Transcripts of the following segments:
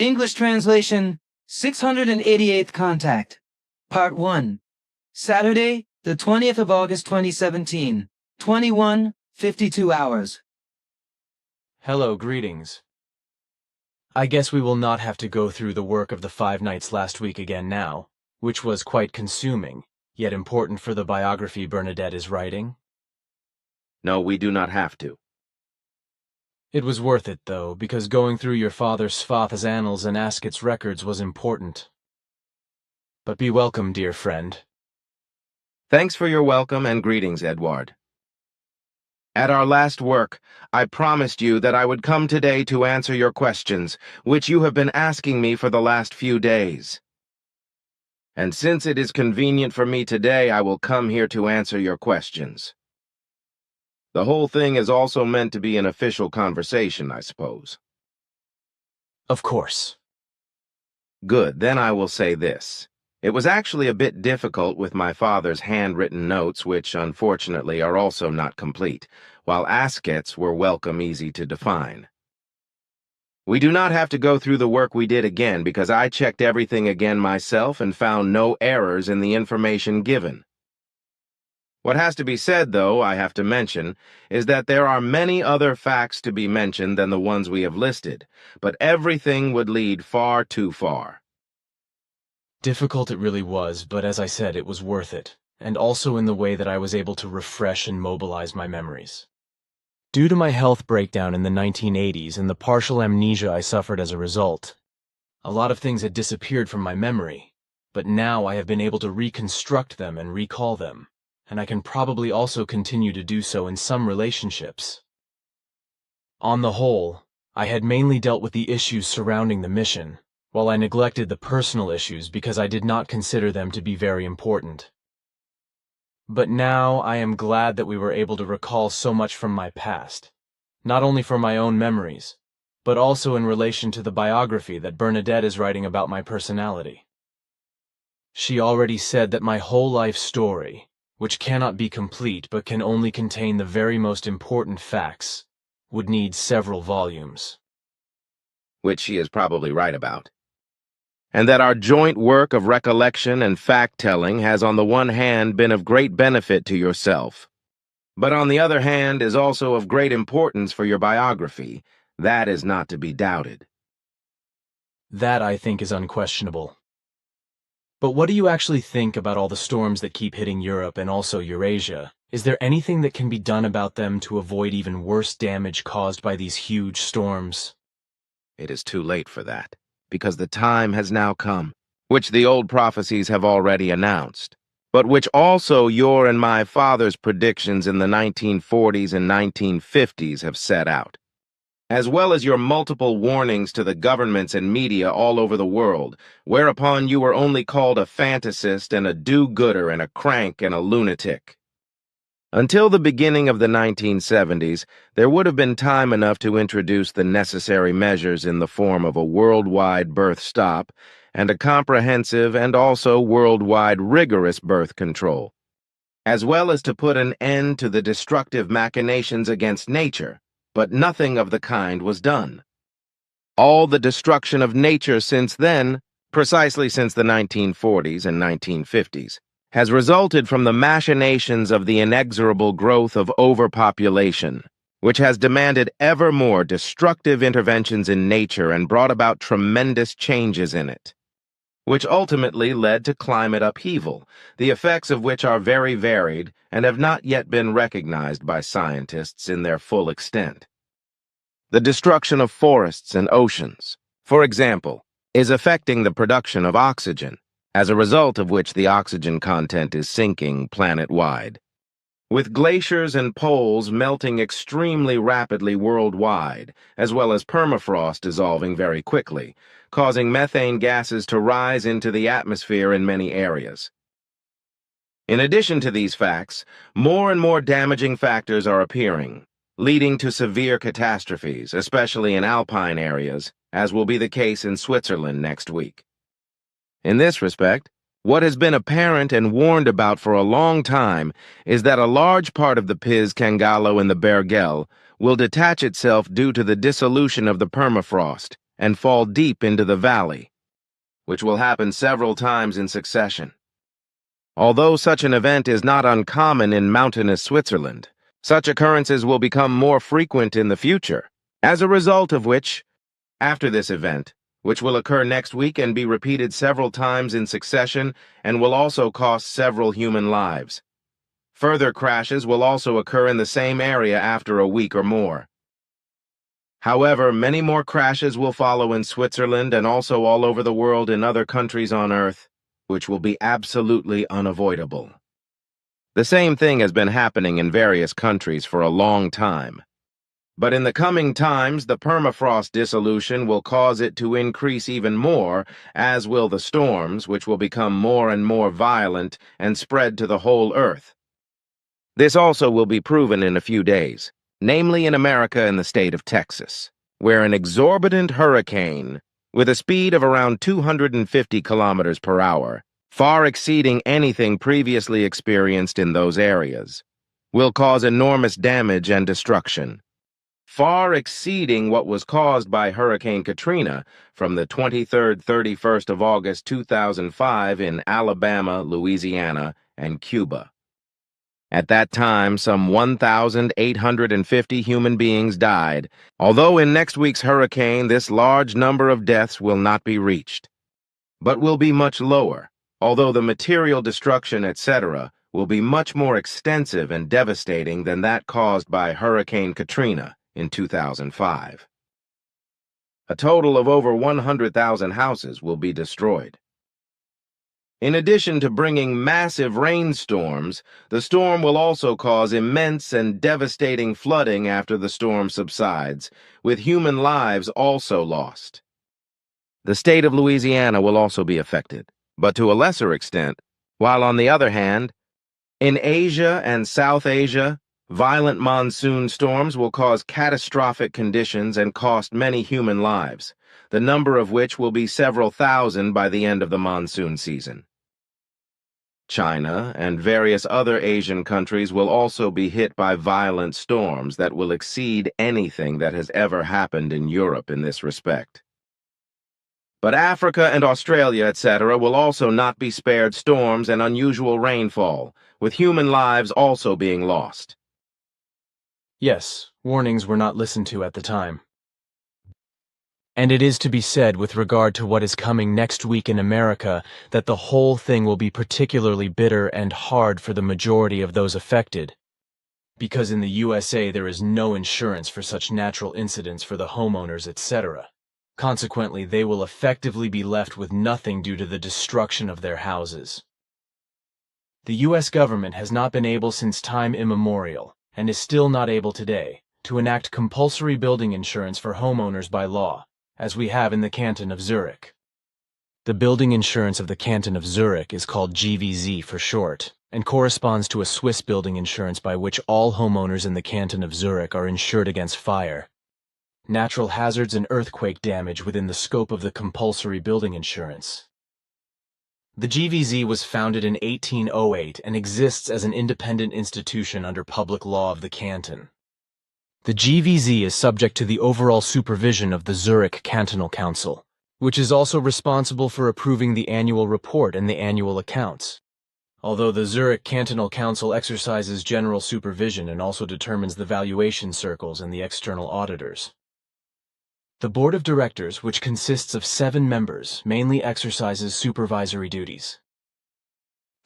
English translation, 688th Contact. Part 1. Saturday, the 20th of August 2017, 21:52 hours. Hello, greetings. I guess we will not have to go through the work of the 5 nights last week again now, which was quite consuming, yet important for the biography Bernadette is writing. No, we do not have to. It was worth it, though, because going through your father Svatha's annals and Asket's records was important. But be welcome, dear friend. Thanks for your welcome and greetings, Edward. At our last work, I promised you that I would come today to answer your questions, which you have been asking me for the last few days. And since it is convenient for me today, I will come here to answer your questions. The whole thing is also meant to be an official conversation, I suppose. Of course. Good, then I will say this. It was actually a bit difficult with my father's handwritten notes, which unfortunately are also not complete, while Asket's were welcome easy to define. We do not have to go through the work we did again because I checked everything again myself and found no errors in the information given. What has to be said, though, I have to mention, is that there are many other facts to be mentioned than the ones we have listed, but everything would lead far too far. Difficult it really was, but as I said, it was worth it, and also in the way that I was able to refresh and mobilize my memories. Due to my health breakdown in the 1980s and the partial amnesia I suffered as a result, a lot of things had disappeared from my memory, but now I have been able to reconstruct them and recall them, and I can probably also continue to do so in some relationships. On the whole, I had mainly dealt with the issues surrounding the mission, while I neglected the personal issues because I did not consider them to be very important. But now I am glad that we were able to recall so much from my past, not only for my own memories, but also in relation to the biography that Bernadette is writing about my personality. She already said that my whole life story, which cannot be complete but can only contain the very most important facts, would need several volumes. Which she is probably right about. And that our joint work of recollection and fact-telling has on the one hand been of great benefit to yourself, but on the other hand is also of great importance for your biography. That is not to be doubted. That, I think, is unquestionable. But what do you actually think about all the storms that keep hitting Europe and also Eurasia? Is there anything that can be done about them to avoid even worse damage caused by these huge storms? It is too late for that, because the time has now come, which the old prophecies have already announced, but which also your and my father's predictions in the 1940s and 1950s have set out, as well as your multiple warnings to the governments and media all over the world, whereupon you were only called a fantasist and a do-gooder and a crank and a lunatic. Until the beginning of the 1970s, there would have been time enough to introduce the necessary measures in the form of a worldwide birth stop and a comprehensive and also worldwide rigorous birth control, as well as to put an end to the destructive machinations against nature, but nothing of the kind was done. All the destruction of nature since then, precisely since the 1940s and 1950s, has resulted from the machinations of the inexorable growth of overpopulation, which has demanded ever more destructive interventions in nature and brought about tremendous changes in it, which ultimately led to climate upheaval, the effects of which are very varied and have not yet been recognized by scientists in their full extent. The destruction of forests and oceans, for example, is affecting the production of oxygen, as a result of which the oxygen content is sinking planet-wide. With glaciers and poles melting extremely rapidly worldwide, as well as permafrost dissolving very quickly, causing methane gases to rise into the atmosphere in many areas. In addition to these facts, more and more damaging factors are appearing, leading to severe catastrophes, especially in alpine areas, as will be the case in Switzerland next week. In this respect, what has been apparent and warned about for a long time is that a large part of the Piz Kangalo and the Bergell will detach itself due to the dissolution of the permafrost, and fall deep into the valley, which will happen several times in succession. Although such an event is not uncommon in mountainous Switzerland, such occurrences will become more frequent in the future, as a result of which, after this event, which will occur next week and be repeated several times in succession and will also cost several human lives, further crashes will also occur in the same area after a week or more. However, many more crashes will follow in Switzerland and also all over the world in other countries on Earth, which will be absolutely unavoidable. The same thing has been happening in various countries for a long time. But in the coming times, the permafrost dissolution will cause it to increase even more, as will the storms, which will become more and more violent and spread to the whole Earth. This also will be proven in a few days, namely in America and the state of Texas, where an exorbitant hurricane, with a speed of around 250 kilometers per hour, far exceeding anything previously experienced in those areas, will cause enormous damage and destruction, far exceeding what was caused by Hurricane Katrina from the 23rd, 31st of August 2005 in Alabama, Louisiana, and Cuba. At that time, some 1,850 human beings died, although in next week's hurricane this large number of deaths will not be reached, but will be much lower, although the material destruction, etc., will be much more extensive and devastating than that caused by Hurricane Katrina in 2005. A total of over 100,000 houses will be destroyed. In addition to bringing massive rainstorms, the storm will also cause immense and devastating flooding after the storm subsides, with human lives also lost. The state of Louisiana will also be affected, but to a lesser extent, while on the other hand, in Asia and South Asia, violent monsoon storms will cause catastrophic conditions and cost many human lives, the number of which will be several thousand by the end of the monsoon season. China and various other Asian countries will also be hit by violent storms that will exceed anything that has ever happened in Europe in this respect. But Africa and Australia, etc., will also not be spared storms and unusual rainfall, with human lives also being lost. Yes, warnings were not listened to at the time. And it is to be said with regard to what is coming next week in America that the whole thing will be particularly bitter and hard for the majority of those affected, because in the USA there is no insurance for such natural incidents for the homeowners, etc. Consequently, they will effectively be left with nothing due to the destruction of their houses. The U.S. government has not been able since time immemorial, and is still not able today, to enact compulsory building insurance for homeowners by law, as we have in the canton of Zurich. The building insurance of the canton of Zurich is called GVZ for short, and corresponds to a Swiss building insurance by which all homeowners in the canton of Zurich are insured against fire, natural hazards and earthquake damage within the scope of the compulsory building insurance. The GVZ was founded in 1808 and exists as an independent institution under public law of the canton. The GVZ is subject to the overall supervision of the Zurich Cantonal Council, which is also responsible for approving the annual report and the annual accounts. Although the Zurich Cantonal Council exercises general supervision and also determines the valuation circles and the external auditors. The Board of Directors, which consists of 7 members, mainly exercises supervisory duties.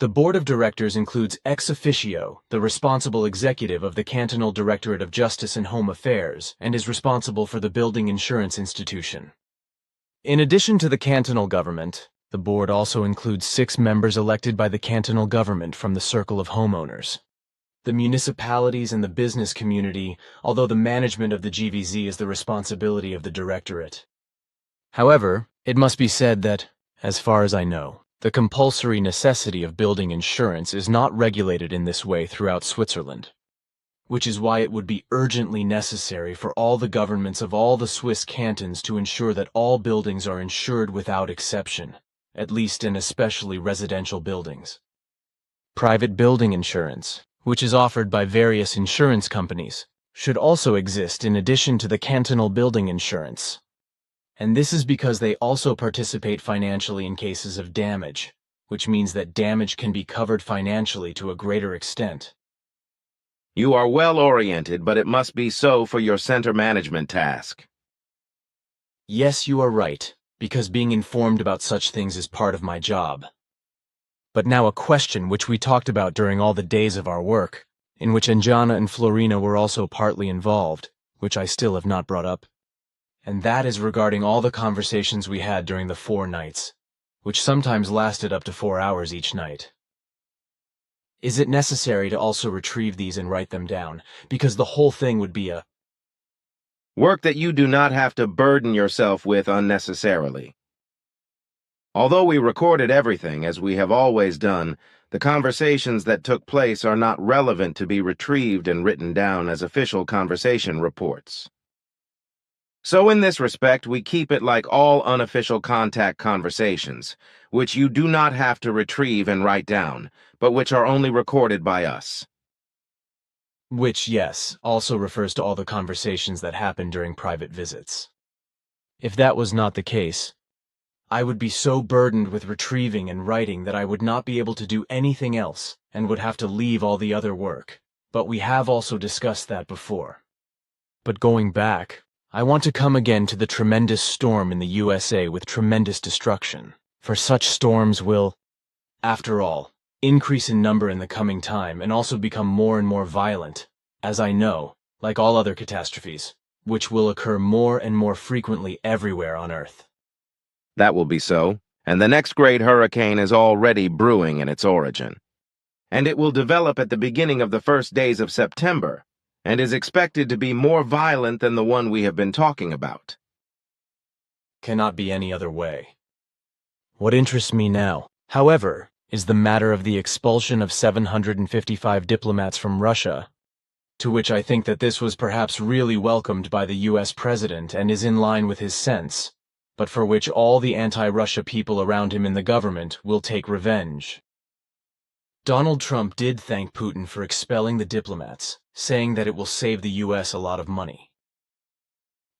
The Board of Directors includes ex officio, the responsible executive of the Cantonal Directorate of Justice and Home Affairs, and is responsible for the building insurance institution. In addition to the cantonal government, the board also includes 6 members elected by the cantonal government from the circle of homeowners. The municipalities and the business community, although the management of the GVZ is the responsibility of the directorate. However, it must be said that, as far as I know, the compulsory necessity of building insurance is not regulated in this way throughout Switzerland, which is why it would be urgently necessary for all the governments of all the Swiss cantons to ensure that all buildings are insured without exception, at least in especially residential buildings. Private building insurance, which is offered by various insurance companies, should also exist in addition to the cantonal building insurance. And this is because they also participate financially in cases of damage, which means that damage can be covered financially to a greater extent. You are well-oriented, but it must be so for your center management task. Yes, you are right, because being informed about such things is part of my job. But now a question which we talked about during all the days of our work, in which Anjana and Florina were also partly involved, which I still have not brought up. And that is regarding all the conversations we had during the 4 nights, which sometimes lasted up to 4 hours each night. Is it necessary to also retrieve these and write them down, because the whole thing would be a work that you do not have to burden yourself with unnecessarily. Although we recorded everything, as we have always done, the conversations that took place are not relevant to be retrieved and written down as official conversation reports. So in this respect, we keep it like all unofficial contact conversations, which you do not have to retrieve and write down, but which are only recorded by us. Which, yes, also refers to all the conversations that happened during private visits. If that was not the case, I would be so burdened with retrieving and writing that I would not be able to do anything else and would have to leave all the other work. But we have also discussed that before. But going back, I want to come again to the tremendous storm in the USA with tremendous destruction, for such storms will, after all, increase in number in the coming time and also become more and more violent, as I know, like all other catastrophes, which will occur more and more frequently everywhere on Earth. That will be so, and the next great hurricane is already brewing in its origin. And it will develop at the beginning of the first days of September, and is expected to be more violent than the one we have been talking about. Cannot be any other way. What interests me now, however, is the matter of the expulsion of 755 diplomats from Russia, to which I think that this was perhaps really welcomed by the US president and is in line with his sense, but for which all the anti-Russia people around him in the government will take revenge. Donald Trump did thank Putin for expelling the diplomats, saying that it will save the US a lot of money.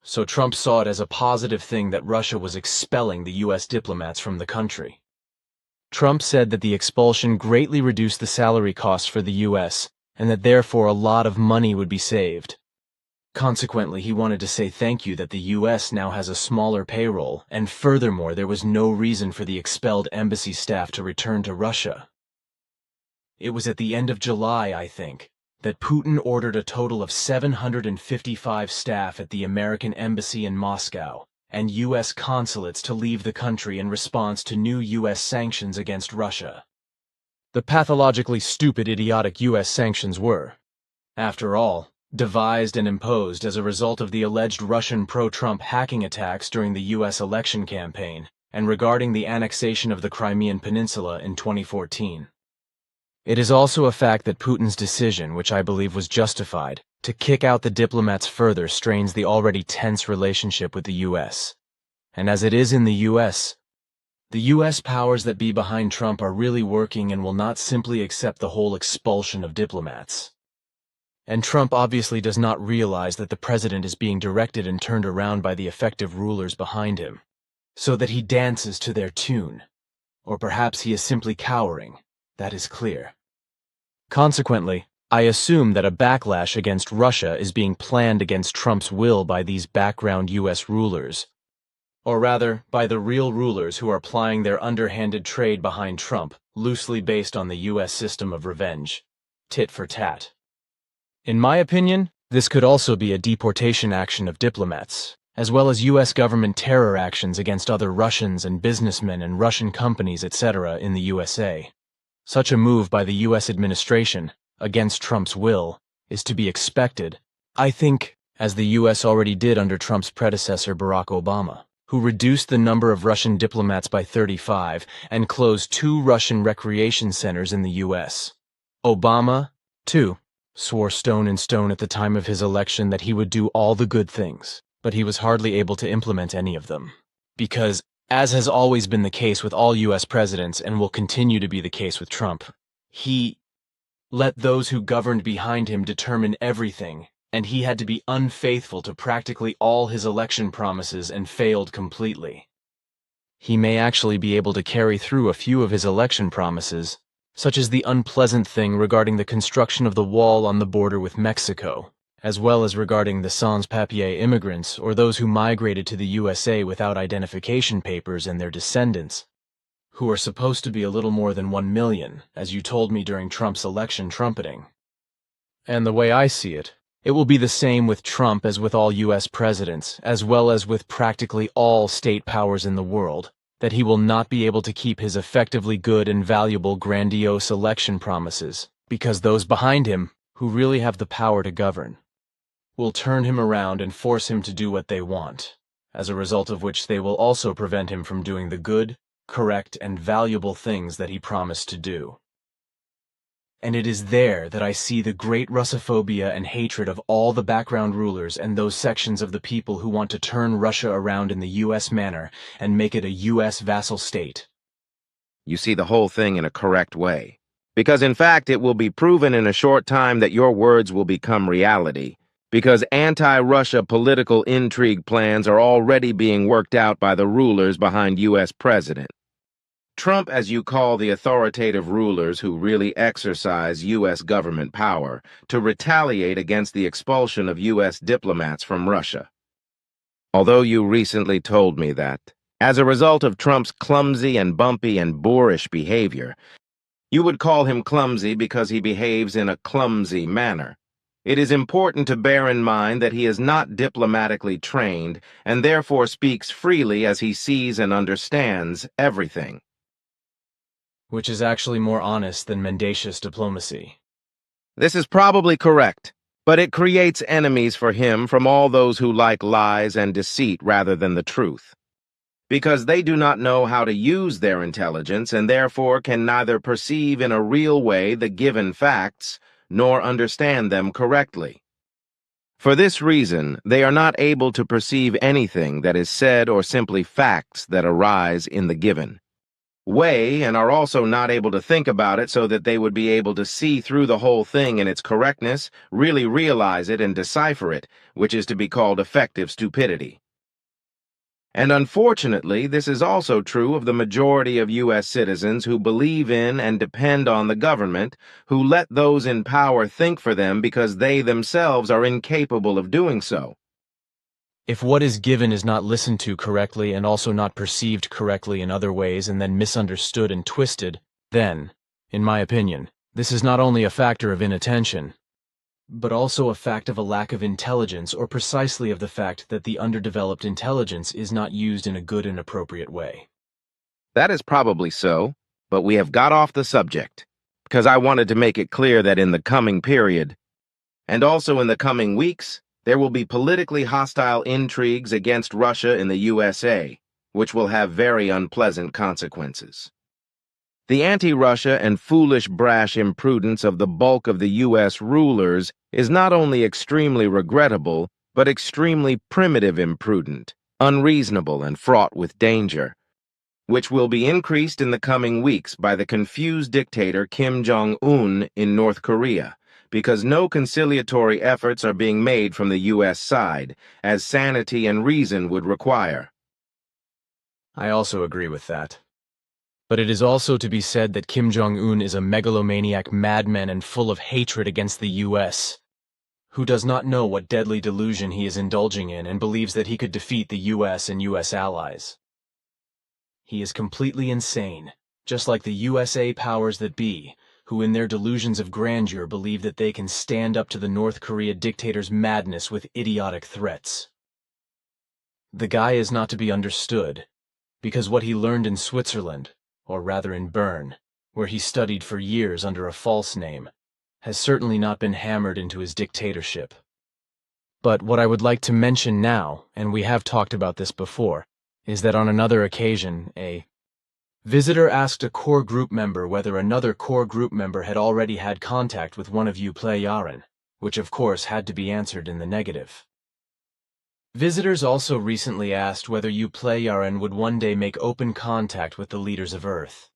So Trump saw it as a positive thing that Russia was expelling the US diplomats from the country. Trump said that the expulsion greatly reduced the salary costs for the US, and that therefore a lot of money would be saved. Consequently, he wanted to say thank you that the US now has a smaller payroll, and furthermore, there was no reason for the expelled embassy staff to return to Russia. It was at the end of July, I think, that Putin ordered a total of 755 staff at the American embassy in Moscow and US consulates to leave the country in response to new US sanctions against Russia. The pathologically stupid, idiotic US sanctions were, after all, devised and imposed as a result of the alleged Russian pro-Trump hacking attacks during the US election campaign and regarding the annexation of the Crimean Peninsula in 2014. It is also a fact that Putin's decision, which I believe was justified, to kick out the diplomats further strains the already tense relationship with the US. And as it is in the US powers that be behind Trump are really working and will not simply accept the whole expulsion of diplomats. And Trump obviously does not realize that the president is being directed and turned around by the effective rulers behind him, so that he dances to their tune. Or perhaps he is simply cowering, that is clear. Consequently, I assume that a backlash against Russia is being planned against Trump's will by these background US rulers, or rather, by the real rulers who are plying their underhanded trade behind Trump, loosely based on the US system of revenge, tit for tat. In my opinion, this could also be a deportation action of diplomats, as well as US government terror actions against other Russians and businessmen and Russian companies, etc. in the USA. Such a move by the US administration, against Trump's will, is to be expected, I think, as the US already did under Trump's predecessor Barack Obama, who reduced the number of Russian diplomats by 35 and closed 2 Russian recreation centers in the US. Obama, too, swore stone and stone at the time of his election that he would do all the good things, but he was hardly able to implement any of them. Because, as has always been the case with all US presidents and will continue to be the case with Trump, he let those who governed behind him determine everything and he had to be unfaithful to practically all his election promises and failed completely. He may actually be able to carry through a few of his election promises, such as the unpleasant thing regarding the construction of the wall on the border with Mexico, as well as regarding the sans-papiers immigrants or those who migrated to the USA without identification papers and their descendants, who are supposed to be a little more than 1 million, as you told me during Trump's election trumpeting. And the way I see it, it will be the same with Trump as with all U.S. presidents, as well as with practically all state powers in the world, that he will not be able to keep his effectively good and valuable grandiose election promises, because those behind him, who really have the power to govern, will turn him around and force him to do what they want, as a result of which they will also prevent him from doing the good, correct, and valuable things that he promised to do. And it is there that I see the great Russophobia and hatred of all the background rulers and those sections of the people who want to turn Russia around in the U.S. manner and make it a U.S. vassal state. You see the whole thing in a correct way. Because in fact, it will be proven in a short time that your words will become reality. Because anti-Russia political intrigue plans are already being worked out by the rulers behind U.S. President. Trump, as you call the authoritative rulers who really exercise U.S. government power, to retaliate against the expulsion of U.S. diplomats from Russia. Although you recently told me that, as a result of Trump's clumsy and bumpy and boorish behavior, you would call him clumsy because he behaves in a clumsy manner. It is important to bear in mind that he is not diplomatically trained and therefore speaks freely as he sees and understands everything. Which is actually more honest than mendacious diplomacy. This is probably correct, but it creates enemies for him from all those who like lies and deceit rather than the truth. Because they do not know how to use their intelligence and therefore can neither perceive in a real way the given facts nor understand them correctly. For this reason, they are not able to perceive anything that is said or simply facts that arise in the given way, and are also not able to think about it so that they would be able to see through the whole thing in its correctness, really realize it and decipher it, which is to be called effective stupidity. And unfortunately, this is also true of the majority of U.S. citizens who believe in and depend on the government, who let those in power think for them because they themselves are incapable of doing so. If what is given is not listened to correctly and also not perceived correctly in other ways and then misunderstood and twisted, then, in my opinion, this is not only a factor of inattention, but also a fact of a lack of intelligence, or precisely of the fact that the underdeveloped intelligence is not used in a good and appropriate way. That is probably so, but we have got off the subject, because I wanted to make it clear that in the coming period, and also in the coming weeks, there will be politically hostile intrigues against Russia in the USA, which will have very unpleasant consequences. The anti-Russia and foolish, brash imprudence of the bulk of the U.S. rulers is not only extremely regrettable, but extremely primitive imprudent, unreasonable, and fraught with danger, which will be increased in the coming weeks by the confused dictator Kim Jong Un in North Korea, because no conciliatory efforts are being made from the U.S. side, as sanity and reason would require. I also agree with that. But it is also to be said that Kim Jong Un is a megalomaniac madman and full of hatred against the U.S., who does not know what deadly delusion he is indulging in and believes that he could defeat the U.S. and U.S. allies. He is completely insane, just like the USA powers that be, who in their delusions of grandeur believe that they can stand up to the North Korea dictator's madness with idiotic threats. The guy is not to be understood, because what he learned in Switzerland, or rather in Bern, where he studied for years under a false name, has certainly not been hammered into his dictatorship. But what I would like to mention now, and we have talked about this before, is that on another occasion, a visitor asked a core group member whether another core group member had already had contact with one of you playaren, which of course had to be answered in the negative. Visitors also recently asked whether you playaren would one day make open contact with the leaders of Earth.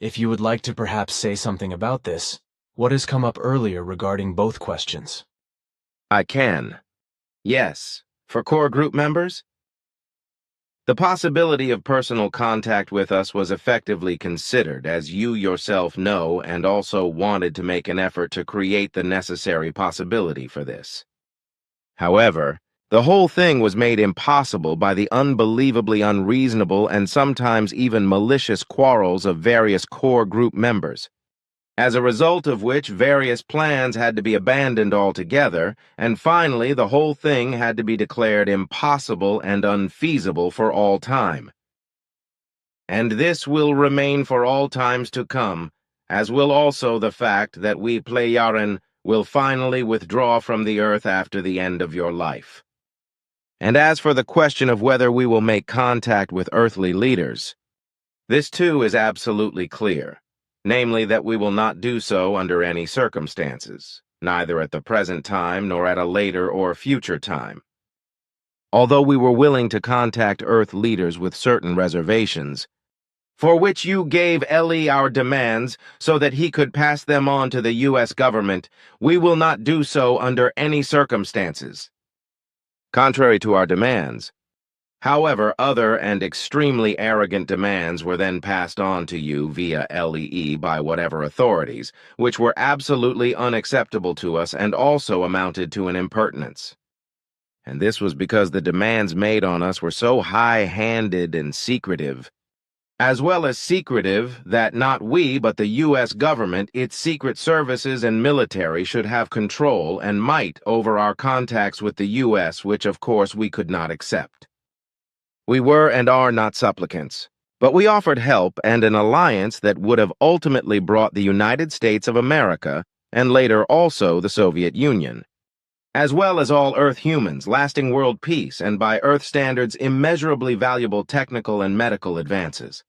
If you would like to perhaps say something about this, what has come up earlier regarding both questions? I can. Yes. For core group members? The possibility of personal contact with us was effectively considered, as you yourself know, and also wanted to make an effort to create the necessary possibility for this. However, the whole thing was made impossible by the unbelievably unreasonable and sometimes even malicious quarrels of various core group members, as a result of which various plans had to be abandoned altogether, and finally the whole thing had to be declared impossible and unfeasible for all time. And this will remain for all times to come, as will also the fact that we Plejaren will finally withdraw from the earth after the end of your life. And as for the question of whether we will make contact with earthly leaders, this too is absolutely clear. Namely that we will not do so under any circumstances, neither at the present time nor at a later or future time. Although we were willing to contact Earth leaders with certain reservations, for which you gave Ellie our demands so that he could pass them on to the U.S. government, we will not do so under any circumstances. Contrary to our demands, however, other and extremely arrogant demands were then passed on to you via LEE by whatever authorities, which were absolutely unacceptable to us and also amounted to an impertinence. And this was because the demands made on us were so high-handed and secretive, as well as secretive that not we but the U.S. government, its secret services and military should have control and might over our contacts with the U.S., which of course we could not accept. We were and are not supplicants, but we offered help and an alliance that would have ultimately brought the United States of America, and later also the Soviet Union, as well as all Earth humans, lasting world peace, and by Earth standards immeasurably valuable technical and medical advances.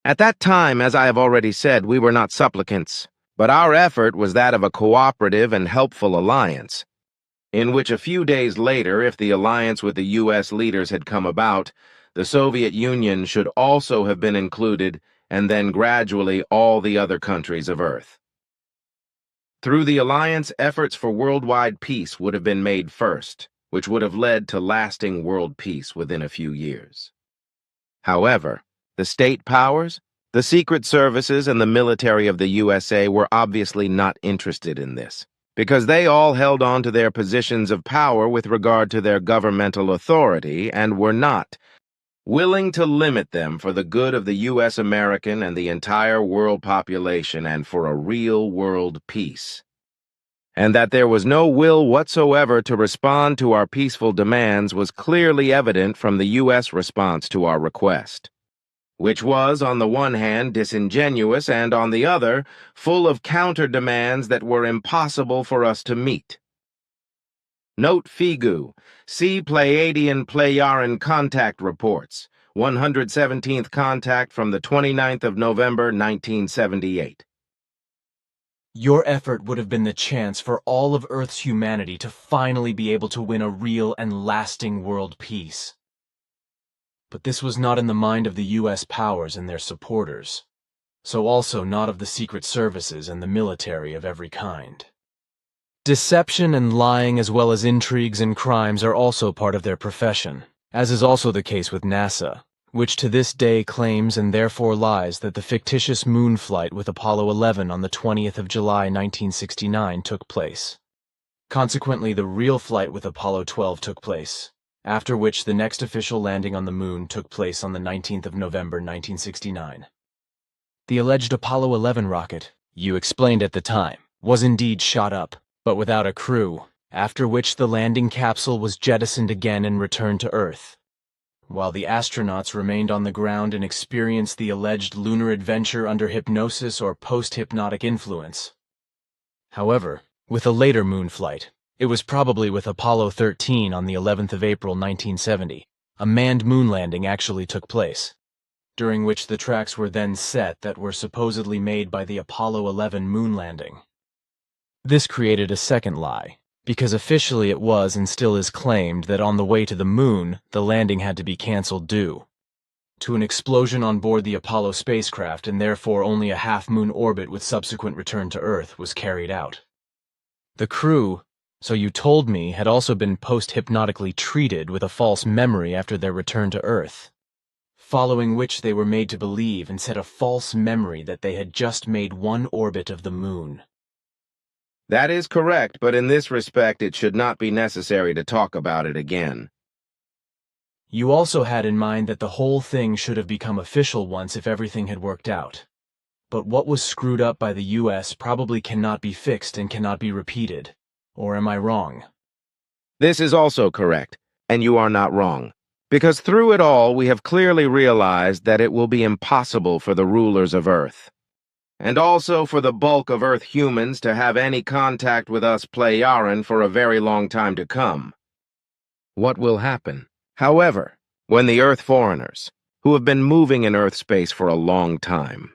At that time, as I have already said, we were not supplicants, but our effort was that of a cooperative and helpful alliance, in which a few days later, if the alliance with the U.S. leaders had come about, the Soviet Union should also have been included, and then gradually all the other countries of Earth. Through the alliance, efforts for worldwide peace would have been made first, which would have led to lasting world peace within a few years. However, the state powers, the secret services, and the military of the USA were obviously not interested in this, because they all held on to their positions of power with regard to their governmental authority and were not willing to limit them for the good of the U.S. American and the entire world population and for a real world peace. And that there was no will whatsoever to respond to our peaceful demands was clearly evident from the U.S. response to our request, which was, on the one hand, disingenuous and, on the other, full of counter-demands that were impossible for us to meet. Note Figu, see Plejaren Contact Reports, 117th Contact from the 29th of November, 1978. Your effort would have been the chance for all of Earth's humanity to finally be able to win a real and lasting world peace. But this was not in the mind of the U.S. powers and their supporters, so also not of the secret services and the military of every kind. Deception and lying as well as intrigues and crimes are also part of their profession, as is also the case with NASA, which to this day claims and therefore lies that the fictitious moon flight with Apollo 11 on the 20th of July 1969 took place. Consequently, the real flight with Apollo 12 took place, after which the next official landing on the moon took place on the 19th of November 1969. The alleged Apollo 11 rocket, you explained at the time, was indeed shot up, but without a crew, after which the landing capsule was jettisoned again and returned to Earth, while the astronauts remained on the ground and experienced the alleged lunar adventure under hypnosis or post-hypnotic influence. However, with a later moon flight, it was probably with Apollo 13 on the 11th of April 1970, a manned moon landing actually took place, during which the tracks were then set that were supposedly made by the Apollo 11 moon landing. This created a second lie, because officially it was and still is claimed that on the way to the moon, the landing had to be cancelled due to an explosion on board the Apollo spacecraft, and therefore only a half-moon orbit with subsequent return to Earth was carried out. The crew, So you told me had also been post-hypnotically treated with a false memory after their return to Earth, following which they were made to believe and set a false memory that they had just made one orbit of the moon. That is correct, but in this respect it should not be necessary to talk about it again. You also had in mind that the whole thing should have become official once if everything had worked out. But what was screwed up by the US probably cannot be fixed and cannot be repeated. Or am I wrong? This is also correct, and you are not wrong. Because through it all, we have clearly realized that it will be impossible for the rulers of Earth, and also for the bulk of Earth humans to have any contact with us Pleiaren for a very long time to come. What will happen, however, when the Earth foreigners, who have been moving in Earth space for a long time,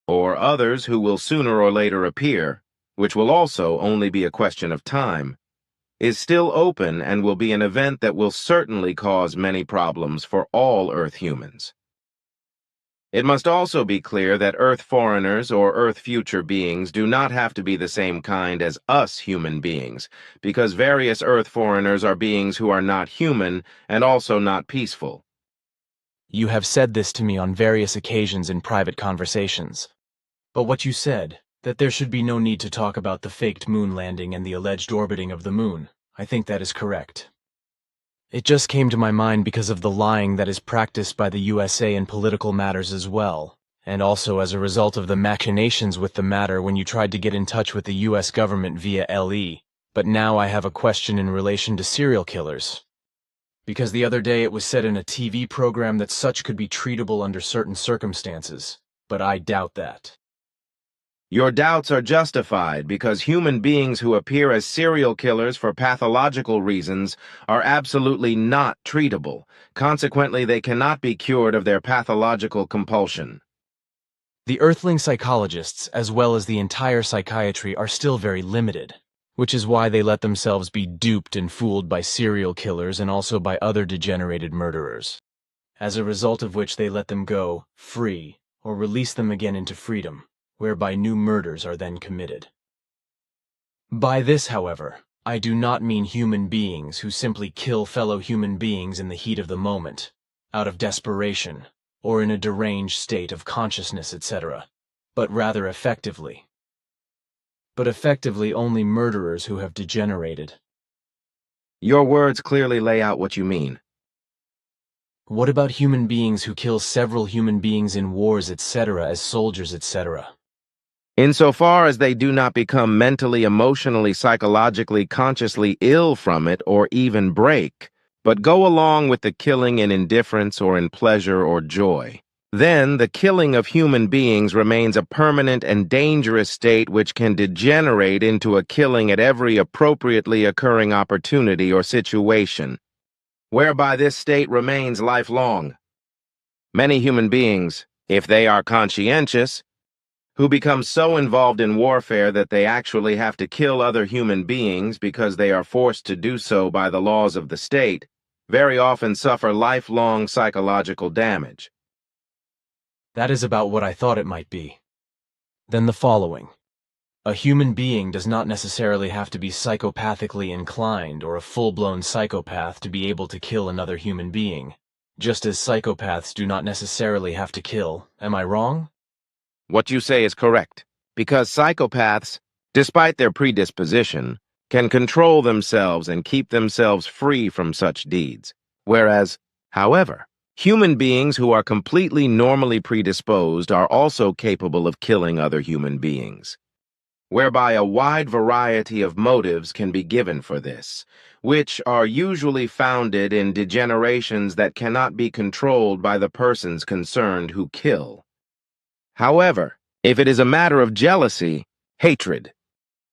or others who will sooner or later appear, which will also only be a question of time, is still open and will be an event that will certainly cause many problems for all Earth humans. It must also be clear that Earth foreigners or Earth future beings do not have to be the same kind as us human beings, because various Earth foreigners are beings who are not human and also not peaceful. You have said this to me on various occasions in private conversations. But what you said, that there should be no need to talk about the faked moon landing and the alleged orbiting of the moon, I think that is correct. It just came to my mind because of the lying that is practiced by the USA in political matters as well, and also as a result of the machinations with the matter when you tried to get in touch with the US government via LE. But now I have a question in relation to serial killers. Because the other day it was said in a TV program that such could be treatable under certain circumstances, but I doubt that. Your doubts are justified because human beings who appear as serial killers for pathological reasons are absolutely not treatable. Consequently, they cannot be cured of their pathological compulsion. The Earthling psychologists, as well as the entire psychiatry, are still very limited, which is why they let themselves be duped and fooled by serial killers and also by other degenerated murderers, as a result of which they let them go free or release them again into freedom, whereby new murders are then committed. By this, however, I do not mean human beings who simply kill fellow human beings in the heat of the moment, out of desperation, or in a deranged state of consciousness, etc., but rather effectively. But effectively only murderers who have degenerated. Your words clearly lay out what you mean. What about human beings who kill several human beings in wars, etc., as soldiers, etc.? Insofar as they do not become mentally, emotionally, psychologically, consciously ill from it or even break, but go along with the killing in indifference or in pleasure or joy, then the killing of human beings remains a permanent and dangerous state which can degenerate into a killing at every appropriately occurring opportunity or situation, whereby this state remains lifelong. Many human beings, if they are conscientious, who become so involved in warfare that they actually have to kill other human beings because they are forced to do so by the laws of the state, very often suffer lifelong psychological damage. That is about what I thought it might be. Then the following. A human being does not necessarily have to be psychopathically inclined or a full-blown psychopath to be able to kill another human being, just as psychopaths do not necessarily have to kill. Am I wrong? What you say is correct, because psychopaths, despite their predisposition, can control themselves and keep themselves free from such deeds, whereas, however, human beings who are completely normally predisposed are also capable of killing other human beings, whereby a wide variety of motives can be given for this, which are usually founded in degenerations that cannot be controlled by the persons concerned who kill. However, if it is a matter of jealousy, hatred,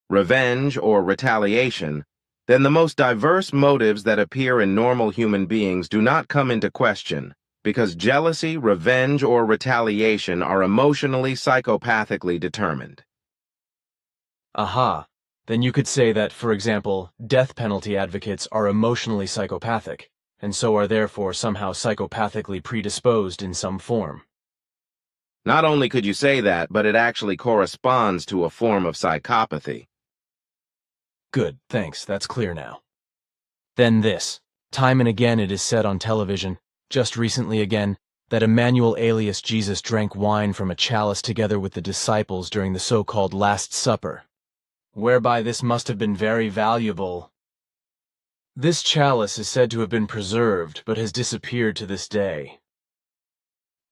revenge, or retaliation, then the most diverse motives that appear in normal human beings do not come into question, because jealousy, revenge, or retaliation are emotionally psychopathically determined. Aha. Then you could say that, for example, death penalty advocates are emotionally psychopathic, and so are therefore somehow psychopathically predisposed in some form. Not only could you say that, but it actually corresponds to a form of psychopathy. Good, thanks, that's clear now. Then this. Time and again it is said on television, just recently again, that Emmanuel alias Jesus drank wine from a chalice together with the disciples during the so-called Last Supper, whereby this must have been very valuable. This chalice is said to have been preserved, but has disappeared to this day.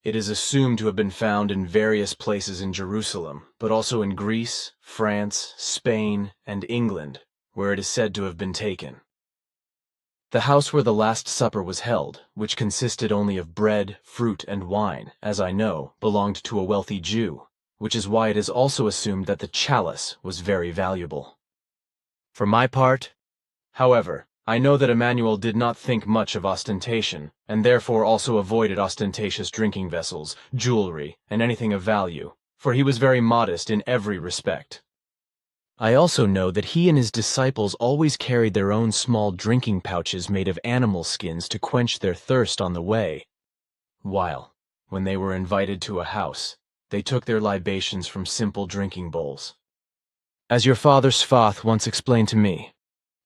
It is assumed to have been found in various places in Jerusalem, but also in Greece, France, Spain, and England, where it is said to have been taken. The house where the Last Supper was held, which consisted only of bread, fruit, and wine, as I know, belonged to a wealthy Jew, which is why it is also assumed that the chalice was very valuable. For my part, however, I know that Emmanuel did not think much of ostentation, and therefore also avoided ostentatious drinking vessels, jewelry, and anything of value, for he was very modest in every respect. I also know that he and his disciples always carried their own small drinking pouches made of animal skins to quench their thirst on the way, while, when they were invited to a house, they took their libations from simple drinking bowls. As your father Sfath once explained to me,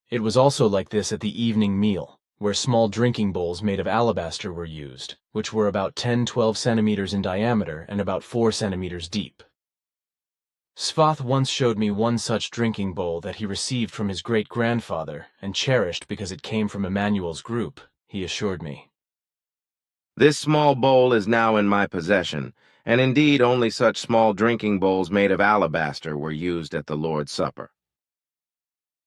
it was also like this at the evening meal, where small drinking bowls made of alabaster were used, which were about 10-12 centimeters in diameter and about 4 centimeters deep. Sfath once showed me one such drinking bowl that he received from his great-grandfather and cherished because it came from Emmanuel's group, he assured me. This small bowl is now in my possession, and indeed only such small drinking bowls made of alabaster were used at the Lord's Supper.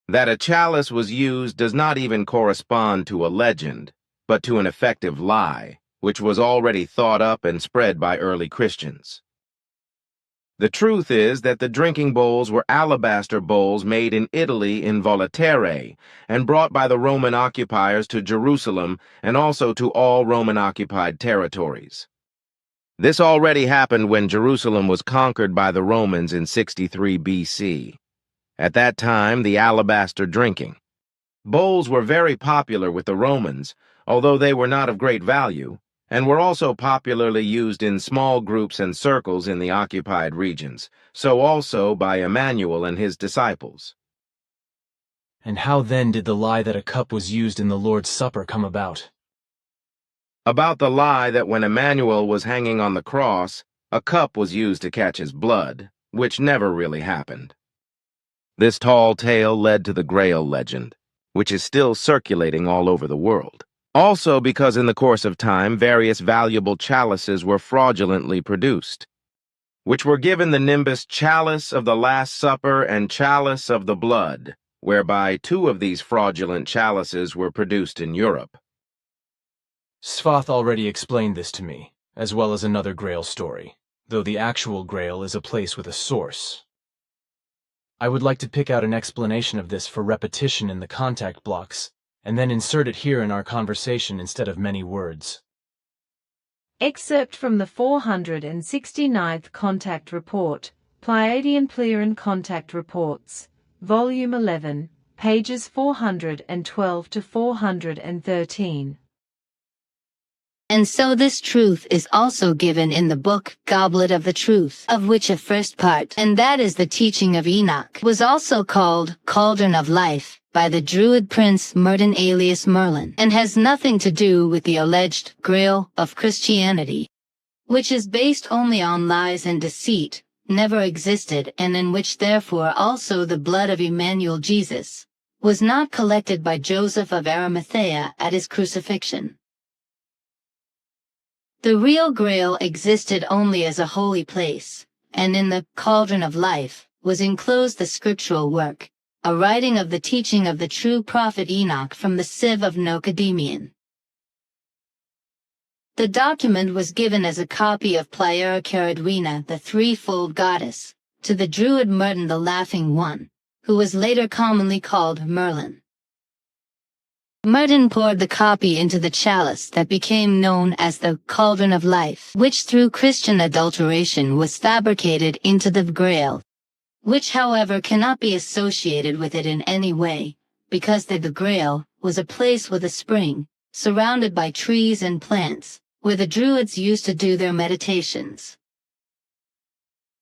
That a chalice was used does not even correspond to a legend, but to an effective lie, which was already thought up and spread by early Christians. The truth is that the drinking bowls were alabaster bowls made in Italy in Volaterrae and brought by the Roman occupiers to Jerusalem and also to all Roman-occupied territories. This already happened when Jerusalem was conquered by the Romans in 63 BC. At that time, the alabaster drinking bowls were very popular with the Romans, although they were not of great value, and were also popularly used in small groups and circles in the occupied regions, so also by Emmanuel and his disciples. And how then did the lie that a cup was used in the Lord's Supper come about? About the lie that when Emmanuel was hanging on the cross, a cup was used to catch his blood, which never really happened. This tall tale led to the Grail legend, which is still circulating all over the world. Also because in the course of time, various valuable chalices were fraudulently produced, which were given the nimbus Chalice of the Last Supper and Chalice of the Blood, whereby 2 of these fraudulent chalices were produced in Europe. Sfath already explained this to me, as well as another Grail story, though the actual Grail is a place with a source. I would like to pick out an explanation of this for repetition in the contact blocks, and then insert it here in our conversation instead of many words. Excerpt from the 469th Contact Report, Pleiadian Contact Reports, Volume 11, pages 412 to 413. And so this truth is also given in the book, Goblet of the Truth, of which a first part, and that is the teaching of Enoch, was also called Cauldron of Life, by the Druid prince Merton alias Merlin, and has nothing to do with the alleged Grail of Christianity, which is based only on lies and deceit, never existed, and in which therefore also the blood of Emmanuel Jesus was not collected by Joseph of Arimathea at his crucifixion. The real Grail existed only as a holy place, and in the Cauldron of Life was enclosed the scriptural work, a writing of the teaching of the true prophet Enoch from the sieve of Nocademian. The document was given as a copy of Pleiera Caradwina, the threefold goddess, to the Druid Merton the Laughing One, who was later commonly called Merlin. Merton poured the copy into the chalice that became known as the Cauldron of Life, which through Christian adulteration was fabricated into the Grail, which however cannot be associated with it in any way, because the Grail was a place with a spring, surrounded by trees and plants, where the Druids used to do their meditations.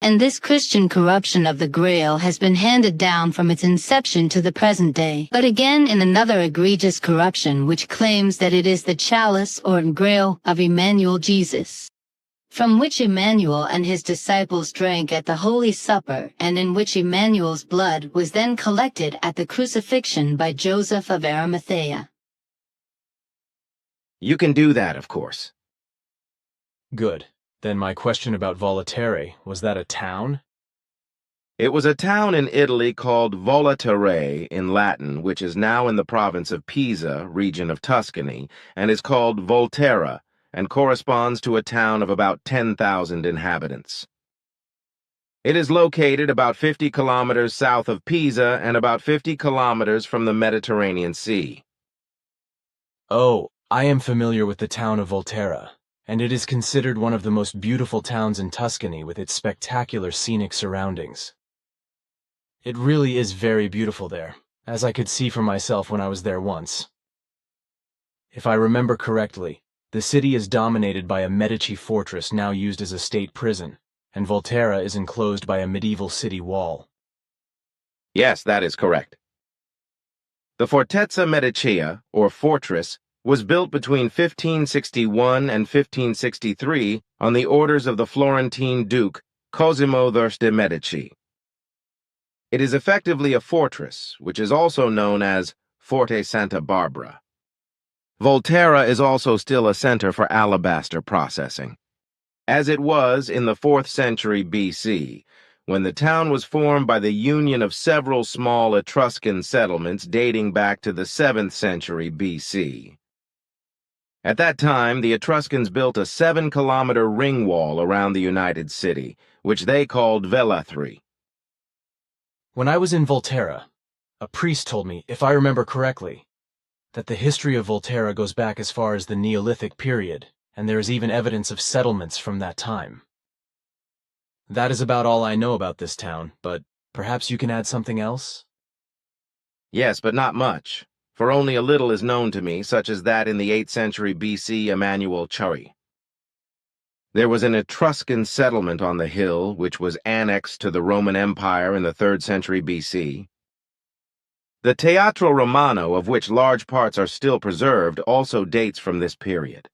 And this Christian corruption of the Grail has been handed down from its inception to the present day, but again in another egregious corruption which claims that it is the chalice or Grail of Emmanuel Jesus, from which Emmanuel and his disciples drank at the Holy Supper, and in which Emmanuel's blood was then collected at the crucifixion by Joseph of Arimathea. You can do that, of course. Good. Then my question about Volaterrae, was that a town? It was a town in Italy called Volaterrae in Latin, which is now in the province of Pisa, region of Tuscany, and is called Volterra, and corresponds to a town of about 10,000 inhabitants. It is located about 50 kilometers south of Pisa and about 50 kilometers from the Mediterranean Sea. Oh, I am familiar with the town of Volterra, and it is considered one of the most beautiful towns in Tuscany with its spectacular scenic surroundings. It really is very beautiful there, as I could see for myself when I was there once. If I remember correctly, the city is dominated by a Medici fortress now used as a state prison, and Volterra is enclosed by a medieval city wall. Yes, that is correct. The Fortezza Medicea, or fortress, was built between 1561 and 1563 on the orders of the Florentine Duke Cosimo I de' Medici. It is effectively a fortress, which is also known as Forte Santa Barbara. Volterra is also still a center for alabaster processing, as it was in the 4th century BC, when the town was formed by the union of several small Etruscan settlements dating back to the 7th century BC. At that time, the Etruscans built a 7-kilometer ring wall around the United City, which they called Velathri. When I was in Volterra, a priest told me, if I remember correctly, that the history of Volterra goes back as far as the Neolithic period, and there is even evidence of settlements from that time. That is about all I know about this town, but perhaps you can add something else? Yes, but not much, for only a little is known to me, such as that in the 8th century BC Emmanuel Chari. There was an Etruscan settlement on the hill, which was annexed to the Roman Empire in the 3rd century BC. The Teatro Romano, of which large parts are still preserved, also dates from this period.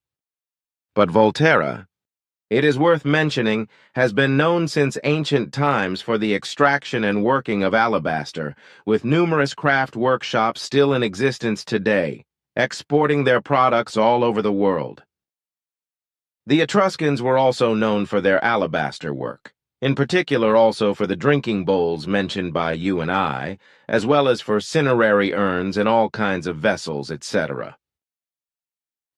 But Volterra, it is worth mentioning, has been known since ancient times for the extraction and working of alabaster, with numerous craft workshops still in existence today, exporting their products all over the world. The Etruscans were also known for their alabaster work, in particular also for the drinking bowls mentioned by you and I, as well as for cinerary urns and all kinds of vessels, etc.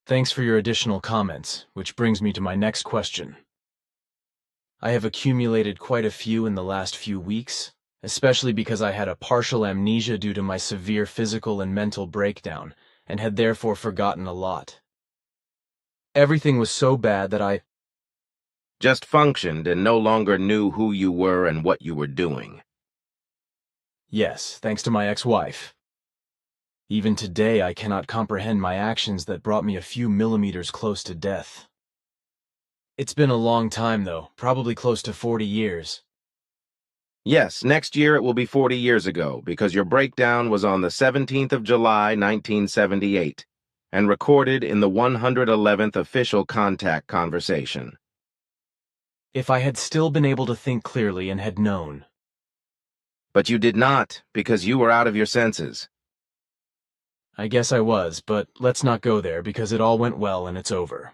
Thanks for your additional comments, which brings me to my next question. I have accumulated quite a few in the last few weeks, especially because I had a partial amnesia due to my severe physical and mental breakdown, and had therefore forgotten a lot. Everything was so bad that I just functioned and no longer knew who you were and what you were doing. Yes, thanks to my ex-wife. Even today I cannot comprehend my actions that brought me a few millimeters close to death. It's been a long time though, probably close to 40 years. Yes, next year it will be 40 years ago, because your breakdown was on the 17th of July, 1978, and recorded in the 111th official contact conversation. If I had still been able to think clearly and had known. But you did not, because you were out of your senses. I guess I was, but let's not go there because it all went well and it's over.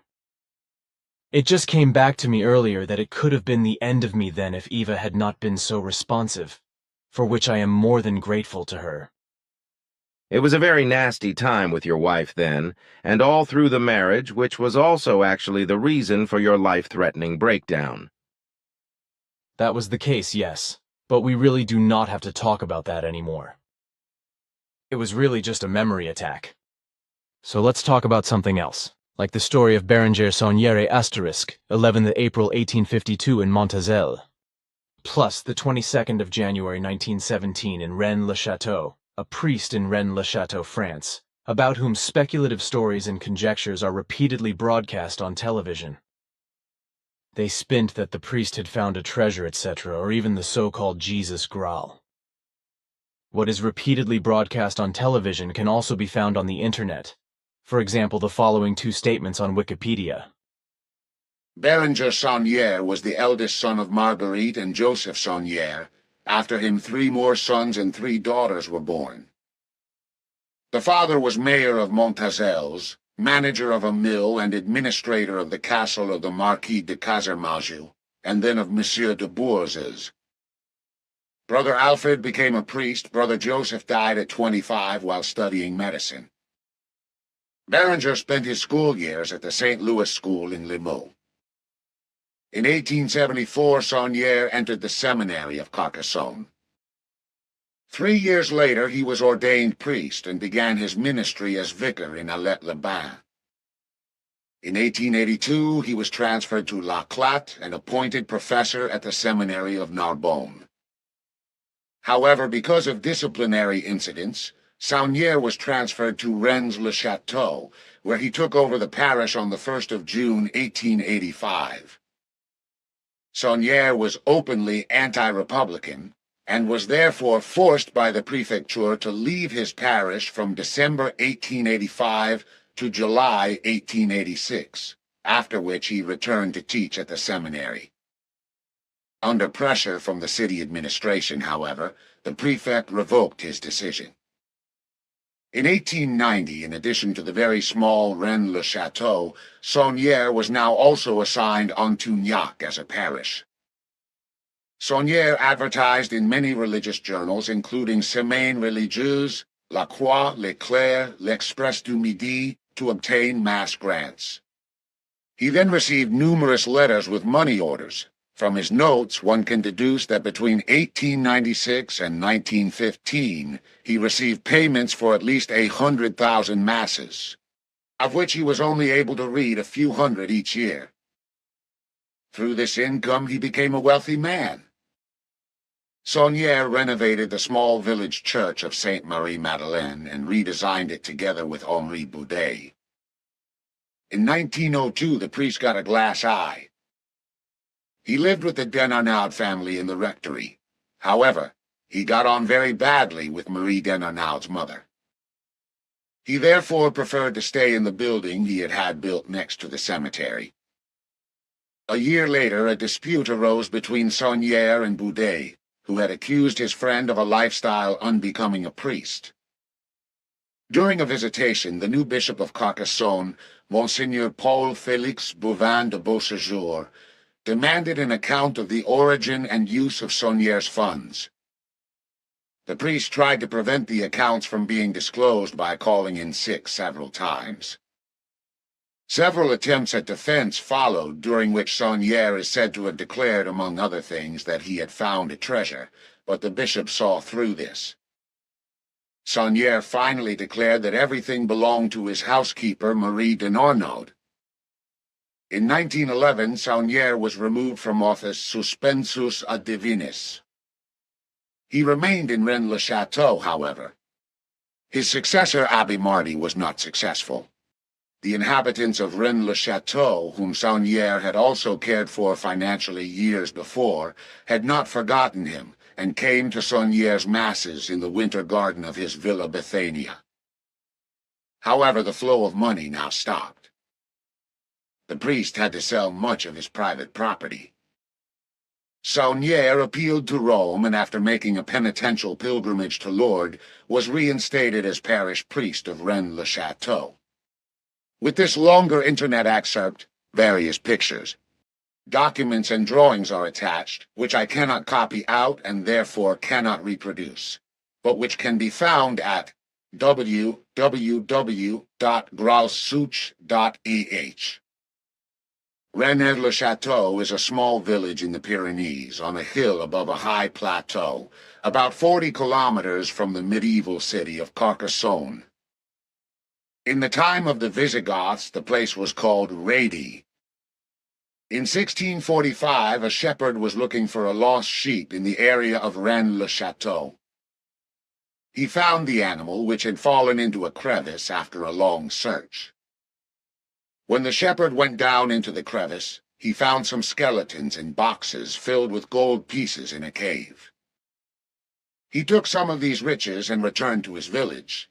It just came back to me earlier that it could have been the end of me then if Eva had not been so responsive, for which I am more than grateful to her. It was a very nasty time with your wife then, and all through the marriage, which was also actually the reason for your life-threatening breakdown. That was the case, yes, but we really do not have to talk about that anymore. It was really just a memory attack. So let's talk about something else, like the story of Bérenger Saunière *, 11th April 1852 in Montazel, plus the 22nd of January 1917 in Rennes-le-Château, a priest in Rennes-le-Château, France, about whom speculative stories and conjectures are repeatedly broadcast on television. They spint that the priest had found a treasure, etc., or even the so-called Jesus Grail. What is repeatedly broadcast on television can also be found on the internet. For example, the following two statements on Wikipedia. Bérenger Saunière was the eldest son of Marguerite and Joseph Saunière. After him 3 more sons and 3 daughters were born. The father was mayor of Montazels, manager of a mill and administrator of the castle of the Marquis de Cazermaju, and then of Monsieur de Bourzes. Brother Alfred became a priest. Brother Joseph died at 25 while studying medicine. Bérenger spent his school years at the St. Louis School in Limoux. In 1874, Saunière entered the seminary of Carcassonne. 3 years later, he was ordained priest and began his ministry as vicar in Alet-les-Bains. In 1882, he was transferred to La Clatte and appointed professor at the seminary of Narbonne. However, because of disciplinary incidents, Saunière was transferred to Rennes-le-Château, where he took over the parish on the 1st of June, 1885. Saunière was openly anti-republican, and was therefore forced by the prefecture to leave his parish from December 1885 to July 1886, after which he returned to teach at the seminary. Under pressure from the city administration, however, the prefect revoked his decision. In 1890, in addition to the very small Rennes-le-Château, Saunière was now also assigned Antugnac as a parish. Saunière advertised in many religious journals, including Semaine Religieuse, La Croix, L'Éclair, L'Express du Midi, to obtain mass grants. He then received numerous letters with money orders. From his notes, one can deduce that between 1896 and 1915, he received payments for at least 100,000 masses, of which he was only able to read a few hundred each year. Through this income, he became a wealthy man. Saunière renovated the small village church of Sainte Marie Madeleine and redesigned it together with Henri Boudet. In 1902, the priest got a glass eye. He lived with the Denarnaud family in the rectory. However, he got on very badly with Marie Denarnaud's mother. He therefore preferred to stay in the building he had had built next to the cemetery. A year later, a dispute arose between Saunière and Boudet, who had accused his friend of a lifestyle unbecoming a priest. During a visitation, the new bishop of Carcassonne, Monseigneur Paul Félix Bouvin de Beauséjour, demanded an account of the origin and use of Saunière's funds. The priest tried to prevent the accounts from being disclosed by calling in sick several times. Several attempts at defense followed, during which Saunière is said to have declared, among other things, that he had found a treasure, but the bishop saw through this. Saunière finally declared that everything belonged to his housekeeper, Marie Denarnaud. In 1911, Saunière was removed from office suspensus ad divinis. He remained in Rennes-le-Château, however. His successor, Abbé Marty, was not successful. The inhabitants of Rennes-le-Château, whom Saunière had also cared for financially years before, had not forgotten him, and came to Saunière's masses in the winter garden of his Villa Bethania. However, the flow of money now stopped. The priest had to sell much of his private property. Saunière appealed to Rome, and after making a penitential pilgrimage to Lourdes, was reinstated as parish priest of Rennes-le-Château. With this longer internet excerpt, various pictures, documents and drawings are attached, which I cannot copy out and therefore cannot reproduce, but which can be found at www.grausuch.eh. Rennes-le-Château is a small village in the Pyrenees, on a hill above a high plateau, about 40 kilometers from the medieval city of Carcassonne. In the time of the Visigoths, the place was called Radi. In 1645, a shepherd was looking for a lost sheep in the area of Rennes-le-Château. He found the animal, which had fallen into a crevice after a long search. When the shepherd went down into the crevice, he found some skeletons in boxes filled with gold pieces in a cave. He took some of these riches and returned to his village.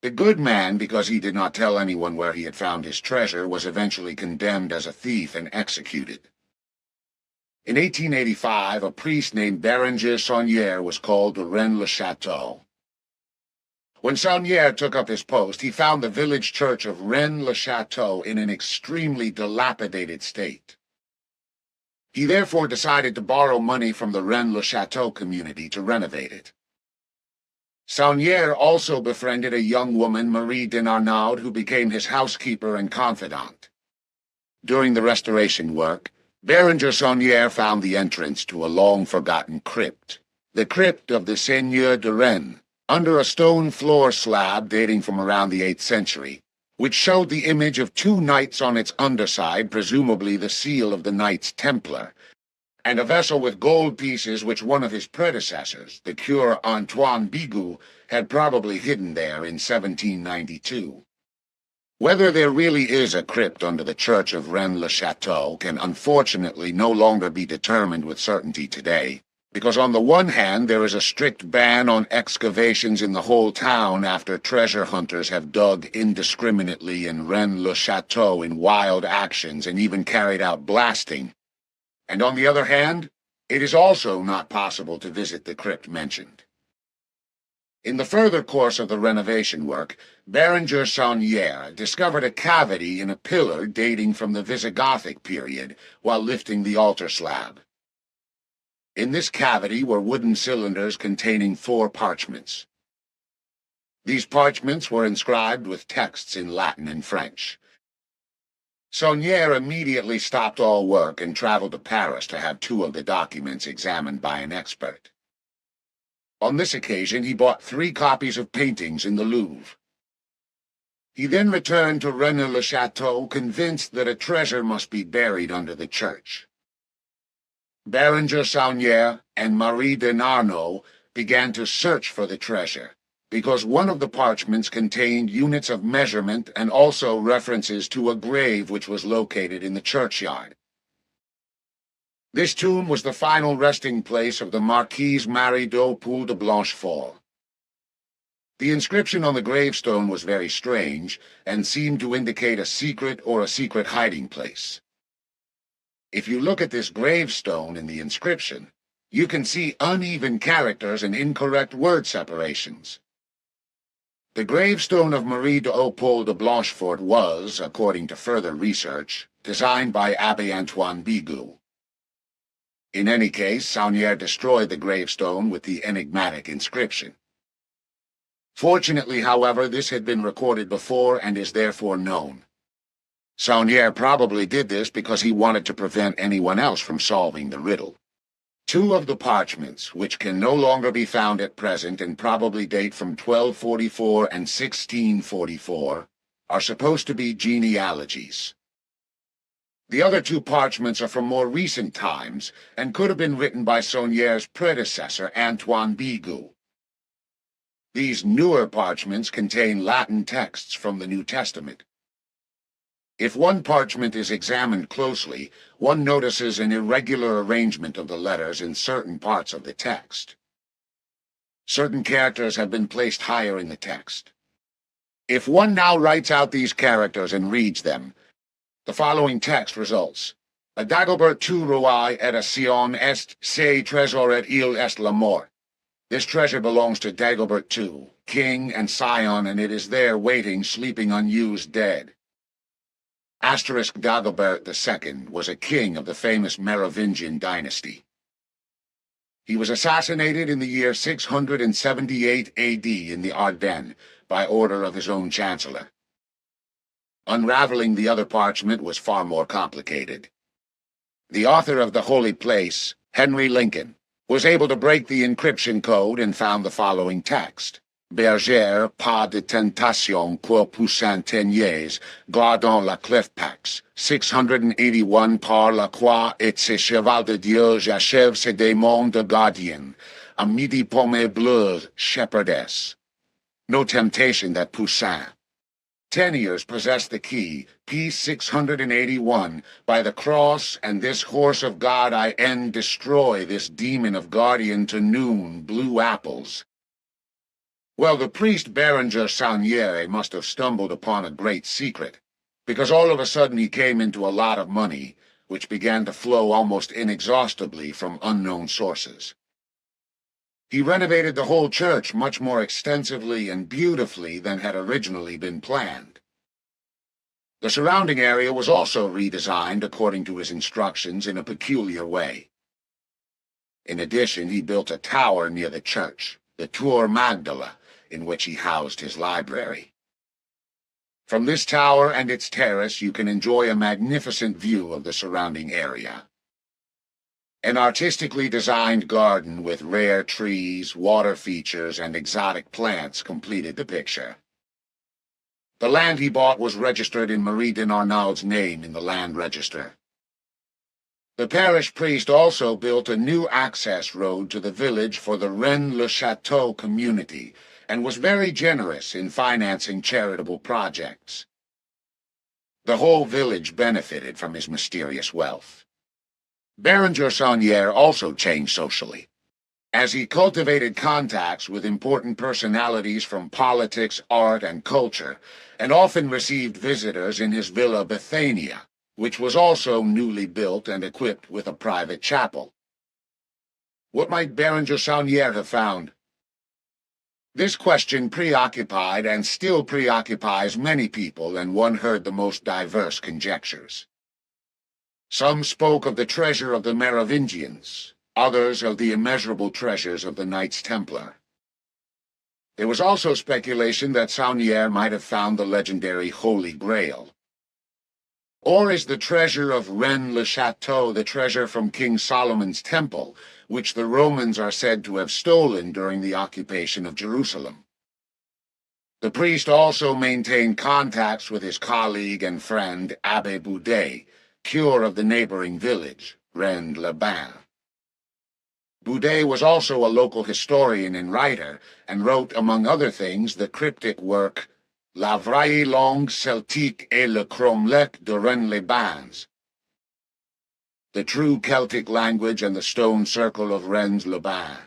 The good man, because he did not tell anyone where he had found his treasure, was eventually condemned as a thief and executed. In 1885, a priest named Bérenger Saunière was called to Rennes-le-Château. When Saunière took up his post, he found the village church of Rennes-le-Château in an extremely dilapidated state. He therefore decided to borrow money from the Rennes-le-Château community to renovate it. Saunière also befriended a young woman, Marie Denarnaud, who became his housekeeper and confidant. During the restoration work, Bérenger Saunière found the entrance to a long-forgotten crypt, the crypt of the Seigneur de Rennes, under a stone floor slab dating from around the 8th century, which showed the image of 2 knights on its underside, presumably the seal of the Knights Templar, and a vessel with gold pieces which one of his predecessors, the Cure Antoine Bigot, had probably hidden there in 1792. Whether there really is a crypt under the church of Rennes-le-Château can unfortunately no longer be determined with certainty today, because on the one hand there is a strict ban on excavations in the whole town after treasure hunters have dug indiscriminately in Rennes-le-Château in wild actions and even carried out blasting, and on the other hand, it is also not possible to visit the crypt mentioned. In the further course of the renovation work, Bérenger Saunière discovered a cavity in a pillar dating from the Visigothic period while lifting the altar slab. In this cavity were wooden cylinders containing 4 parchments. These parchments were inscribed with texts in Latin and French. Saunière immediately stopped all work and traveled to Paris to have 2 of the documents examined by an expert. On this occasion, he bought 3 copies of paintings in the Louvre. He then returned to Rennes-le-Château, convinced that a treasure must be buried under the church. Bérenger Saunière and Marie Denarnaud began to search for the treasure, because one of the parchments contained units of measurement and also references to a grave which was located in the churchyard. This tomb was the final resting place of the Marquise Marie d'Aupul de Blanchefort. The inscription on the gravestone was very strange and seemed to indicate a secret or a secret hiding place. If you look at this gravestone in the inscription, you can see uneven characters and incorrect word separations. The gravestone of Marie d'Aupul de Blanchefort was, according to further research, designed by Abbé Antoine Bigot. In any case, Saunière destroyed the gravestone with the enigmatic inscription. Fortunately, however, this had been recorded before and is therefore known. Saunière probably did this because he wanted to prevent anyone else from solving the riddle. 2 of the parchments, which can no longer be found at present and probably date from 1244 and 1644, are supposed to be genealogies. The other 2 parchments are from more recent times and could have been written by Saunière's predecessor, Antoine Bigot. These newer parchments contain Latin texts from the New Testament. If one parchment is examined closely, one notices an irregular arrangement of the letters in certain parts of the text. Certain characters have been placed higher in the text. If one now writes out these characters and reads them, the following text results. A Dagobert tu roi et a Sion est se trésor et il est la mort. This treasure belongs to Dagobert II, king and Sion, and it is there waiting, sleeping unused, dead. Asterisk Dagobert II was a king of the famous Merovingian dynasty. He was assassinated in the year 678 AD in the Ardennes by order of his own chancellor. Unraveling the other parchment was far more complicated. The author of the holy place, Henry Lincoln, was able to break the encryption code and found the following text. Bergère, pas de tentation pour Poussin Teniers, gardant la clef-pax, 681 par la croix et ses cheval de Dieu j'achève ses démons de gardien, à midi pomme bleue, shepherdess. No temptation that Poussin. Teniers possessed the key, P681, by the cross and this horse of God I end destroy this demon of guardian to noon, blue apples. Well, the priest Bérenger Saunière must have stumbled upon a great secret, because all of a sudden he came into a lot of money, which began to flow almost inexhaustibly from unknown sources. He renovated the whole church much more extensively and beautifully than had originally been planned. The surrounding area was also redesigned according to his instructions in a peculiar way. In addition, he built a tower near the church, the Tour Magdala, in which he housed his library. From this tower and its terrace you can enjoy a magnificent view of the surrounding area. An artistically designed garden with rare trees, water features, and exotic plants completed the picture. The land he bought was registered in Marie de Narnaud's name in the land register. The parish priest also built a new access road to the village for the Rennes-le-Château community, and was very generous in financing charitable projects. The whole village benefited from his mysterious wealth. Bérenger Saunière also changed socially, as he cultivated contacts with important personalities from politics, art, and culture, and often received visitors in his villa Bethania, which was also newly built and equipped with a private chapel. What might Bérenger Saunière have found? This question preoccupied and still preoccupies many people, and one heard the most diverse conjectures. Some spoke of the treasure of the Merovingians, others of the immeasurable treasures of the Knights Templar. There was also speculation that Saunière might have found the legendary Holy Grail. Or is the treasure of Rennes-le-Château the treasure from King Solomon's temple, which the Romans are said to have stolen during the occupation of Jerusalem? The priest also maintained contacts with his colleague and friend Abbé Boudet, cure of the neighboring village, Rennes-le-Bain. Boudet was also a local historian and writer, and wrote, among other things, the cryptic work La vraie langue celtique et le cromlech de Rennes-les-Bains, the true Celtic language and the stone circle of Rennes-le-Bain.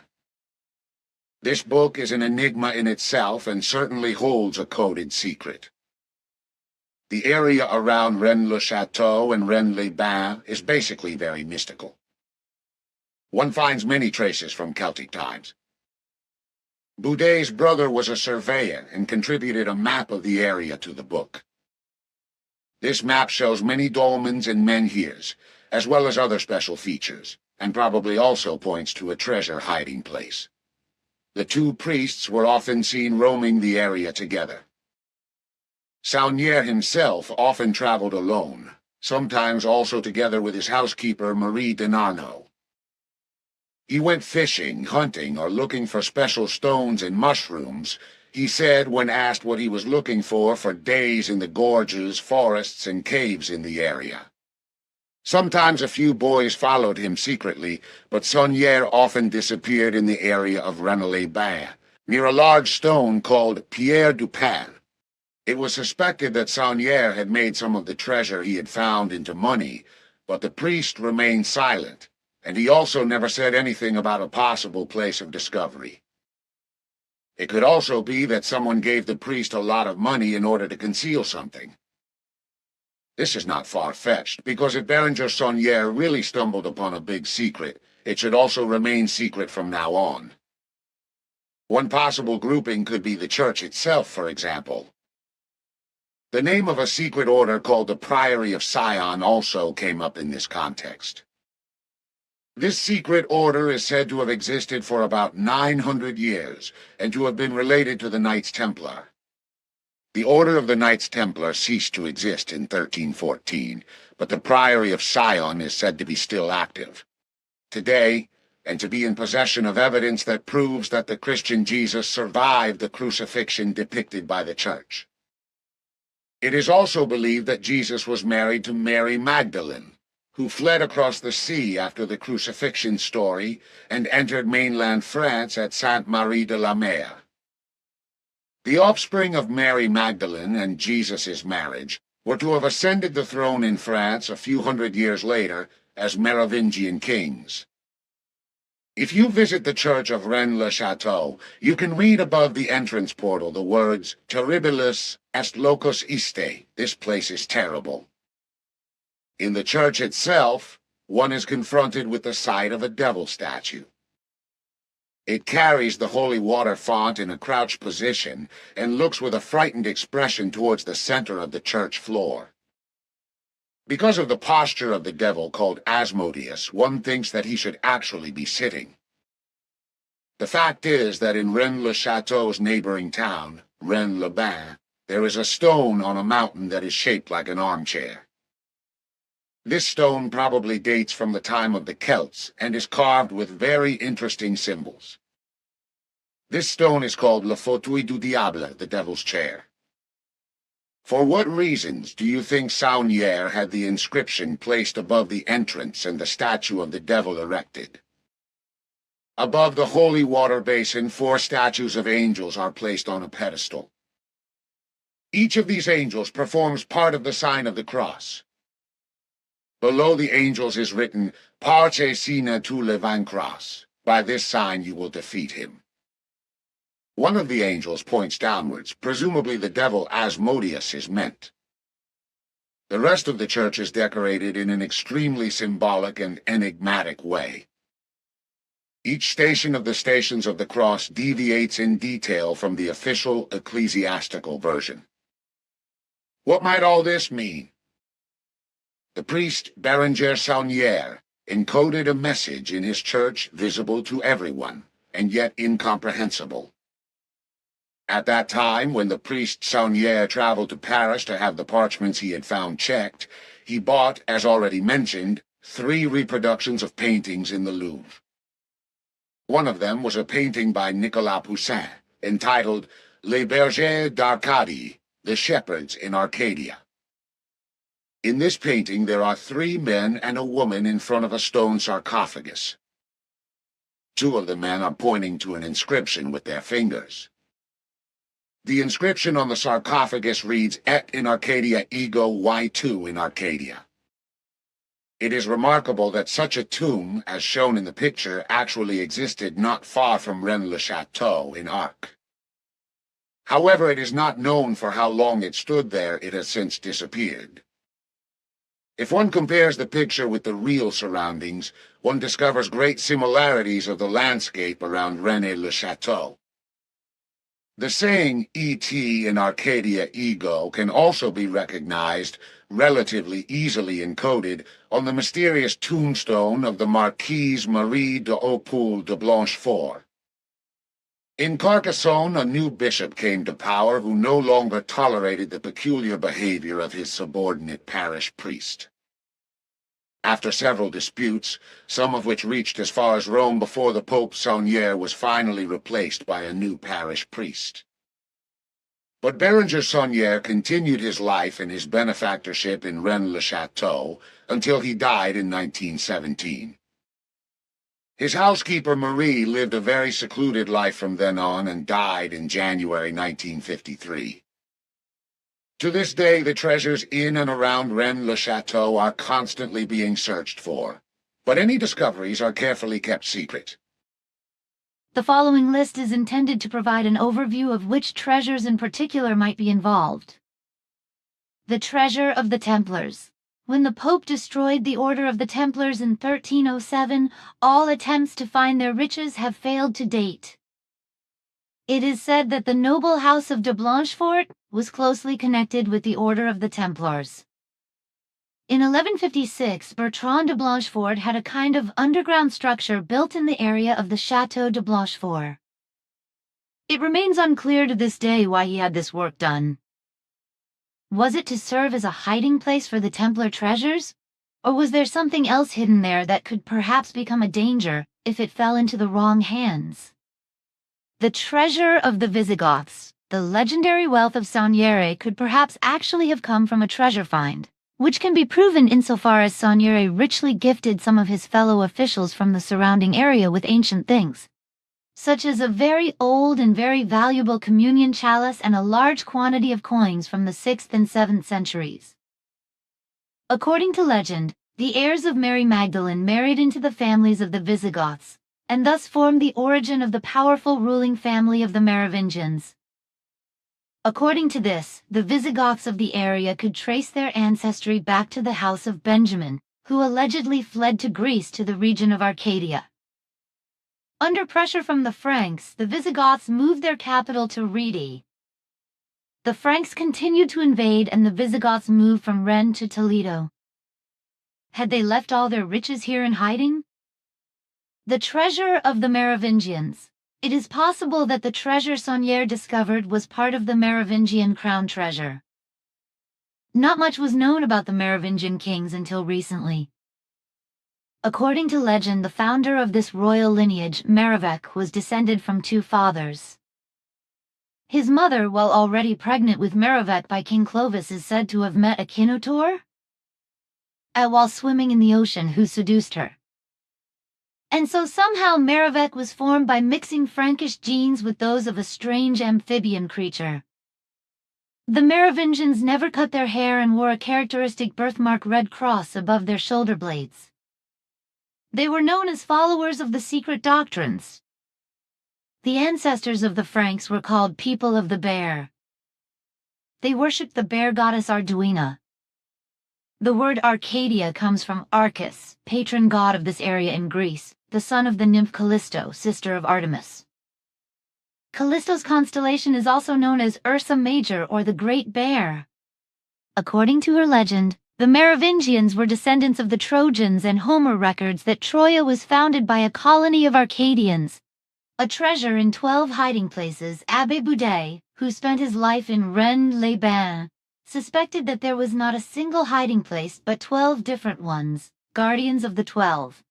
This book is an enigma in itself and certainly holds a coded secret. The area around Rennes-le-Château and Rennes-les-Bains is basically very mystical. One finds many traces from Celtic times. Boudet's brother was a surveyor and contributed a map of the area to the book. This map shows many dolmens and menhirs, as well as other special features, and probably also points to a treasure hiding place. The two priests were often seen roaming the area together. Saunière himself often traveled alone, sometimes also together with his housekeeper Marie de Narnaud. He went fishing, hunting, or looking for special stones and mushrooms, he said when asked what he was looking for days in the gorges, forests, and caves in the area. Sometimes a few boys followed him secretly, but Saunière often disappeared in the area of Rennes-les-Bains, near a large stone called Pierre du Pain. It was suspected that Saunière had made some of the treasure he had found into money, but the priest remained silent, and he also never said anything about a possible place of discovery. It could also be that someone gave the priest a lot of money in order to conceal something. This is not far-fetched, because if Bérenger Saunière really stumbled upon a big secret, it should also remain secret from now on. One possible grouping could be the church itself, for example. The name of a secret order called the Priory of Sion also came up in this context. This secret order is said to have existed for about 900 years, and to have been related to the Knights Templar. The Order of the Knights Templar ceased to exist in 1314, but the Priory of Sion is said to be still active today, and to be in possession of evidence that proves that the Christian Jesus survived the crucifixion depicted by the Church. It is also believed that Jesus was married to Mary Magdalene, who fled across the sea after the crucifixion story and entered mainland France at Sainte-Marie de la Mer. The offspring of Mary Magdalene and Jesus' marriage were to have ascended the throne in France a few hundred years later as Merovingian kings. If you visit the church of Rennes-le-Château, you can read above the entrance portal the words, "Terribilis est locus iste," this place is terrible. In the church itself, one is confronted with the sight of a devil statue. It carries the holy water font in a crouched position and looks with a frightened expression towards the center of the church floor. Because of the posture of the devil called Asmodeus, one thinks that he should actually be sitting. The fact is that in Rennes-le-Château's neighboring town, Rennes-le-Bain, there is a stone on a mountain that is shaped like an armchair. This stone probably dates from the time of the Celts and is carved with very interesting symbols. This stone is called Le Fauteuil du Diable, the Devil's Chair. For what reasons do you think Saunière had the inscription placed above the entrance and the statue of the devil erected? Above the holy water basin, 4 statues of angels are placed on a pedestal. Each of these angels performs part of the sign of the cross. Below the angels is written, "Parce sine tu le vaincras." By this sign you will defeat him. One of the angels points downwards, presumably the devil Asmodeus is meant. The rest of the church is decorated in an extremely symbolic and enigmatic way. Each station of the Stations of the Cross deviates in detail from the official ecclesiastical version. What might all this mean? The priest Bérenger Saunière encoded a message in his church visible to everyone, and yet incomprehensible. At that time, when the priest Saunière traveled to Paris to have the parchments he had found checked, he bought, as already mentioned, 3 reproductions of paintings in the Louvre. One of them was a painting by Nicolas Poussin, entitled Les Bergers d'Arcadie, the Shepherds in Arcadia. In this painting there are 3 men and a woman in front of a stone sarcophagus. 2 of the men are pointing to an inscription with their fingers. The inscription on the sarcophagus reads, "Et in Arcadia ego Y2 in Arcadia." It is remarkable that such a tomb, as shown in the picture, actually existed not far from Rennes-le-Château in Arc. However, it is not known for how long it stood there. It has since disappeared. If one compares the picture with the real surroundings, one discovers great similarities of the landscape around Rennes-le-Château. The saying, "Et in Arcadia ego," can also be recognized, relatively easily encoded, on the mysterious tombstone of the Marquise Marie de Hautpoul de Blanchefort. In Carcassonne, a new bishop came to power who no longer tolerated the peculiar behavior of his subordinate parish priest. After several disputes, some of which reached as far as Rome before the Pope, Saunière was finally replaced by a new parish priest. But Bérenger Saunière continued his life and his benefactorship in Rennes-le-Château until he died in 1917. His housekeeper Marie lived a very secluded life from then on and died in January 1953. To this day, the treasures in and around Rennes-le-Château are constantly being searched for, but any discoveries are carefully kept secret. The following list is intended to provide an overview of which treasures in particular might be involved. The treasure of the Templars. When the Pope destroyed the Order of the Templars in 1307, all attempts to find their riches have failed to date. It is said that the noble house of de Blanchefort was closely connected with the Order of the Templars. In 1156, Bertrand de Blanchefort had a kind of underground structure built in the area of the Château de Blanchefort. It remains unclear to this day why he had this work done. Was it to serve as a hiding place for the Templar treasures? Or was there something else hidden there that could perhaps become a danger if it fell into the wrong hands? The treasure of the Visigoths. The legendary wealth of Saunière could perhaps actually have come from a treasure find, which can be proven insofar as Saunière richly gifted some of his fellow officials from the surrounding area with ancient things. such as a very old and very valuable communion chalice and a large quantity of coins from the 6th and 7th centuries. According to legend, the heirs of Mary Magdalene married into the families of the Visigoths, and thus formed the origin of the powerful ruling family of the Merovingians. According to this, the Visigoths of the area could trace their ancestry back to the house of Benjamin, who allegedly fled to Greece to the region of Arcadia. Under pressure from the Franks, the Visigoths moved their capital to Rheti. The Franks continued to invade and the Visigoths moved from Rennes to Toledo. Had they left all their riches here in hiding? The treasure of the Merovingians. It is possible that the treasure Saunière discovered was part of the Merovingian crown treasure. Not much was known about the Merovingian kings until recently. According to legend, the founder of this royal lineage, Merovech, was descended from two fathers. His mother, while already pregnant with Merovech by King Clovis, is said to have met a Kinotaur while swimming in the ocean who seduced her. And so somehow Merovech was formed by mixing Frankish genes with those of a strange amphibian creature. The Merovingians never cut their hair and wore a characteristic birthmark red cross above their shoulder blades. They were known as followers of the secret doctrines. The ancestors of the Franks were called people of the bear. They worshipped the bear goddess Arduina. The word Arcadia comes from Arcus, patron god of this area in Greece, the son of the nymph Callisto, sister of Artemis. Callisto's constellation is also known as Ursa Major or the Great Bear. According to her legend, the Merovingians were descendants of the Trojans, and Homer records that Troia was founded by a colony of Arcadians. A treasure in 12 hiding places, Abbé Boudet, who spent his life in Rennes-les-Bains, suspected that there was not a single hiding place but 12 different ones, guardians of the 12.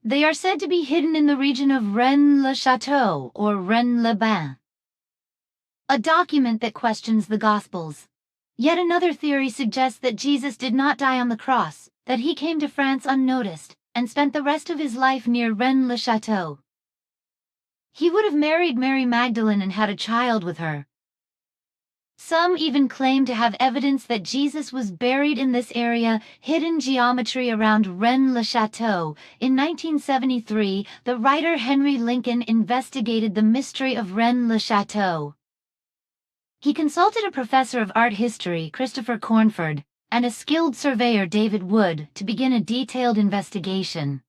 They are said to be hidden in the region of Rennes-le-Château or Rennes-les-Bains. A document that questions the Gospels. Yet another theory suggests that Jesus did not die on the cross, that he came to France unnoticed, and spent the rest of his life near Rennes-le-Château. He would have married Mary Magdalene and had a child with her. Some even claim to have evidence that Jesus was buried in this area, hidden geometry around Rennes-le-Château. In 1973, the writer Henry Lincoln investigated the mystery of Rennes-le-Château. He consulted a professor of art history, Christopher Cornford, and a skilled surveyor, David Wood, to begin a detailed investigation.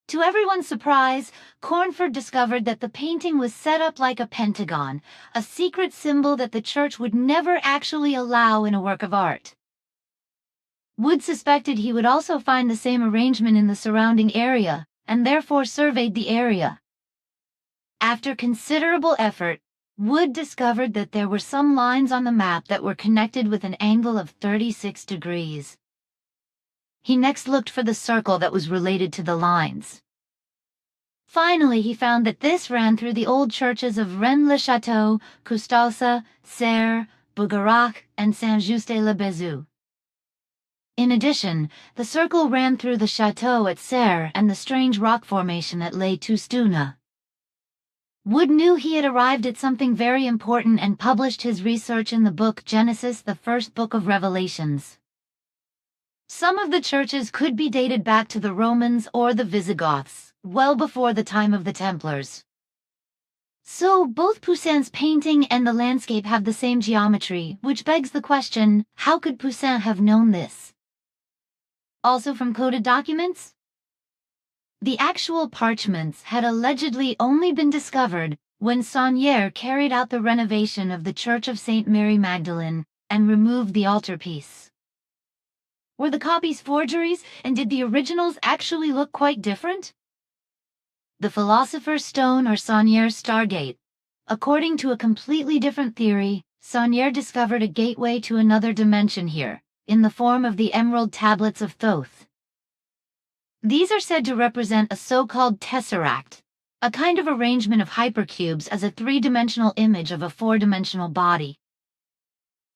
To everyone's surprise, Cornford discovered that the painting was set up like a pentagon, a secret symbol that the church would never actually allow in a work of art. Wood suspected he would also find the same arrangement in the surrounding area, and therefore surveyed the area. After considerable effort, Wood discovered that there were some lines on the map that were connected with an angle of 36 degrees. He next looked for the circle that was related to the lines. Finally, he found that this ran through the old churches of Rennes-le-Château, Coustalsa, Serres, Bougarac, and Saint-Just-le-Bézou. In addition, the circle ran through the chateau at Serres and the strange rock formation at Les Toustounes. Wood knew he had arrived at something very important and published his research in the book Genesis, the first book of Revelations. Some of the churches could be dated back to the Romans or the Visigoths, well before the time of the Templars. So both Poussin's painting and the landscape have the same geometry, which begs the question, how could Poussin have known this? Also from coded documents? The actual parchments had allegedly only been discovered when Saunière carried out the renovation of the Church of St. Mary Magdalene and removed the altarpiece. Were the copies forgeries, and did the originals actually look quite different? The Philosopher's Stone or Saunière's Stargate. According to a completely different theory, Saunière discovered a gateway to another dimension here, in the form of the Emerald Tablets of Thoth. These are said to represent a so-called tesseract, a kind of arrangement of hypercubes as a three-dimensional image of a four-dimensional body.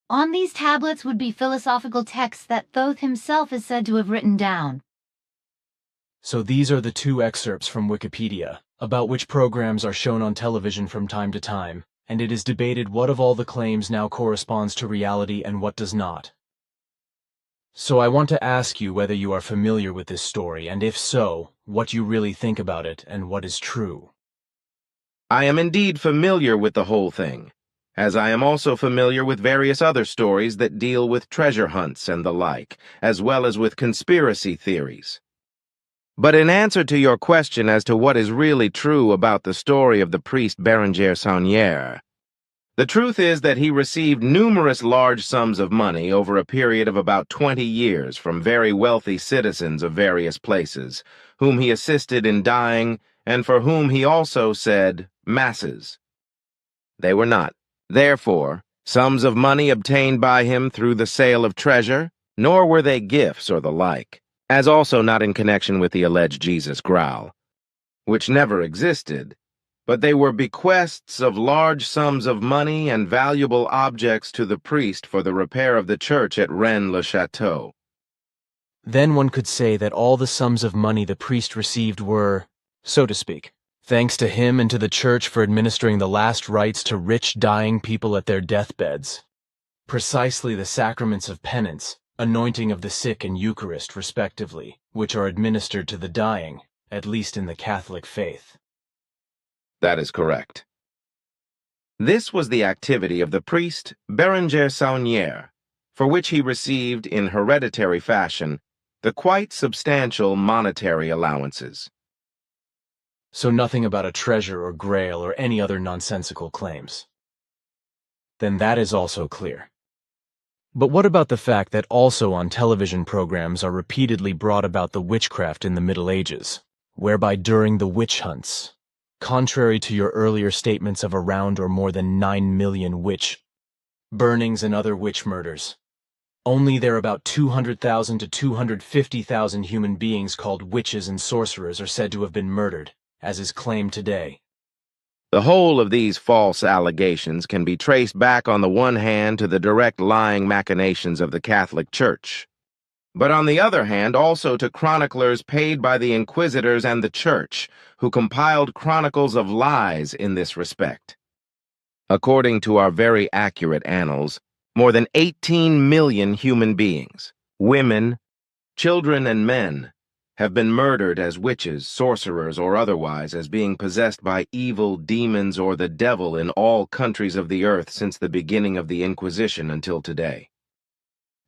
On these tablets would be philosophical texts that Thoth himself is said to have written down. So these are the two excerpts from Wikipedia. about which programs are shown on television from time to time, and it is debated what of all the claims now corresponds to reality and what does not. So I want to ask you whether you are familiar with this story, and if so, what you really think about it and what is true. I am indeed familiar with the whole thing, as I am also familiar with various other stories that deal with treasure hunts and the like, as well as with conspiracy theories. But in answer to your question as to what is really true about the story of the priest Bérenger Saunière, the truth is that he received numerous large sums of money over a period of about 20 years from very wealthy citizens of various places, whom he assisted in dying and for whom he also said masses. They were not, therefore, sums of money obtained by him through the sale of treasure, nor were they gifts or the like, as also not in connection with the alleged Jesus Grail, which never existed, but they were bequests of large sums of money and valuable objects to the priest for the repair of the church at Rennes-le-Château. Then one could say that all the sums of money the priest received were, so to speak, thanks to him and to the church for administering the last rites to rich dying people at their deathbeds. Precisely the sacraments of penance, anointing of the sick and Eucharist respectively, which are administered to the dying, at least in the Catholic faith. That is correct. This was the activity of the priest Bérenger Saunière, for which he received, in hereditary fashion, the quite substantial monetary allowances. So nothing about a treasure or grail or any other nonsensical claims. Then that is also clear. But what about the fact that also on television programs are repeatedly brought about the witchcraft in the Middle Ages, whereby during the witch hunts, contrary to your earlier statements of around or more than 9 million witch burnings and other witch murders, only there about 200,000 to 250,000 human beings called witches and sorcerers are said to have been murdered, as is claimed today. The whole of these false allegations can be traced back on the one hand to the direct lying machinations of the Catholic Church, but on the other hand also to chroniclers paid by the inquisitors and the Church, who compiled chronicles of lies in this respect. According to our very accurate annals, more than 18 million human beings, women, children, and men, have been murdered as witches, sorcerers, or otherwise as being possessed by evil demons or the devil in all countries of the earth since the beginning of the Inquisition until today.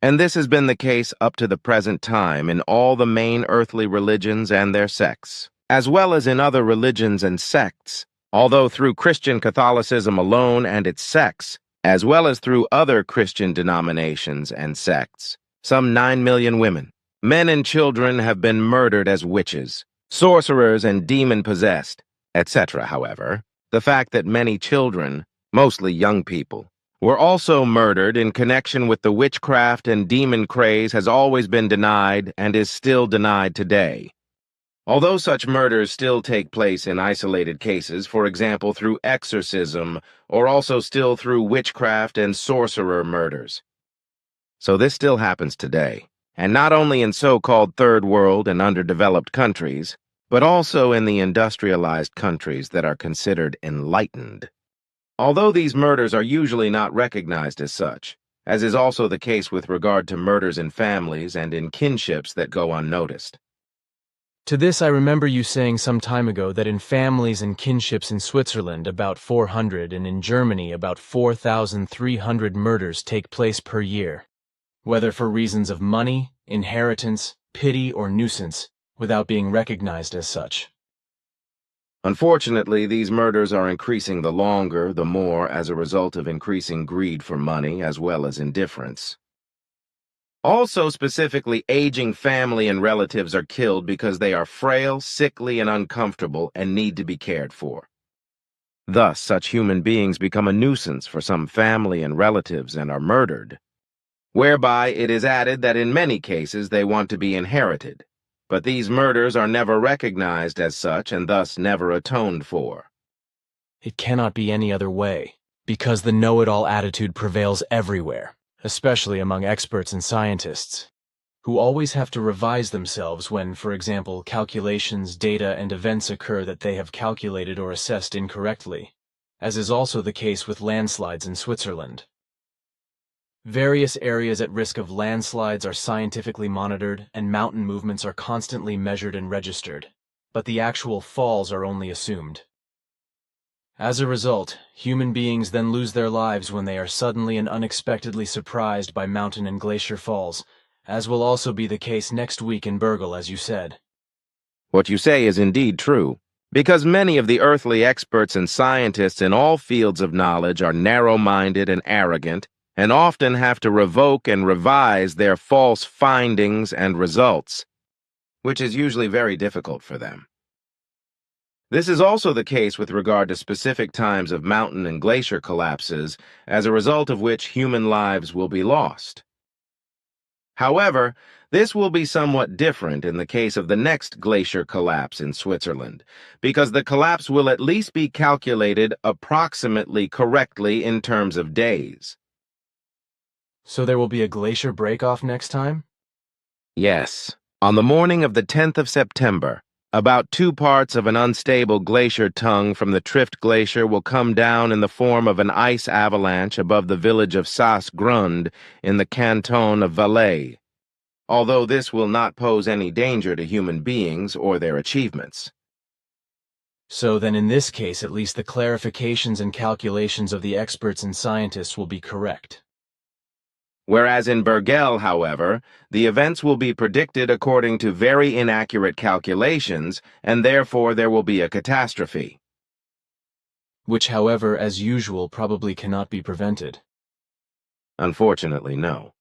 And this has been the case up to the present time in all the main earthly religions and their sects, as well as in other religions and sects, although through Christian Catholicism alone and its sects, as well as through other Christian denominations and sects, some 9 million women, men and children have been murdered as witches, sorcerers and demon-possessed, etc. However, the fact that many children, mostly young people, were also murdered in connection with the witchcraft and demon craze has always been denied and is still denied today. Although such murders still take place in isolated cases, for example through exorcism, or also still through witchcraft and sorcerer murders. So this still happens today, and not only in so-called third world and underdeveloped countries, but also in the industrialized countries that are considered enlightened. Although these murders are usually not recognized as such, as is also the case with regard to murders in families and in kinships that go unnoticed. To this I remember you saying some time ago that in families and kinships in Switzerland about 400 and in Germany about 4,300 murders take place per year, whether for reasons of money, inheritance, pity, or nuisance, without being recognized as such. Unfortunately, these murders are increasing the longer, the more, as a result of increasing greed for money as well as indifference. Also, specifically, aging family and relatives are killed because they are frail, sickly, and uncomfortable and need to be cared for. Thus, such human beings become a nuisance for some family and relatives and are murdered, whereby it is added that in many cases they want to be inherited, but these murders are never recognized as such and thus never atoned for. It cannot be any other way, because the know-it-all attitude prevails everywhere, especially among experts and scientists. who always have to revise themselves when, for example, calculations, data, and events occur that they have calculated or assessed incorrectly, as is also the case with landslides in Switzerland. Various areas at risk of landslides are scientifically monitored, and mountain movements are constantly measured and registered, but the actual falls are only assumed. As a result, human beings then lose their lives when they are suddenly and unexpectedly surprised by mountain and glacier falls, as will also be the case next week in Bergel, as you said. What you say is indeed true, because many of the earthly experts and scientists in all fields of knowledge are narrow-minded and arrogant, and often have to revoke and revise their false findings and results, which is usually very difficult for them. This is also the case with regard to specific times of mountain and glacier collapses, as a result of which human lives will be lost. However, this will be somewhat different in the case of the next glacier collapse in Switzerland, because the collapse will at least be calculated approximately correctly in terms of days. So there will be a glacier break-off next time? Yes. On the morning of the 10th of September, about 2 parts of an unstable glacier tongue from the Trift Glacier will come down in the form of an ice avalanche above the village of Saas-Grund in the canton of Valais, although this will not pose any danger to human beings or their achievements. So then in this case, at least the clarifications and calculations of the experts and scientists will be correct. Whereas in Bergel, however, the events will be predicted according to very inaccurate calculations, and therefore there will be a catastrophe. Which, however, as usual, probably cannot be prevented. Unfortunately, no.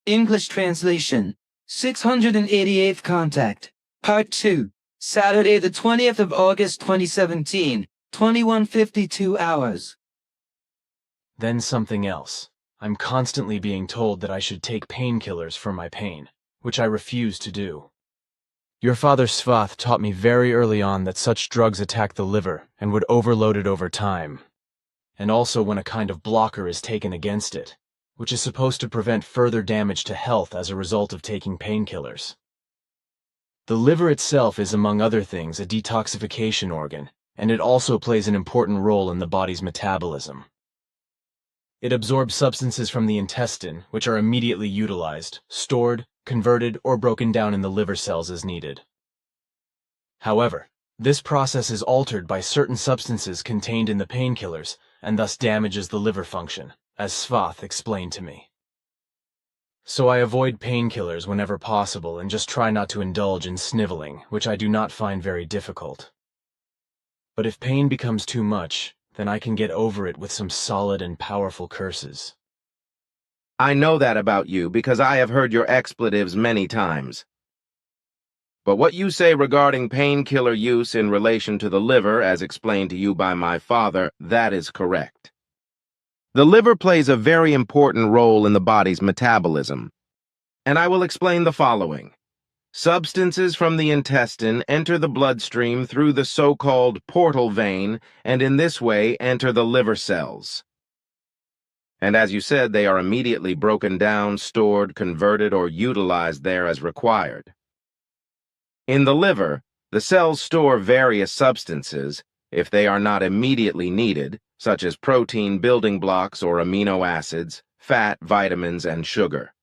English translation, 688th contact, Part 2, Saturday the 20th of August 2017, 21:52 hours. Then something else. I'm constantly being told that I should take painkillers for my pain, which I refuse to do. Your father Svath taught me very early on that such drugs attack the liver and would overload it over time, and also when a kind of blocker is taken against it, which is supposed to prevent further damage to health as a result of taking painkillers. The liver itself is, among other things, a detoxification organ, and it also plays an important role in the body's metabolism. It absorbs substances from the intestine, which are immediately utilized, stored, converted, or broken down in the liver cells as needed. However, this process is altered by certain substances contained in the painkillers, and thus damages the liver function, as Svath explained to me. So I avoid painkillers whenever possible and just try not to indulge in sniveling, which I do not find very difficult. But if pain becomes too much, then I can get over it with some solid and powerful curses. I know that about you because I have heard your expletives many times. But what you say regarding painkiller use in relation to the liver, as explained to you by my father, that is correct. The liver plays a very important role in the body's metabolism, and I will explain the following. Substances from the intestine enter the bloodstream through the so-called portal vein, and in this way enter the liver cells. And as you said, they are immediately broken down, stored, converted, or utilized there as required. In the liver, the cells store various substances, if they are not immediately needed, such as protein building blocks or amino acids, fat, vitamins, and sugar.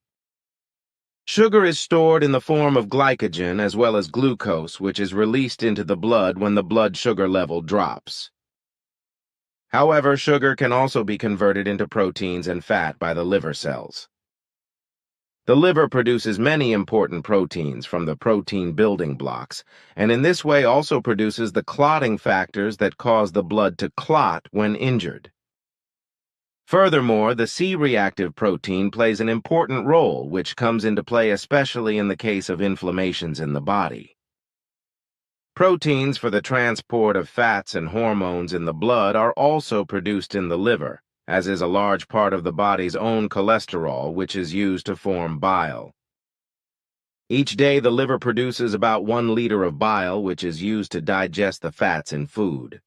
Sugar is stored in the form of glycogen as well as glucose, which is released into the blood when the blood sugar level drops. However, sugar can also be converted into proteins and fat by the liver cells. The liver produces many important proteins from the protein building blocks, and in this way also produces the clotting factors that cause the blood to clot when injured. Furthermore, the C-reactive protein plays an important role, which comes into play especially in the case of inflammations in the body. Proteins for the transport of fats and hormones in the blood are also produced in the liver, as is a large part of the body's own cholesterol, which is used to form bile. Each day, the liver produces about 1 liter of bile, which is used to digest the fats in food.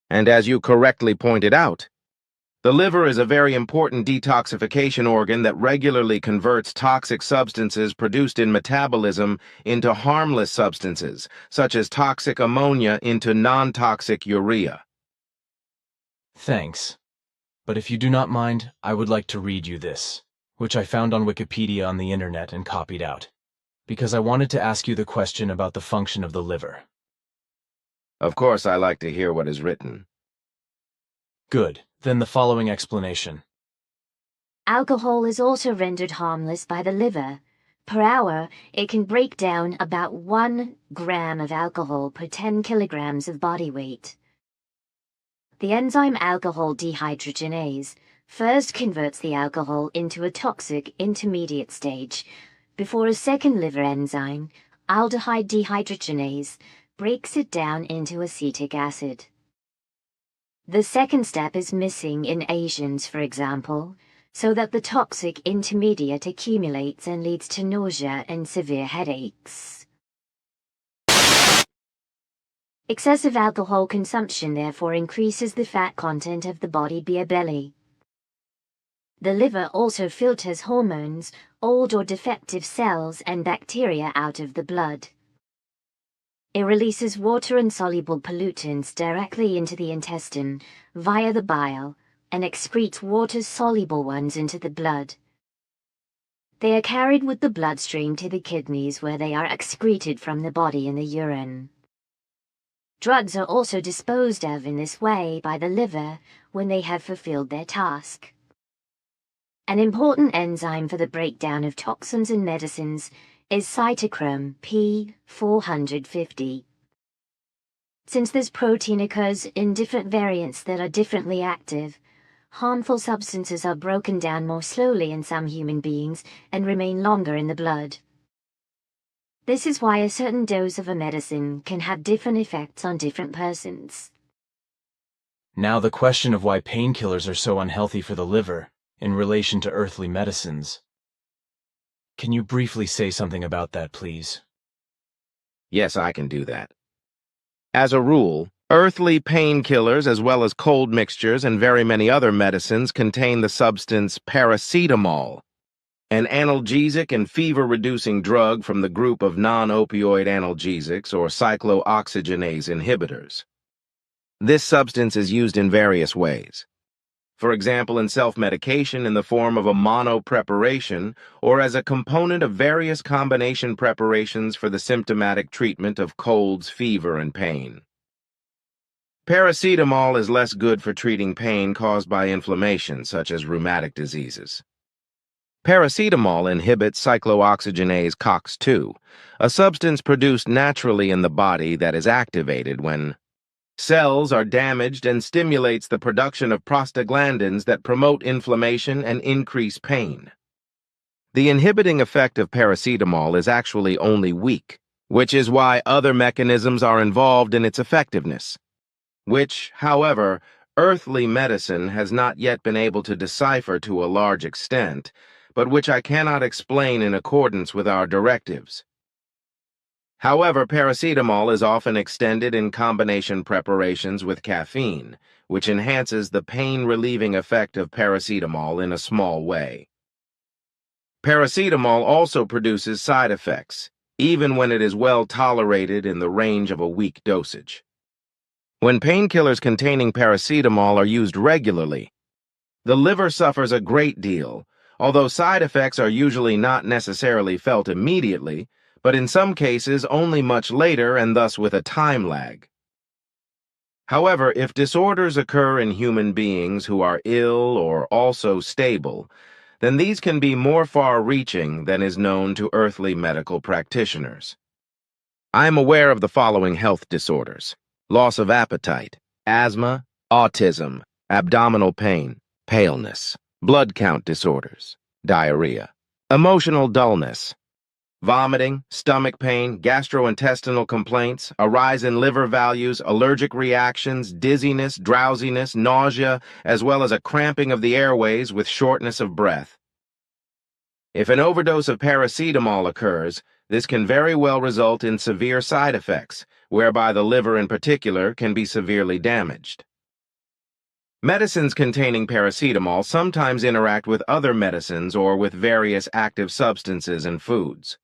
And as you correctly pointed out, The liver is a very important detoxification organ that regularly converts toxic substances produced in metabolism into harmless substances, such as toxic ammonia into non-toxic urea. Thanks. But if you do not mind, I would like to read you this, which I found on Wikipedia on the internet and copied out, because I wanted to ask you the question about the function of the liver. Of course, I like to hear what is written. Good. Then the following explanation. Alcohol is also rendered harmless by the liver. Per hour, it can break down about 1 gram of alcohol per 10 kilograms of body weight. The enzyme alcohol dehydrogenase first converts the alcohol into a toxic intermediate stage, before a second liver enzyme, aldehyde dehydrogenase, breaks it down into acetic acid. The second step is missing in Asians, for example, so that the toxic intermediate accumulates and leads to nausea and severe headaches. Excessive alcohol consumption therefore increases the fat content of the body beer belly. The liver also filters hormones, old or defective cells and bacteria out of the blood. It releases water-insoluble pollutants directly into the intestine via the bile and excretes water-soluble ones into the blood. They are carried with the bloodstream to the kidneys where they are excreted from the body in the urine. Drugs are also disposed of in this way by the liver when they have fulfilled their task. An important enzyme for the breakdown of toxins and medicines is cytochrome P450. Since this protein occurs in different variants that are differently active, harmful substances are broken down more slowly in some human beings and remain longer in the blood. This is why a certain dose of a medicine can have different effects on different persons. Now the question of why painkillers are so unhealthy for the liver in relation to earthly medicines. Can you briefly say something about that, please? Yes, I can do that. As a rule, earthly painkillers as well as cold mixtures and very many other medicines contain the substance paracetamol, an analgesic and fever-reducing drug from the group of non-opioid analgesics or cyclooxygenase inhibitors. This substance is used in various ways. For example, in self-medication in the form of a mono preparation or as a component of various combination preparations for the symptomatic treatment of colds, fever, and pain. Paracetamol is less good for treating pain caused by inflammation, such as rheumatic diseases. Paracetamol inhibits cyclooxygenase COX-2, a substance produced naturally in the body that is activated when cells are damaged and stimulates the production of prostaglandins that promote inflammation and increase pain. The inhibiting effect of paracetamol is actually only weak, which is why other mechanisms are involved in its effectiveness, which, however, earthly medicine has not yet been able to decipher to a large extent, but which I cannot explain in accordance with our directives. However, paracetamol is often extended in combination preparations with caffeine, which enhances the pain-relieving effect of paracetamol in a small way. Paracetamol also produces side effects, even when it is well tolerated in the range of a weak dosage. When painkillers containing paracetamol are used regularly, the liver suffers a great deal, although side effects are usually not necessarily felt immediately, but in some cases only much later and thus with a time lag. However, if disorders occur in human beings who are ill or also stable, then these can be more far-reaching than is known to earthly medical practitioners. I am aware of the following health disorders: loss of appetite, asthma, autism, abdominal pain, paleness, blood count disorders, diarrhea, emotional dullness, vomiting, stomach pain, gastrointestinal complaints, a rise in liver values, allergic reactions, dizziness, drowsiness, nausea, as well as a cramping of the airways with shortness of breath. If an overdose of paracetamol occurs, this can very well result in severe side effects, whereby the liver in particular can be severely damaged. Medicines containing paracetamol sometimes interact with other medicines or with various active substances in foods.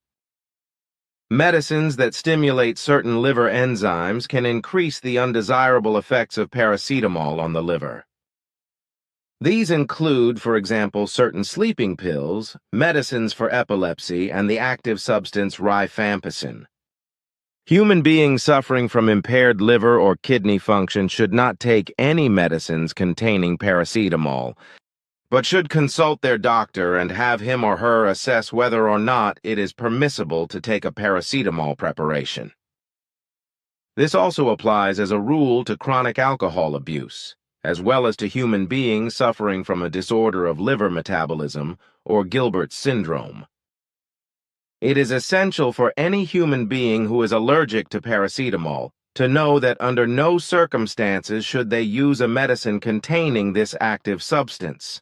Medicines that stimulate certain liver enzymes can increase the undesirable effects of paracetamol on the liver. These include, for example, certain sleeping pills, medicines for epilepsy, and the active substance rifampicin. Human beings suffering from impaired liver or kidney function should not take any medicines containing paracetamol, but should consult their doctor and have him or her assess whether or not it is permissible to take a paracetamol preparation. This also applies as a rule to chronic alcohol abuse, as well as to human beings suffering from a disorder of liver metabolism or Gilbert's syndrome. It is essential for any human being who is allergic to paracetamol to know that under no circumstances should they use a medicine containing this active substance.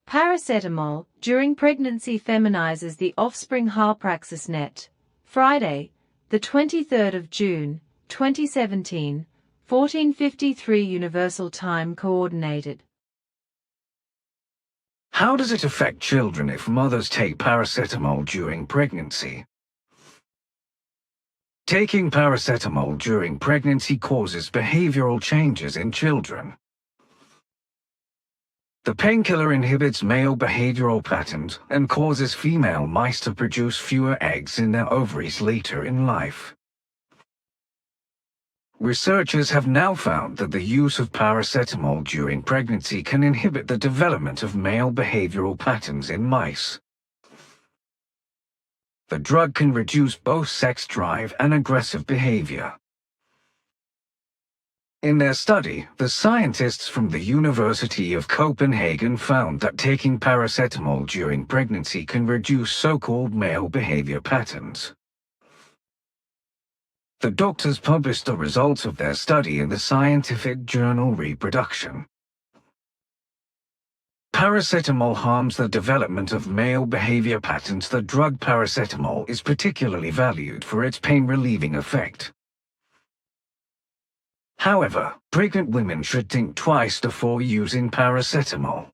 Paracetamol during pregnancy feminizes the offspring. Harpraxisnet. Friday, the 23rd of June, 2017, 14:53 Universal Time Coordinated. How does it affect children if mothers take paracetamol during pregnancy? Taking paracetamol during pregnancy causes behavioral changes in children. The painkiller inhibits male behavioral patterns and causes female mice to produce fewer eggs in their ovaries later in life. Researchers have now found that the use of paracetamol during pregnancy can inhibit the development of male behavioral patterns in mice. The drug can reduce both sex drive and aggressive behavior. In their study, the scientists from the University of Copenhagen found that taking paracetamol during pregnancy can reduce so-called male behavior patterns. The doctors published the results of their study in the scientific journal Reproduction. Paracetamol harms the development of male behavior patterns. The drug paracetamol is particularly valued for its pain-relieving effect. However, pregnant women should think twice before using paracetamol.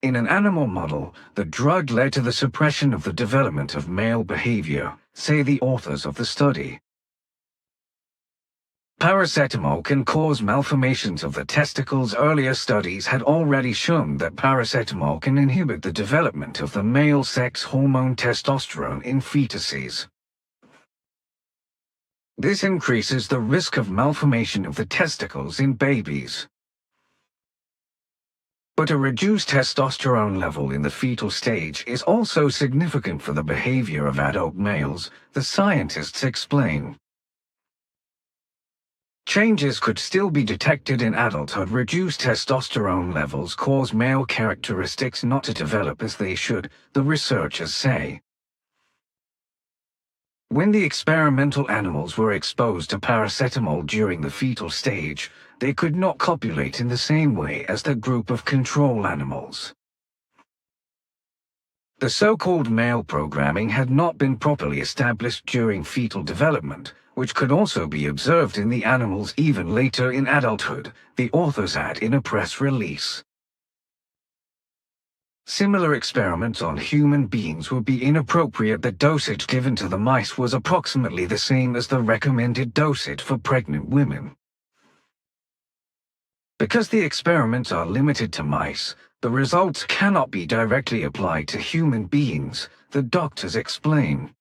In an animal model, the drug led to the suppression of the development of male behavior, say the authors of the study. Paracetamol can cause malformations of the testicles. Earlier studies had already shown that paracetamol can inhibit the development of the male sex hormone testosterone in fetuses. This increases the risk of malformation of the testicles in babies. But a reduced testosterone level in the fetal stage is also significant for the behavior of adult males, the scientists explain. Changes could still be detected in adulthood. Reduced testosterone levels cause male characteristics not to develop as they should, the researchers say. When the experimental animals were exposed to paracetamol during the fetal stage, they could not copulate in the same way as the group of control animals. The so-called male programming had not been properly established during fetal development, which could also be observed in the animals even later in adulthood, the authors add in a press release. Similar experiments on human beings would be inappropriate. The dosage given to the mice was approximately the same as the recommended dosage for pregnant women. Because the experiments are limited to mice, the results cannot be directly applied to human beings, the doctors explain.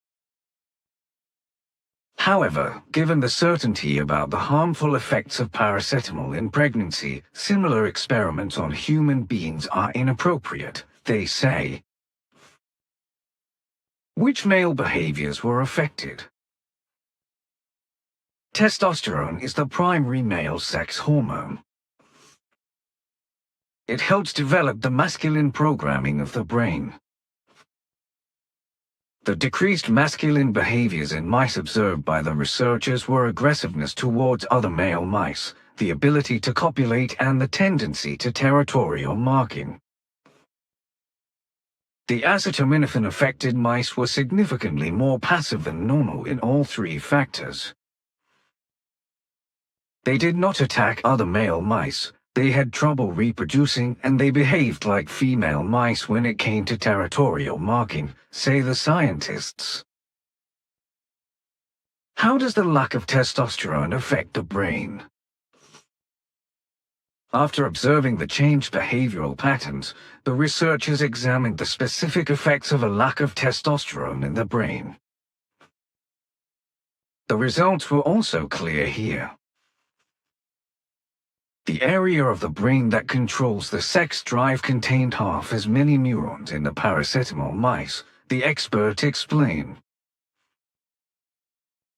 However, given the certainty about the harmful effects of paracetamol in pregnancy, similar experiments on human beings are inappropriate, they say. Which male behaviors were affected? Testosterone is the primary male sex hormone. It helps develop the masculine programming of the brain. The decreased masculine behaviors in mice observed by the researchers were aggressiveness towards other male mice, the ability to copulate, and the tendency to territorial marking. The acetaminophen-affected mice were significantly more passive than normal in all three factors. They did not attack other male mice. They had trouble reproducing, and they behaved like female mice when it came to territorial marking, say the scientists. How does the lack of testosterone affect the brain? After observing the changed behavioral patterns, the researchers examined the specific effects of a lack of testosterone in the brain. The results were also clear here. The area of the brain that controls the sex drive contained half as many neurons in the paracetamol mice, the expert explained.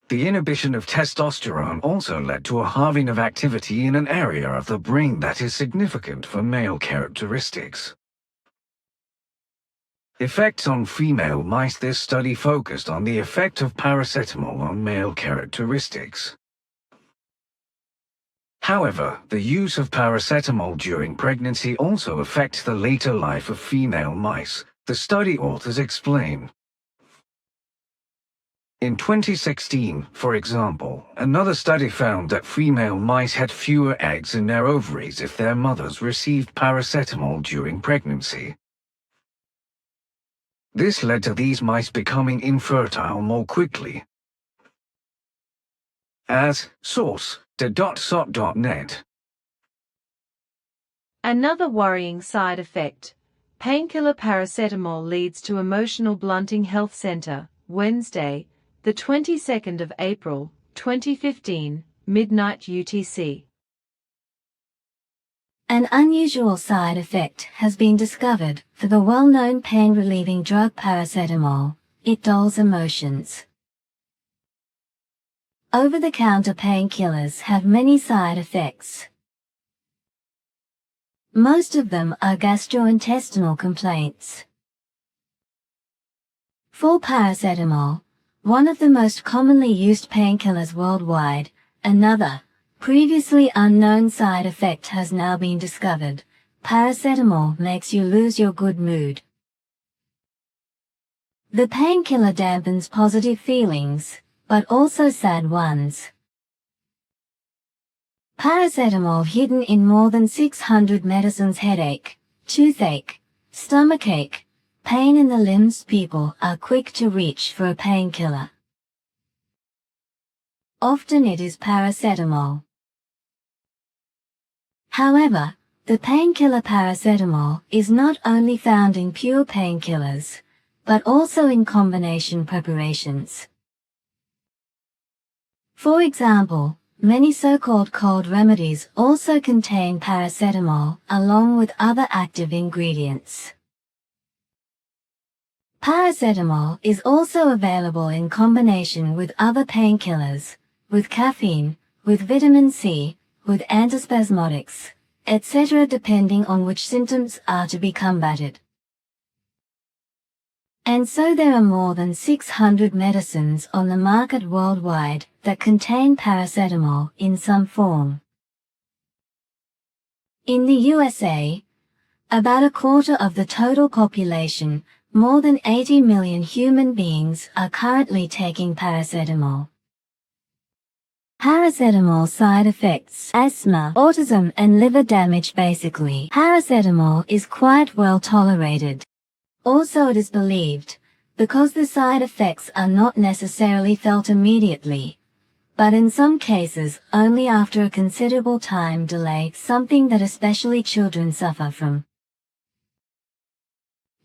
The inhibition of testosterone also led to a halving of activity in an area of the brain that is significant for male characteristics. Effects on female mice. This study focused on the effect of paracetamol on male characteristics. However, the use of paracetamol during pregnancy also affects the later life of female mice, the study authors explain. In 2016, for example, another study found that female mice had fewer eggs in their ovaries if their mothers received paracetamol during pregnancy. This led to these mice becoming infertile more quickly. As source, the.sot.net. Another worrying side effect. Painkiller paracetamol leads to emotional blunting. Health Center, Wednesday, the 22nd of April, 2015, midnight UTC. An unusual side effect has been discovered for the well-known pain-relieving drug paracetamol. It dulls emotions. Over-the-counter painkillers have many side effects. Most of them are gastrointestinal complaints. For paracetamol, one of the most commonly used painkillers worldwide, another, previously unknown side effect has now been discovered. Paracetamol makes you lose your good mood. The painkiller dampens positive feelings, but also sad ones. Paracetamol hidden in more than 600 medicines. Headache, toothache, stomachache, pain in the limbs. People are quick to reach for a painkiller. Often it is paracetamol. However, the painkiller paracetamol is not only found in pure painkillers, but also in combination preparations. For example, many so-called cold remedies also contain paracetamol along with other active ingredients. Paracetamol is also available in combination with other painkillers, with caffeine, with vitamin C, with antispasmodics, etc. depending on which symptoms are to be combated. And so there are more than 600 medicines on the market worldwide that contain paracetamol in some form. In the USA, about a quarter of the total population, more than 80 million human beings, are currently taking paracetamol. Paracetamol side effects: asthma, autism and liver damage. Basically, paracetamol is quite well tolerated. Also, it is believed, because the side effects are not necessarily felt immediately, but in some cases only after a considerable time delay, something that especially children suffer from.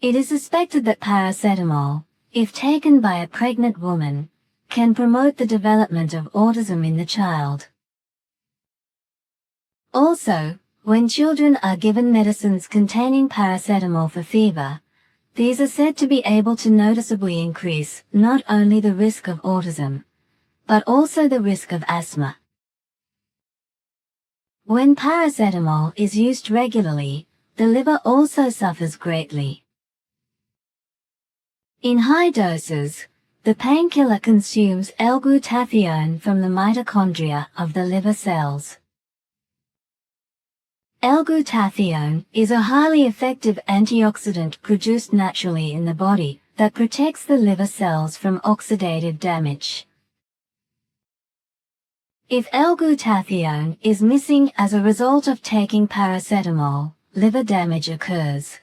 It is suspected that paracetamol, if taken by a pregnant woman, can promote the development of autism in the child. Also, when children are given medicines containing paracetamol for fever, these are said to be able to noticeably increase not only the risk of autism, but also the risk of asthma. When paracetamol is used regularly, the liver also suffers greatly. In high doses, the painkiller consumes L-glutathione from the mitochondria of the liver cells. L-glutathione is a highly effective antioxidant produced naturally in the body that protects the liver cells from oxidative damage. If L-glutathione is missing as a result of taking paracetamol, liver damage occurs.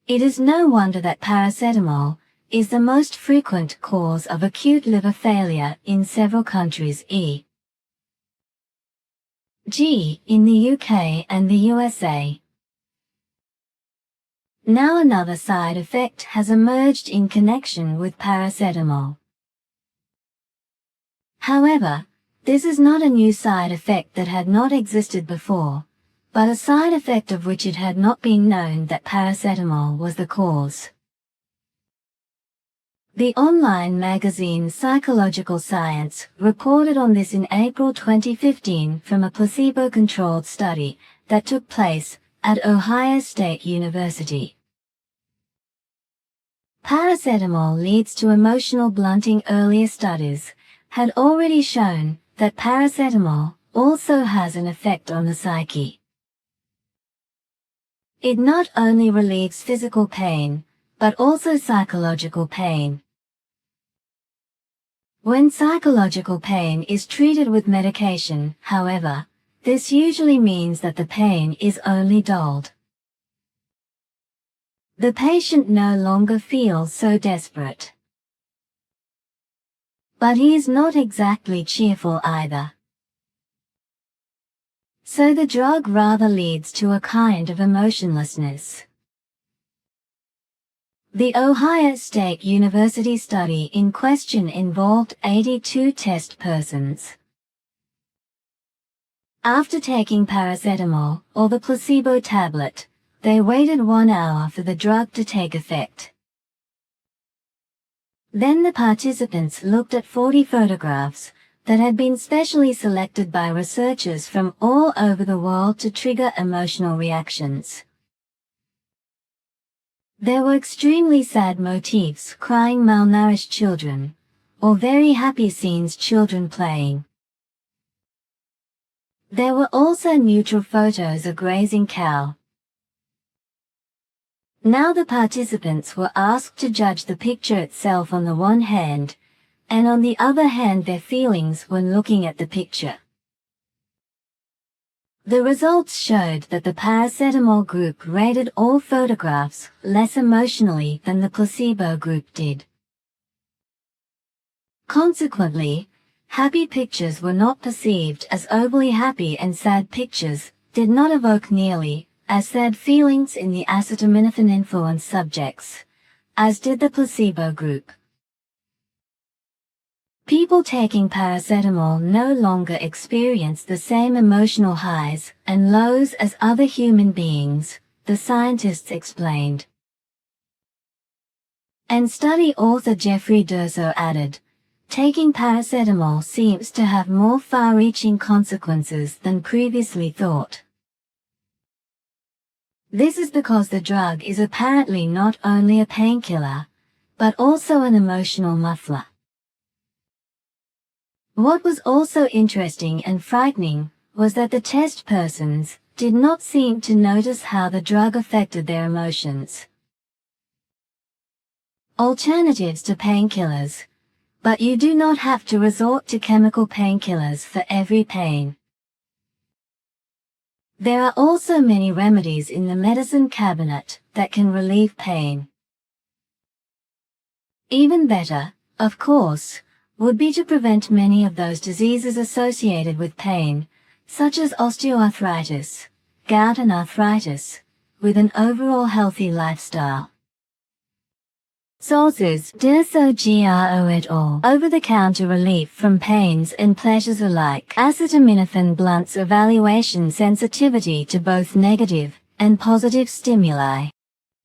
It is no wonder that paracetamol is the most frequent cause of acute liver failure in several countries, e.g. in the UK and the USA. Now another side effect has emerged in connection with paracetamol. However, this is not a new side effect that had not existed before, but a side effect of which it had not been known that paracetamol was the cause. The online magazine Psychological Science reported on this in April 2015 from a placebo-controlled study that took place at Ohio State University. Paracetamol leads to emotional blunting. Earlier studies had already shown that paracetamol also has an effect on the psyche. It not only relieves physical pain, but also psychological pain. When psychological pain is treated with medication, however, this usually means that the pain is only dulled. The patient no longer feels so desperate. But he is not exactly cheerful either. So the drug rather leads to a kind of emotionlessness. The Ohio State University study in question involved 82 test persons. After taking paracetamol or the placebo tablet, they waited 1 hour for the drug to take effect. Then the participants looked at 40 photographs that had been specially selected by researchers from all over the world to trigger emotional reactions. There were extremely sad motifs, crying malnourished children, or very happy scenes, children playing. There were also neutral photos, a grazing cow. Now the participants were asked to judge the picture itself on the one hand, and on the other hand their feelings when looking at the picture. The results showed that the paracetamol group rated all photographs less emotionally than the placebo group did. Consequently, happy pictures were not perceived as overly happy, and sad pictures did not evoke nearly as sad feelings in the acetaminophen-influenced subjects, as did the placebo group. People taking paracetamol no longer experience the same emotional highs and lows as other human beings, the scientists explained. And study author Jeffrey Durso added, taking paracetamol seems to have more far-reaching consequences than previously thought. This is because the drug is apparently not only a painkiller, but also an emotional muffler. What was also interesting and frightening was that the test persons did not seem to notice how the drug affected their emotions. Alternatives to painkillers, but you do not have to resort to chemical painkillers for every pain. There are also many remedies in the medicine cabinet that can relieve pain. Even better, of course, would be to prevent many of those diseases associated with pain, such as osteoarthritis, gout and arthritis, with an overall healthy lifestyle. Sources: Durso Gro et al. Over-the-counter relief from pains and pleasures alike. Acetaminophen blunts evaluation sensitivity to both negative and positive stimuli.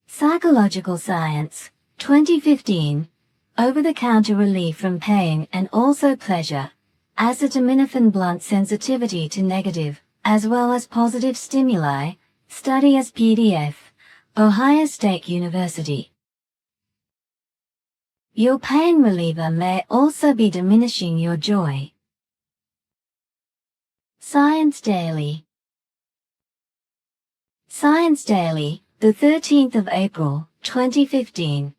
Psychological Science, 2015. Over-the-counter relief from pain and also pleasure. Acetaminophen blunt sensitivity to negative, as well as positive stimuli. Study as PDF. Ohio State University. Your pain reliever may also be diminishing your joy. Science Daily. Science Daily, the 13th of April, 2015.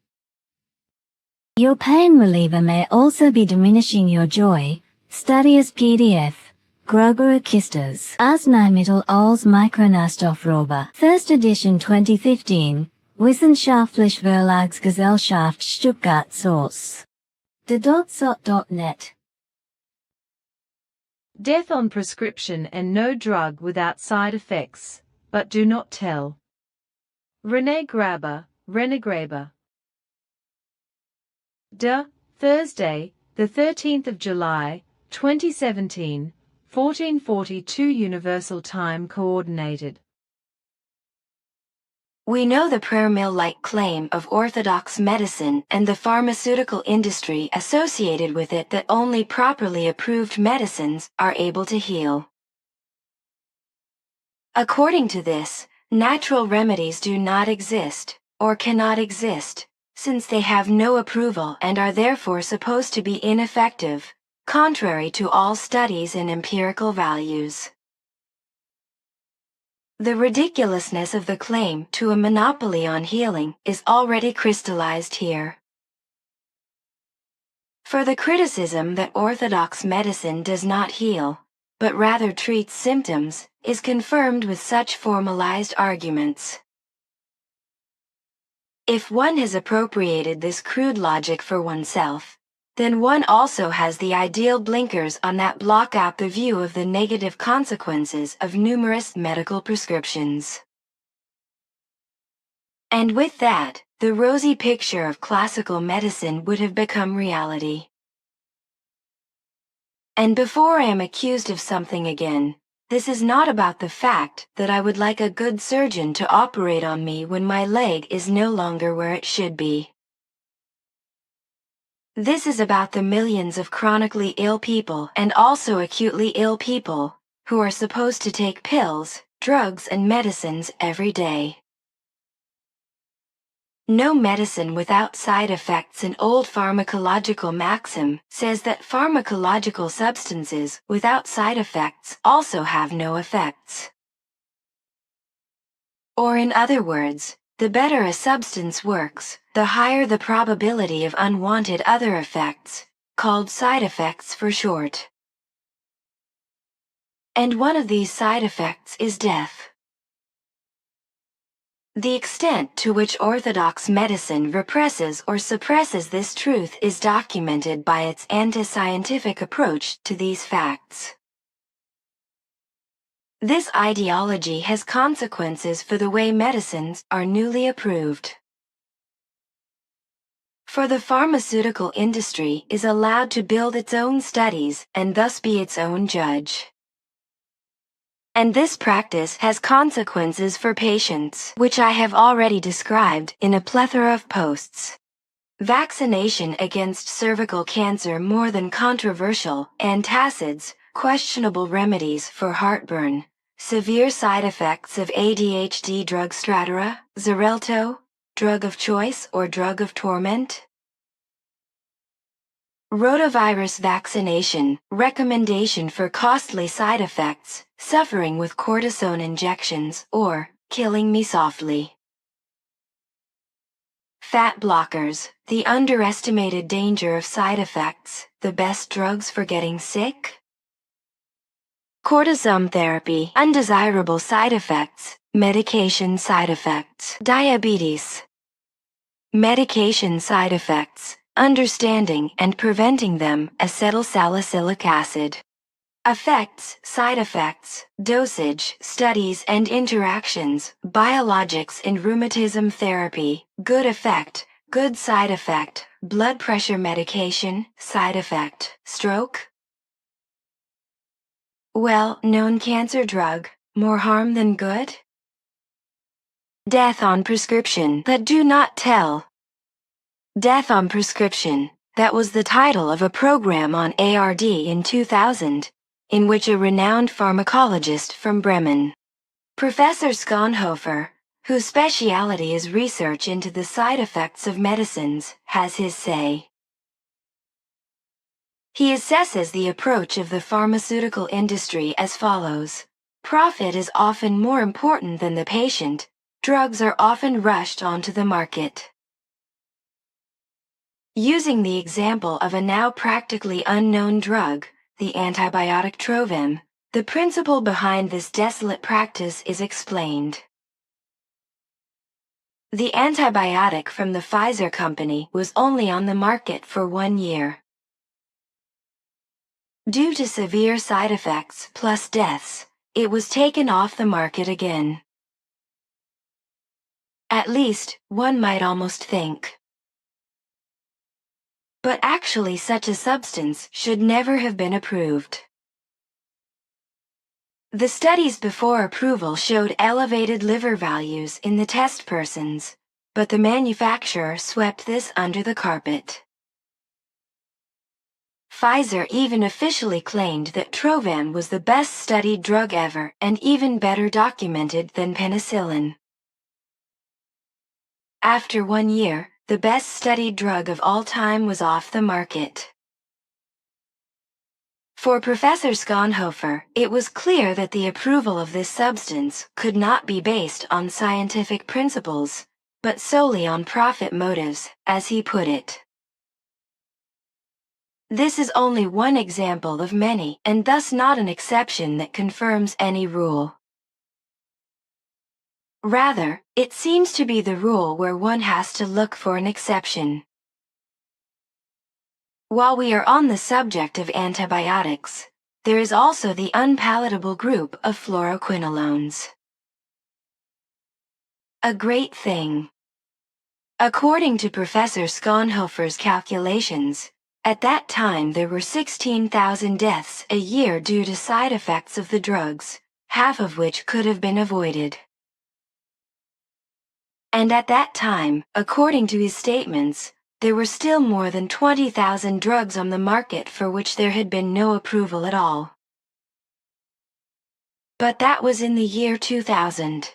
Your pain reliever may also be diminishing your joy. Studies PDF. Gröbere Kistas. Arzneimittel als Mikronastoffprobe. First edition 2015. Wissenschaftliche Verlagsgesellschaft Stuttgart Source. The.net. Death on prescription and no drug without side effects, but do not tell. Rennegraber. Thursday, the 13th of July, 2017, 1442 Universal Time Coordinated. We know the prayer mill-like claim of orthodox medicine and the pharmaceutical industry associated with it that only properly approved medicines are able to heal. According to this, natural remedies do not exist, or cannot exist, since they have no approval and are therefore supposed to be ineffective, contrary to all studies and empirical values. The ridiculousness of the claim to a monopoly on healing is already crystallized here. For the criticism that orthodox medicine does not heal, but rather treats symptoms, is confirmed with such formalized arguments. If one has appropriated this crude logic for oneself, then one also has the ideal blinkers on that block out the view of the negative consequences of numerous medical prescriptions. And with that, the rosy picture of classical medicine would have become reality. And before I am accused of something again, this is not about the fact that I would like a good surgeon to operate on me when my leg is no longer where it should be. This is about the millions of chronically ill people and also acutely ill people, who are supposed to take pills, drugs and medicines every day. No medicine without side effects. An old pharmacological maxim says that pharmacological substances without side effects also have no effects. Or in other words, the better a substance works, the higher the probability of unwanted other effects, called side effects for short. And one of these side effects is death. The extent to which orthodox medicine represses or suppresses this truth is documented by its anti-scientific approach to these facts. This ideology has consequences for the way medicines are newly approved. For the pharmaceutical industry is allowed to build its own studies and thus be its own judge. And this practice has consequences for patients, which I have already described in a plethora of posts. Vaccination against cervical cancer more than controversial, antacids, questionable remedies for heartburn, severe side effects of ADHD drug Strattera, Xarelto, drug of choice or drug of torment. Rotavirus vaccination, recommendation for costly side effects, suffering with cortisone injections or killing me softly. Fat blockers, the underestimated danger of side effects, the best drugs for getting sick. Cortisone therapy, undesirable side effects, medication side effects, diabetes. Medication side effects, understanding and preventing them, acetylsalicylic acid. Effects, side effects, dosage, studies and interactions, biologics in rheumatism therapy, good effect, good side effect, blood pressure medication, side effect, stroke. Well-known cancer drug, more harm than good? Death on prescription that do not tell. Death on prescription, that was the title of a program on ARD in 2000, in which a renowned pharmacologist from Bremen, Professor Schonhofer, whose specialty is research into the side effects of medicines, has his say. He assesses the approach of the pharmaceutical industry as follows. Profit is often more important than the patient. Drugs are often rushed onto the market. Using the example of a now practically unknown drug, the antibiotic Trovim, the principle behind this desolate practice is explained. The antibiotic from the Pfizer company was only on the market for 1 year. Due to severe side effects plus deaths, it was taken off the market again. At least, one might almost think. But actually such a substance should never have been approved. The studies before approval showed elevated liver values in the test persons, but the manufacturer swept this under the carpet. Pfizer even officially claimed that Trovim was the best studied drug ever and even better documented than penicillin. After 1 year, the best studied drug of all time was off the market. For Professor Schonhofer, it was clear that the approval of this substance could not be based on scientific principles, but solely on profit motives, as he put it. This is only one example of many, and thus not an exception that confirms any rule. Rather, it seems to be the rule where one has to look for an exception. While we are on the subject of antibiotics, there is also the unpalatable group of fluoroquinolones. A great thing. According to Professor Schonhofer's calculations, at that time there were 16,000 deaths a year due to side effects of the drugs, half of which could have been avoided. And at that time, according to his statements, there were still more than 20,000 drugs on the market for which there had been no approval at all. But that was in the year 2000.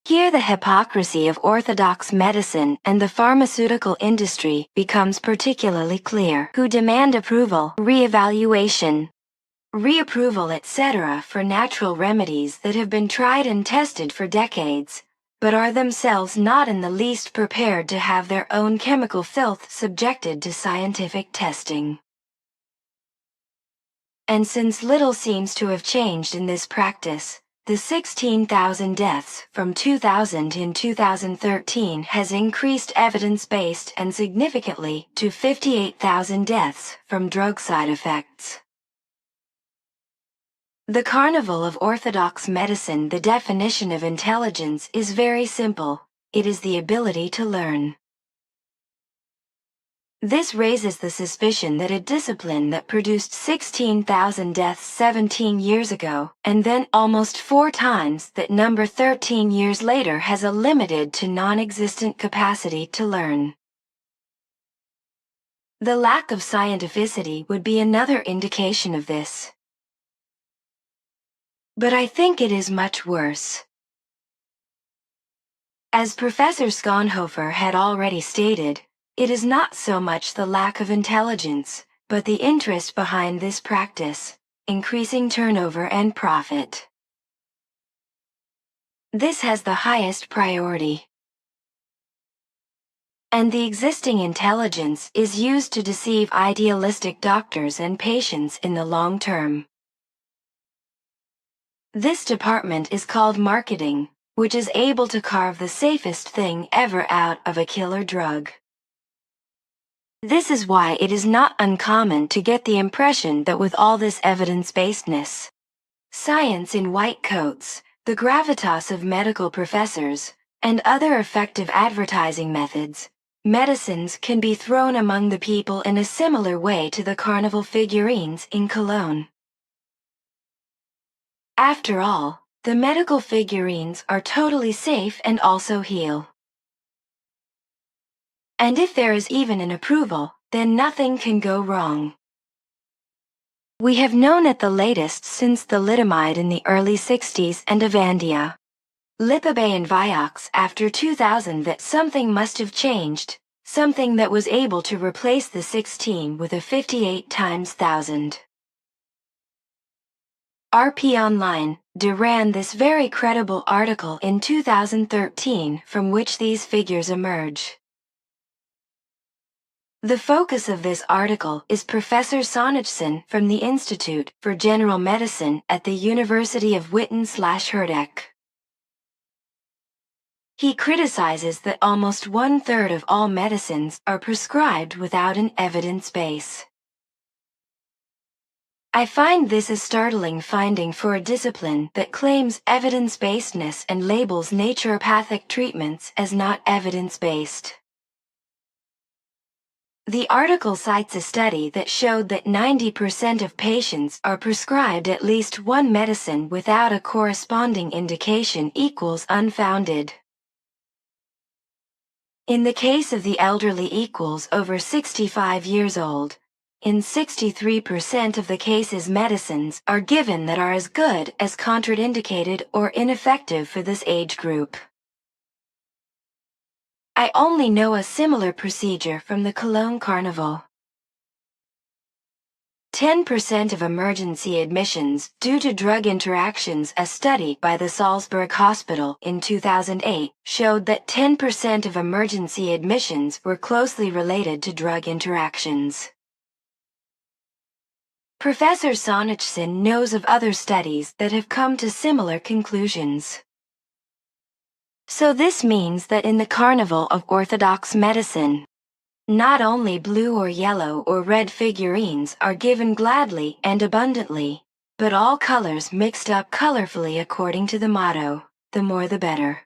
Here the hypocrisy of orthodox medicine and the pharmaceutical industry becomes particularly clear, who demand approval, re-evaluation, reapproval, etc. for natural remedies that have been tried and tested for decades, but are themselves not in the least prepared to have their own chemical filth subjected to scientific testing. And since little seems to have changed in this practice, the 16,000 deaths from 2000 in 2013 has increased evidence-based and significantly to 58,000 deaths from drug side effects. The carnival of orthodox medicine. The definition of intelligence is very simple. It is the ability to learn. This raises the suspicion that a discipline that produced 16,000 deaths 17 years ago, and then almost 4 times that number 13 years later, has a limited to non-existent capacity to learn. The lack of scientificity would be another indication of this. But I think it is much worse. As Professor Schonhofer had already stated, it is not so much the lack of intelligence, but the interest behind this practice, increasing turnover and profit. This has the highest priority. And the existing intelligence is used to deceive idealistic doctors and patients in the long term. This department is called marketing, which is able to carve the safest thing ever out of a killer drug. This is why it is not uncommon to get the impression that with all this evidence-basedness, science in white coats, the gravitas of medical professors, and other effective advertising methods, medicines can be thrown among the people in a similar way to the carnival figurines in Cologne. After all, the medical figurines are totally safe and also heal. And if there is even an approval, then nothing can go wrong. We have known at the latest since the thalidomide in the early 60s and Avandia, Lipabay and Vioxx after 2000 that something must have changed, something that was able to replace the 16 with a 58 times 1000. RP Online ran this very credible article in 2013 from which these figures emerge. The focus of this article is Professor Saunichson from the Institute for General Medicine at the University of Witten/Herdecke. He criticizes that almost 1/3 of all medicines are prescribed without an evidence base. I find this a startling finding for a discipline that claims evidence-basedness and labels naturopathic treatments as not evidence-based. The article cites a study that showed that 90% of patients are prescribed at least one medicine without a corresponding indication equals unfounded. In the case of the elderly equals over 65 years old, in 63% of the cases medicines are given that are as good as contraindicated or ineffective for this age group. I only know a similar procedure from the Cologne Carnival. 10% of emergency admissions due to drug interactions. A study by the Salzburg Hospital in 2008 showed that 10% of emergency admissions were closely related to drug interactions. Professor Saunichson knows of other studies that have come to similar conclusions. So this means that in the carnival of orthodox medicine, not only blue or yellow or red figurines are given gladly and abundantly, but all colors mixed up colorfully according to the motto, the more the better.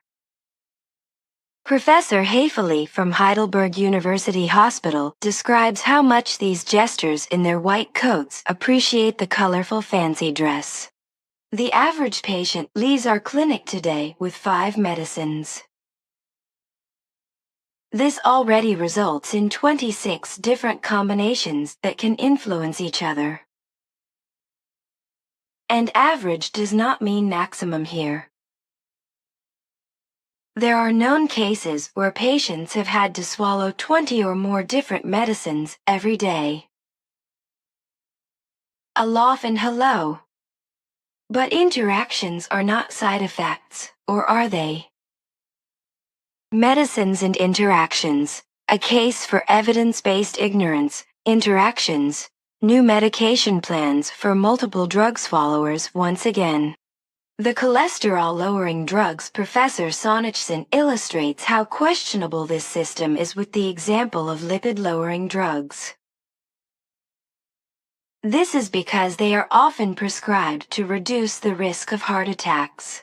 Professor Haefele from Heidelberg University Hospital describes how much these jesters in their white coats appreciate the colorful fancy dress. The average patient leaves our clinic today with 5 medicines. This already results in 26 different combinations that can influence each other. And average does not mean maximum here. There are known cases where patients have had to swallow 20 or more different medicines every day. Aloft and hello. But interactions are not side effects, or are they? Medicines and interactions, a case for evidence-based ignorance, interactions, new medication plans for multiple drug swallowers once again. The cholesterol-lowering drugs. Professor Saunichson illustrates how questionable this system is with the example of lipid-lowering drugs. This is because they are often prescribed to reduce the risk of heart attacks.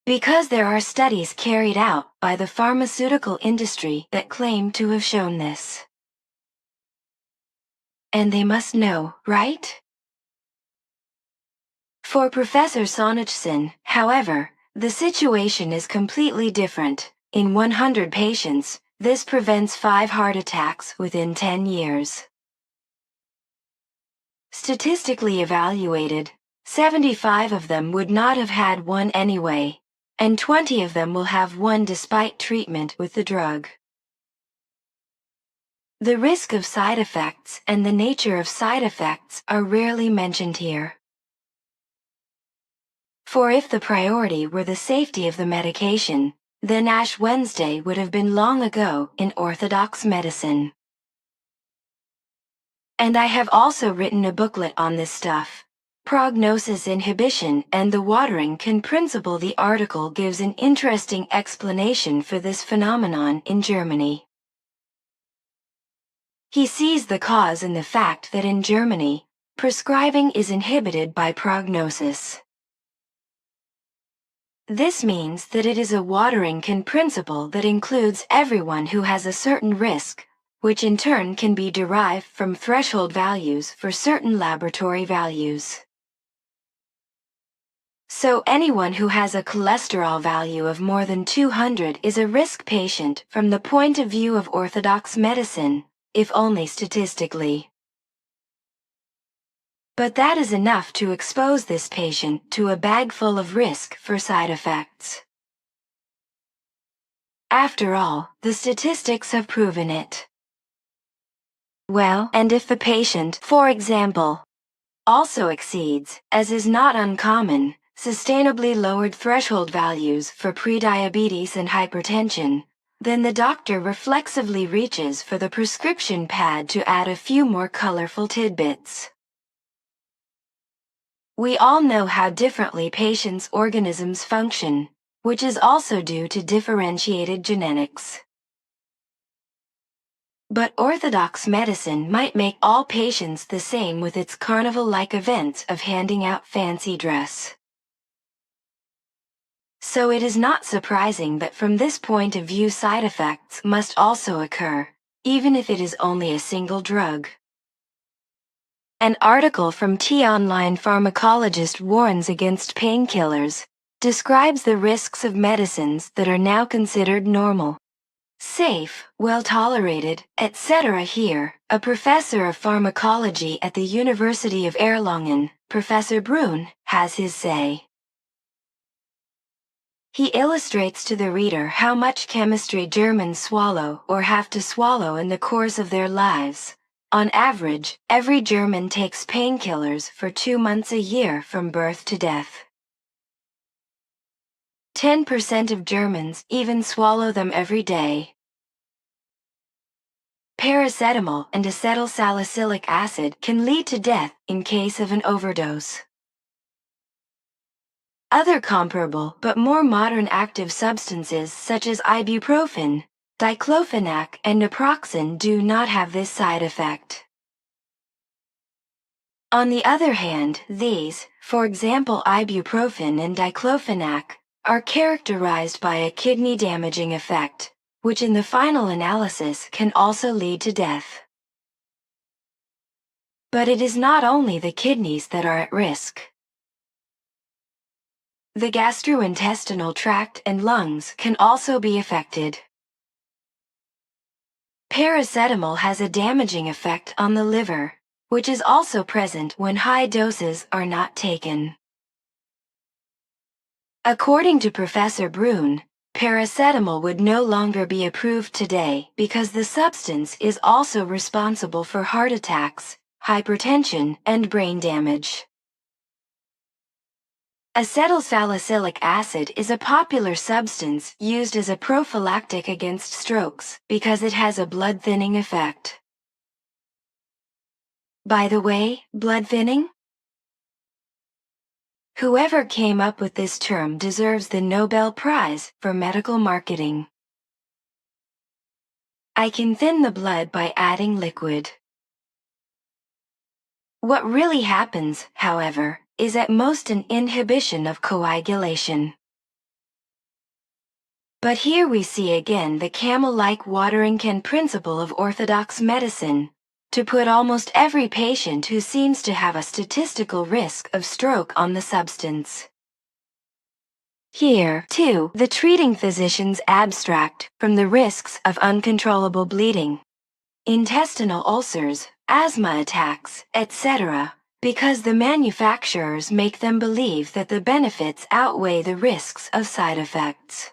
Because there are studies carried out by the pharmaceutical industry that claim to have shown this. And they must know, right? For Professor Saunichson, however, the situation is completely different. In 100 patients, this prevents 5 heart attacks within 10 years. Statistically evaluated, 75 of them would not have had one anyway, and 20 of them will have one despite treatment with the drug. The risk of side effects and the nature of side effects are rarely mentioned here. For if the priority were the safety of the medication, then Ash Wednesday would have been long ago in orthodox medicine. And I have also written a booklet on this stuff. Prognosis inhibition and the watering can principle. The article gives an interesting explanation for this phenomenon in Germany. He sees the cause in the fact that in Germany, prescribing is inhibited by prognosis. This means that it is a watering can principle that includes everyone who has a certain risk, which in turn can be derived from threshold values for certain laboratory values. So anyone who has a cholesterol value of more than 200 is a risk patient from the point of view of orthodox medicine, if only statistically. But that is enough to expose this patient to a bag full of risk for side effects. After all, the statistics have proven it. Well, and if the patient, for example, also exceeds, as is not uncommon, sustainably lowered threshold values for prediabetes and hypertension, then the doctor reflexively reaches for the prescription pad to add a few more colorful tidbits. We all know how differently patients' organisms function, which is also due to differentiated genetics. But orthodox medicine might make all patients the same with its carnival-like events of handing out fancy dress. So it is not surprising that from this point of view side effects must also occur, even if it is only a single drug. An article from T-Online Pharmacologist warns against painkillers, describes the risks of medicines that are now considered normal, safe, well-tolerated, etc. Here, a professor of pharmacology at the University of Erlangen, Professor Brun, has his say. He illustrates to the reader how much chemistry Germans swallow or have to swallow in the course of their lives. On average, every German takes painkillers for 2 months a year from birth to death. 10% of Germans even swallow them every day. Paracetamol and acetylsalicylic acid can lead to death in case of an overdose. Other comparable but more modern active substances such as ibuprofen, diclofenac, and naproxen do not have this side effect. On the other hand, these, for example ibuprofen and diclofenac, are characterized by a kidney-damaging effect, which in the final analysis can also lead to death. But it is not only the kidneys that are at risk. The gastrointestinal tract and lungs can also be affected. Paracetamol has a damaging effect on the liver, which is also present when high doses are not taken. According to Professor Brun, paracetamol would no longer be approved today because the substance is also responsible for heart attacks, hypertension, and brain damage. Acetylsalicylic acid is a popular substance used as a prophylactic against strokes because it has a blood-thinning effect. By the way, blood thinning? Whoever came up with this term deserves the Nobel Prize for medical marketing. I can thin the blood by adding liquid. What really happens, however, is at most an inhibition of coagulation. But here we see again the camel-like watering can principle of orthodox medicine, to put almost every patient who seems to have a statistical risk of stroke on the substance. Here, too, the treating physicians abstract from the risks of uncontrollable bleeding, intestinal ulcers, asthma attacks, etc., because the manufacturers make them believe that the benefits outweigh the risks of side effects.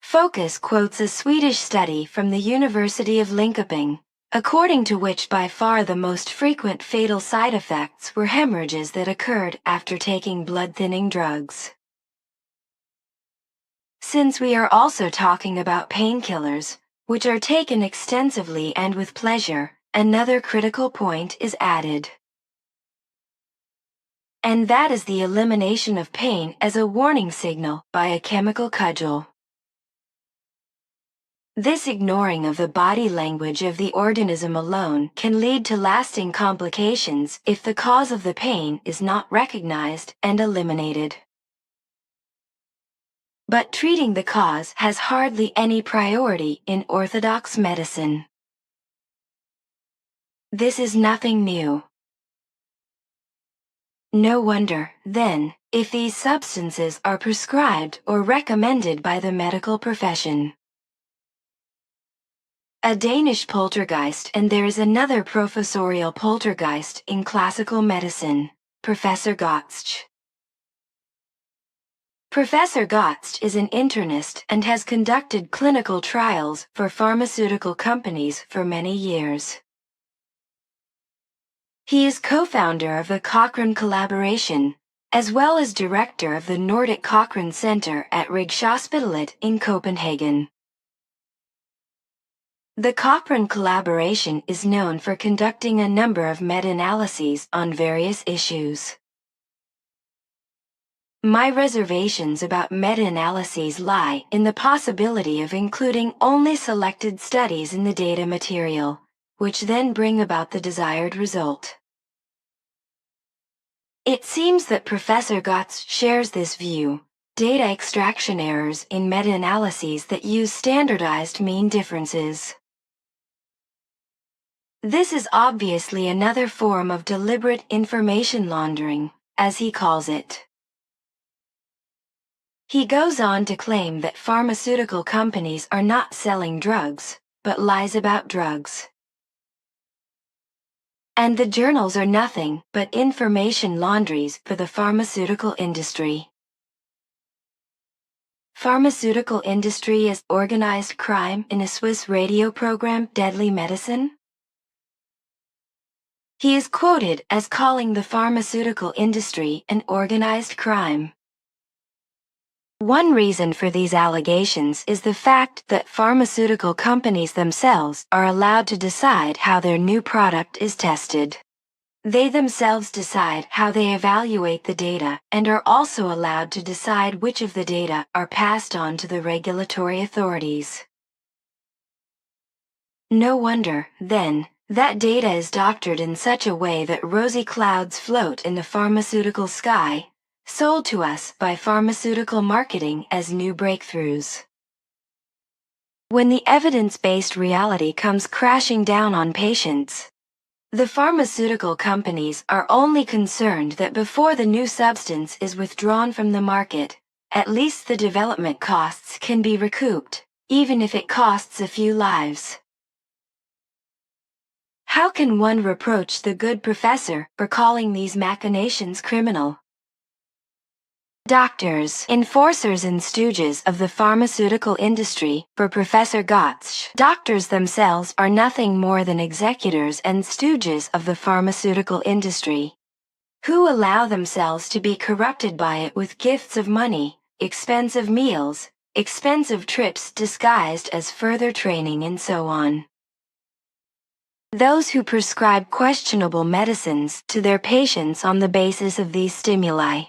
Focus quotes a Swedish study from the University of Linköping, according to which by far the most frequent fatal side effects were hemorrhages that occurred after taking blood-thinning drugs. Since we are also talking about painkillers, which are taken extensively and with pleasure, another critical point is added. And that is the elimination of pain as a warning signal by a chemical cudgel. This ignoring of the body language of the organism alone can lead to lasting complications if the cause of the pain is not recognized and eliminated. But treating the cause has hardly any priority in orthodox medicine. This is nothing new. No wonder, then, if these substances are prescribed or recommended by the medical profession. A Danish poltergeist, and there is another professorial poltergeist in classical medicine, Professor Gotsch. Professor Gotsch is an internist and has conducted clinical trials for pharmaceutical companies for many years. He is co-founder of the Cochrane Collaboration, as well as director of the Nordic Cochrane Center at Rigshospitalet in Copenhagen. The Cochrane collaboration is known for conducting a number of meta-analyses on various issues. My reservations about meta-analyses lie in the possibility of including only selected studies in the data material, which then bring about the desired result. It seems that Professor Gotz shares this view. Data extraction errors in meta-analyses that use standardized mean differences. This is obviously another form of deliberate information laundering, as he calls it. He goes on to claim that pharmaceutical companies are not selling drugs, but lies about drugs. And the journals are nothing but information laundries for the pharmaceutical industry. Pharmaceutical industry as organized crime in a Swiss radio program, Deadly Medicine? He is quoted as calling the pharmaceutical industry an organized crime. One reason for these allegations is the fact that pharmaceutical companies themselves are allowed to decide how their new product is tested. They themselves decide how they evaluate the data and are also allowed to decide which of the data are passed on to the regulatory authorities. No wonder, then, that data is doctored in such a way that rosy clouds float in the pharmaceutical sky, sold to us by pharmaceutical marketing as new breakthroughs. When the evidence-based reality comes crashing down on patients, the pharmaceutical companies are only concerned that before the new substance is withdrawn from the market, at least the development costs can be recouped, even if it costs a few lives. How can one reproach the good professor for calling these machinations criminal? Doctors, enforcers and stooges of the pharmaceutical industry, for Professor Gotz, doctors themselves are nothing more than executors and stooges of the pharmaceutical industry, who allow themselves to be corrupted by it with gifts of money, expensive meals, expensive trips disguised as further training and so on. Those who prescribe questionable medicines to their patients on the basis of these stimuli,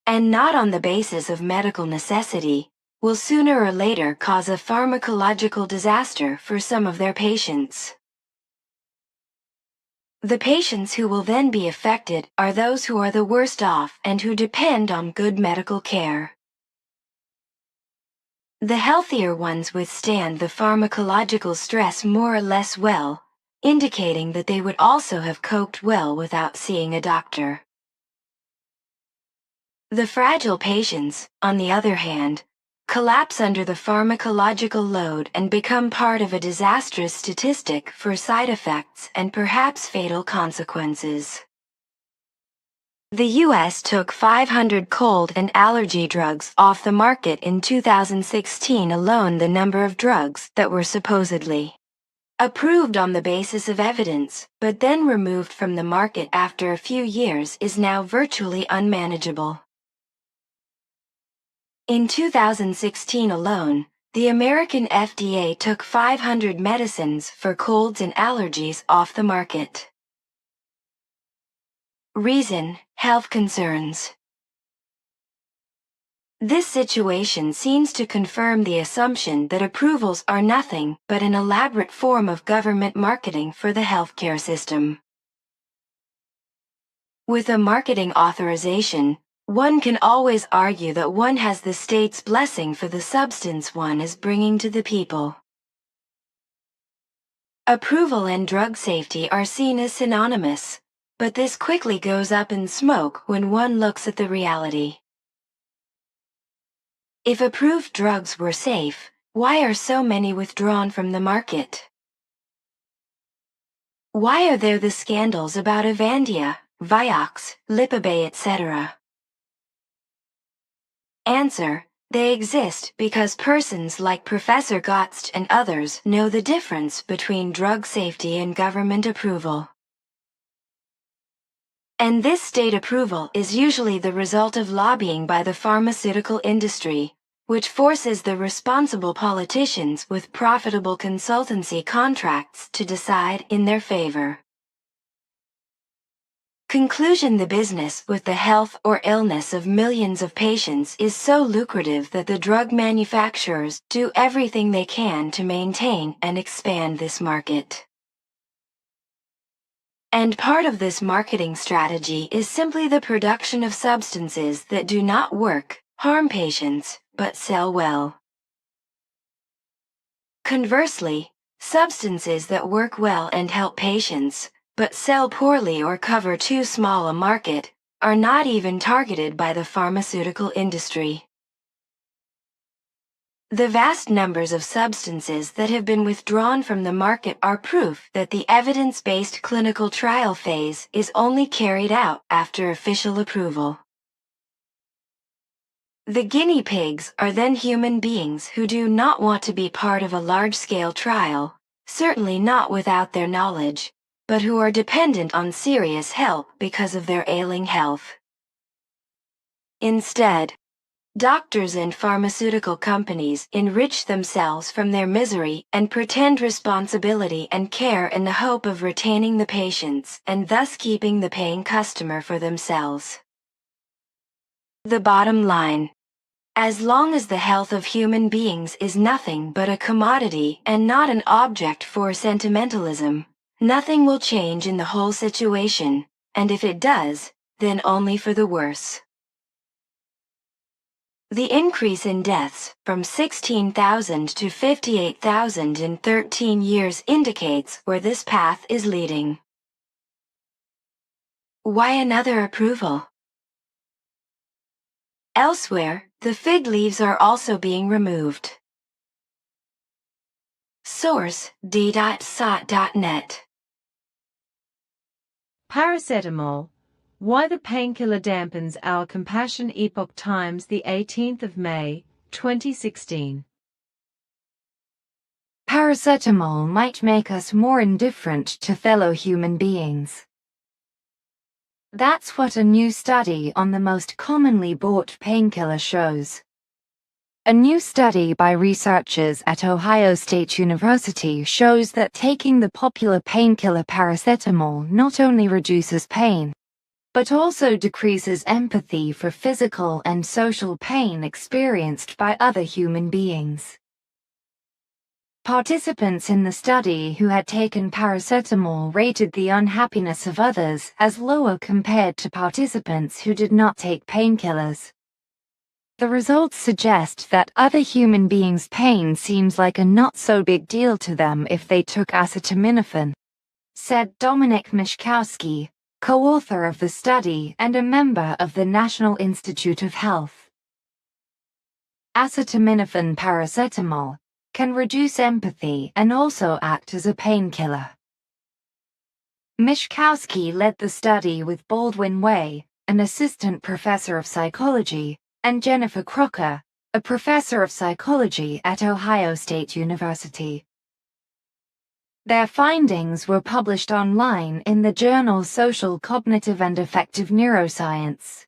and not on the basis of medical necessity, will sooner or later cause a pharmacological disaster for some of their patients. The patients who will then be affected are those who are the worst off and who depend on good medical care. The healthier ones withstand the pharmacological stress more or less well, indicating that they would also have coped well without seeing a doctor. The fragile patients, on the other hand, collapse under the pharmacological load and become part of a disastrous statistic for side effects and perhaps fatal consequences. The U.S. took 500 cold and allergy drugs off the market in 2016 alone. The number of drugs that were supposedly approved on the basis of evidence, but then removed from the market after a few years is now virtually unmanageable. In 2016 alone, the American FDA took 500 medicines for colds and allergies off the market. Reason: health concerns. This situation seems to confirm the assumption that approvals are nothing but an elaborate form of government marketing for the healthcare system. With a marketing authorization, one can always argue that one has the state's blessing for the substance one is bringing to the people. Approval and drug safety are seen as synonymous, but this quickly goes up in smoke when one looks at the reality. If approved drugs were safe, why are so many withdrawn from the market? Why are there the scandals about Avandia, Vioxx, Lipabay, etc.? Answer: they exist because persons like Professor Gotz and others know the difference between drug safety and government approval. And this state approval is usually the result of lobbying by the pharmaceutical industry, which forces the responsible politicians with profitable consultancy contracts to decide in their favor. Conclusion: the business with the health or illness of millions of patients is so lucrative that the drug manufacturers do everything they can to maintain and expand this market. And part of this marketing strategy is simply the production of substances that do not work, harm patients, but sell well. Conversely, substances that work well and help patients, but sell poorly or cover too small a market, are not even targeted by the pharmaceutical industry. The vast numbers of substances that have been withdrawn from the market are proof that the evidence-based clinical trial phase is only carried out after official approval. The guinea pigs are then human beings who do not want to be part of a large-scale trial, certainly not without their knowledge, but who are dependent on serious help because of their ailing health. Instead, doctors and pharmaceutical companies enrich themselves from their misery and pretend responsibility and care in the hope of retaining the patients and thus keeping the paying customer for themselves. The bottom line: as long as the health of human beings is nothing but a commodity and not an object for sentimentalism, nothing will change in the whole situation, and if it does, then only for the worse. The increase in deaths from 16,000 to 58,000 in 13 years indicates where this path is leading. Why another approval? Elsewhere, the fig leaves are also being removed. Source: d.sot.net. Paracetamol. Why the painkiller dampens our compassion. Epoch Times, the 18th of May, 2016. Paracetamol might make us more indifferent to fellow human beings. That's what a new study on the most commonly bought painkiller shows. A new study by researchers at Ohio State University shows that taking the popular painkiller paracetamol not only reduces pain, but also decreases empathy for physical and social pain experienced by other human beings. Participants in the study who had taken paracetamol rated the unhappiness of others as lower compared to participants who did not take painkillers. The results suggest that other human beings' pain seems like a not-so-big deal to them if they took acetaminophen, said Dominic Mishkowski, co-author of the study and a member of the National Institute of Health. Acetaminophen paracetamol can reduce empathy and also act as a painkiller. Mishkowski led the study with Baldwin Way, an assistant professor of psychology, and Jennifer Crocker, a professor of psychology at Ohio State University. Their findings were published online in the journal Social Cognitive and Affective Neuroscience.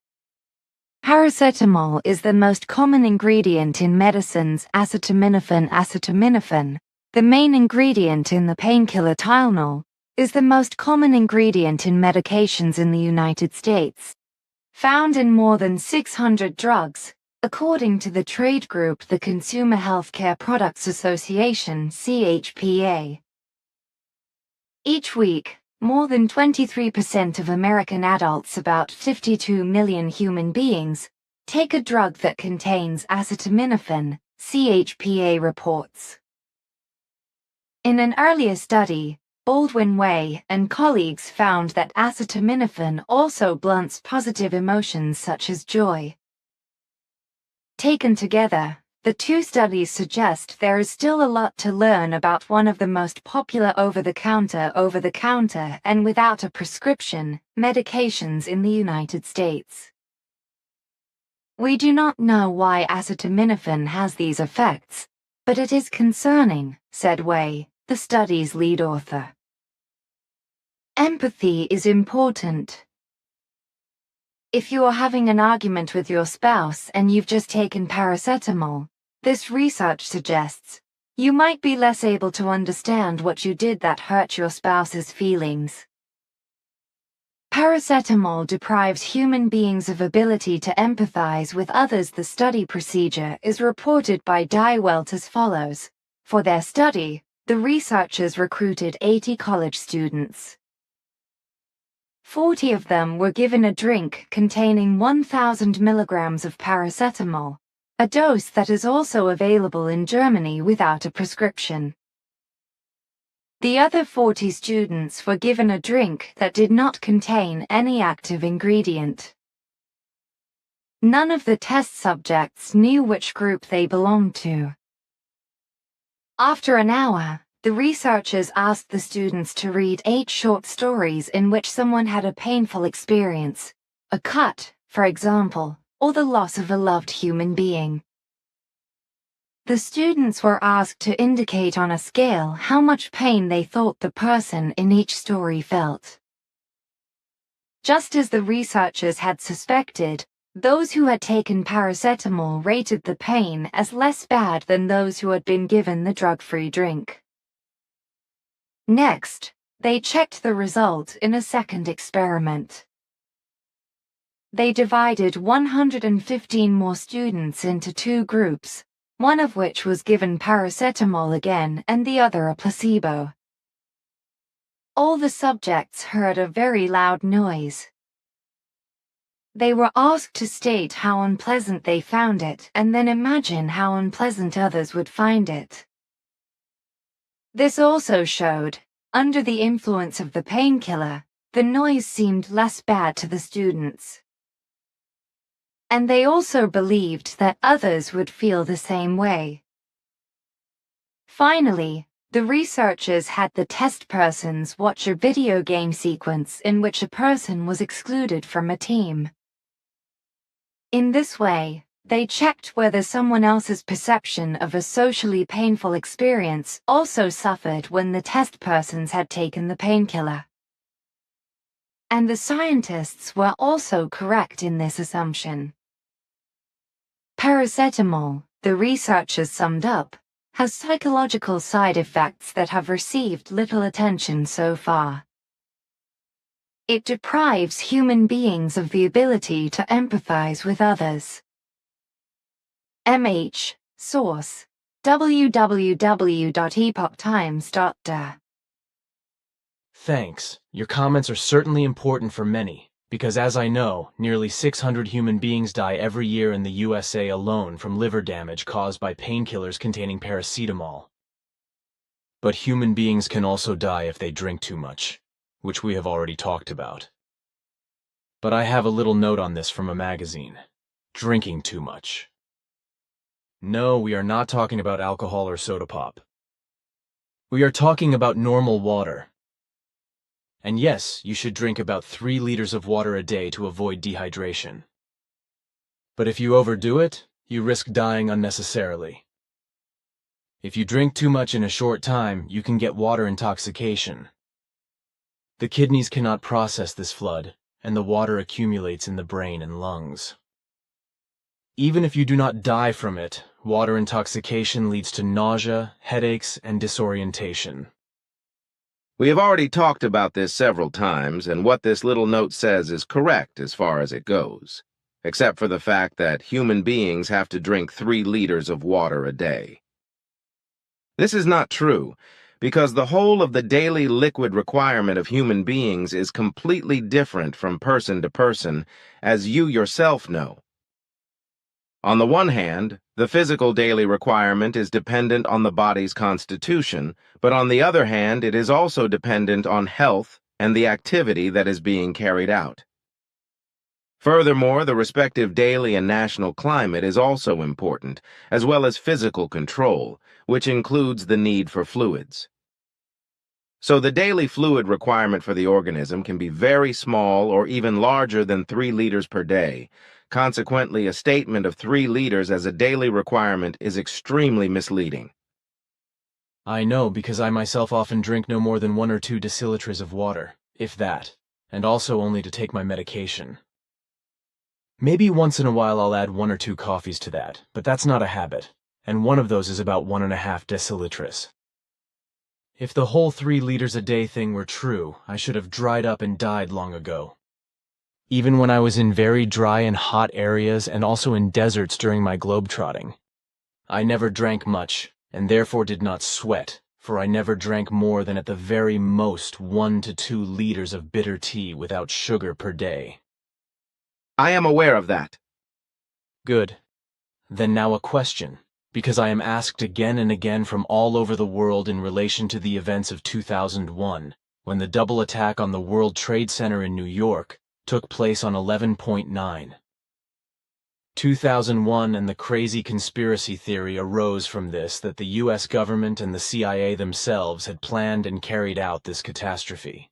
Paracetamol is the most common ingredient in medicines. Acetaminophen, the main ingredient in the painkiller Tylenol, is the most common ingredient in medications in the United States, found in more than 600 drugs, according to the trade group the Consumer Healthcare Products Association (CHPA). Each week, more than 23% of American adults, about 52 million human beings, take a drug that contains acetaminophen, CHPA reports. In an earlier study, Baldwin Way and colleagues found that acetaminophen also blunts positive emotions such as joy. Taken together, the two studies suggest there is still a lot to learn about one of the most popular over-the-counter and without a prescription medications in the United States. We do not know why acetaminophen has these effects, but it is concerning, said Way, the study's lead author. Empathy is important. If you are having an argument with your spouse and you've just taken paracetamol, this research suggests you might be less able to understand what you did that hurt your spouse's feelings. Paracetamol deprives human beings of ability to empathize with others. The study procedure is reported by Die Welt as follows. For their study, the researchers recruited 80 college students. 40 of them were given a drink containing 1,000 milligrams of paracetamol, a dose that is also available in Germany without a prescription. The other 40 students were given a drink that did not contain any active ingredient. None of the test subjects knew which group they belonged to. After an hour, the researchers asked the students to read 8 short stories in which someone had a painful experience, a cut, for example, or the loss of a loved human being. The students were asked to indicate on a scale how much pain they thought the person in each story felt. Just as the researchers had suspected, those who had taken paracetamol rated the pain as less bad than those who had been given the drug-free drink. Next, they checked the result in a second experiment. They divided 115 more students into 2 groups, one of which was given paracetamol again and the other a placebo. All the subjects heard a very loud noise. They were asked to state how unpleasant they found it and then imagine how unpleasant others would find it. This also showed, under the influence of the painkiller, the noise seemed less bad to the students. And they also believed that others would feel the same way. Finally, the researchers had the test persons watch a video game sequence in which a person was excluded from a team. In this way, they checked whether someone else's perception of a socially painful experience also suffered when the test persons had taken the painkiller. And the scientists were also correct in this assumption. Paracetamol, the researchers summed up, has psychological side effects that have received little attention so far. It deprives human beings of the ability to empathize with others. MH, source, www.epochtimes.de. Thanks. Your comments are certainly important for many, because as I know, nearly 600 human beings die every year in the USA alone from liver damage caused by painkillers containing paracetamol. But human beings can also die if they drink too much, which we have already talked about. But I have a little note on this from a magazine. Drinking too much. No, we are not talking about alcohol or soda pop. We are talking about normal water. And yes, you should drink about 3 liters of water a day to avoid dehydration. But if you overdo it, you risk dying unnecessarily. If you drink too much in a short time, you can get water intoxication. The kidneys cannot process this flood, and the water accumulates in the brain and lungs. Even if you do not die from it, water intoxication leads to nausea, headaches, and disorientation. We have already talked about this several times, and what this little note says is correct as far as it goes, except for the fact that human beings have to drink 3 liters of water a day. This is not true, because the whole of the daily liquid requirement of human beings is completely different from person to person, as you yourself know. On the one hand, the physical daily requirement is dependent on the body's constitution, but on the other hand, it is also dependent on health and the activity that is being carried out. Furthermore, the respective daily and national climate is also important, as well as physical control, which includes the need for fluids. So the daily fluid requirement for the organism can be very small or even larger than 3 liters per day. Consequently, a statement of 3 liters as a daily requirement is extremely misleading. I know, because I myself often drink no more than 1 or 2 deciliters of water, if that, and also only to take my medication. Maybe once in a while I'll add 1 or 2 coffees to that, but that's not a habit, and one of those is about 1.5 deciliters. If the whole 3 liters a day thing were true, I should have dried up and died long ago. Even when I was in very dry and hot areas and also in deserts during my globetrotting, I never drank much, and therefore did not sweat, for I never drank more than at the very most 1 to 2 liters of bitter tea without sugar per day. I am aware of that. Good. Then now a question, because I am asked again and again from all over the world in relation to the events of 2001, when the double attack on the World Trade Center in New York took place on 11.9. 2001 and the crazy conspiracy theory arose from this that the US government and the CIA themselves had planned and carried out this catastrophe.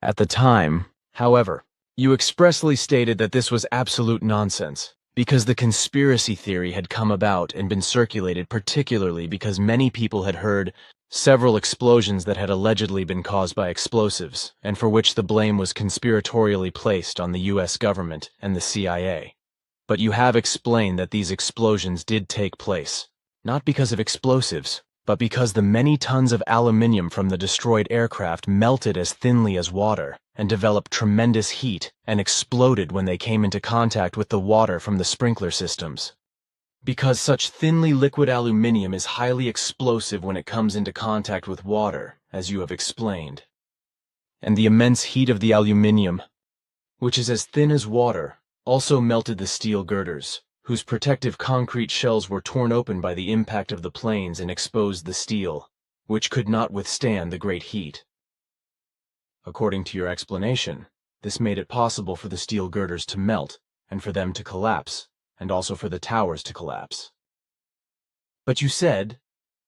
At the time, however, you expressly stated that this was absolute nonsense, because the conspiracy theory had come about and been circulated particularly because many people had heard several explosions that had allegedly been caused by explosives, and for which the blame was conspiratorially placed on the US government and the CIA. But you have explained that these explosions did take place, not because of explosives, but because the many tons of aluminium from the destroyed aircraft melted as thinly as water, and developed tremendous heat and exploded when they came into contact with the water from the sprinkler systems. Because such thinly liquid aluminium is highly explosive when it comes into contact with water, as you have explained. And the immense heat of the aluminium, which is as thin as water, also melted the steel girders, whose protective concrete shells were torn open by the impact of the planes and exposed the steel, which could not withstand the great heat. According to your explanation, this made it possible for the steel girders to melt, and for them to collapse, and also for the towers to collapse. But you said,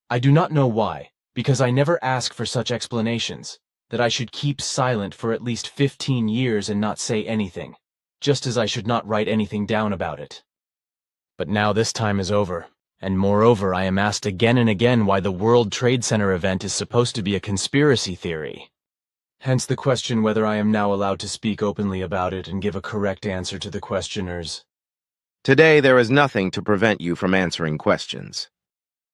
I do not know why, because I never ask for such explanations, that I should keep silent for at least 15 years and not say anything, just as I should not write anything down about it. But now this time is over, and moreover I am asked again and again why the World Trade Center event is supposed to be a conspiracy theory. Hence the question whether I am now allowed to speak openly about it and give a correct answer to the questioners. Today there is nothing to prevent you from answering questions.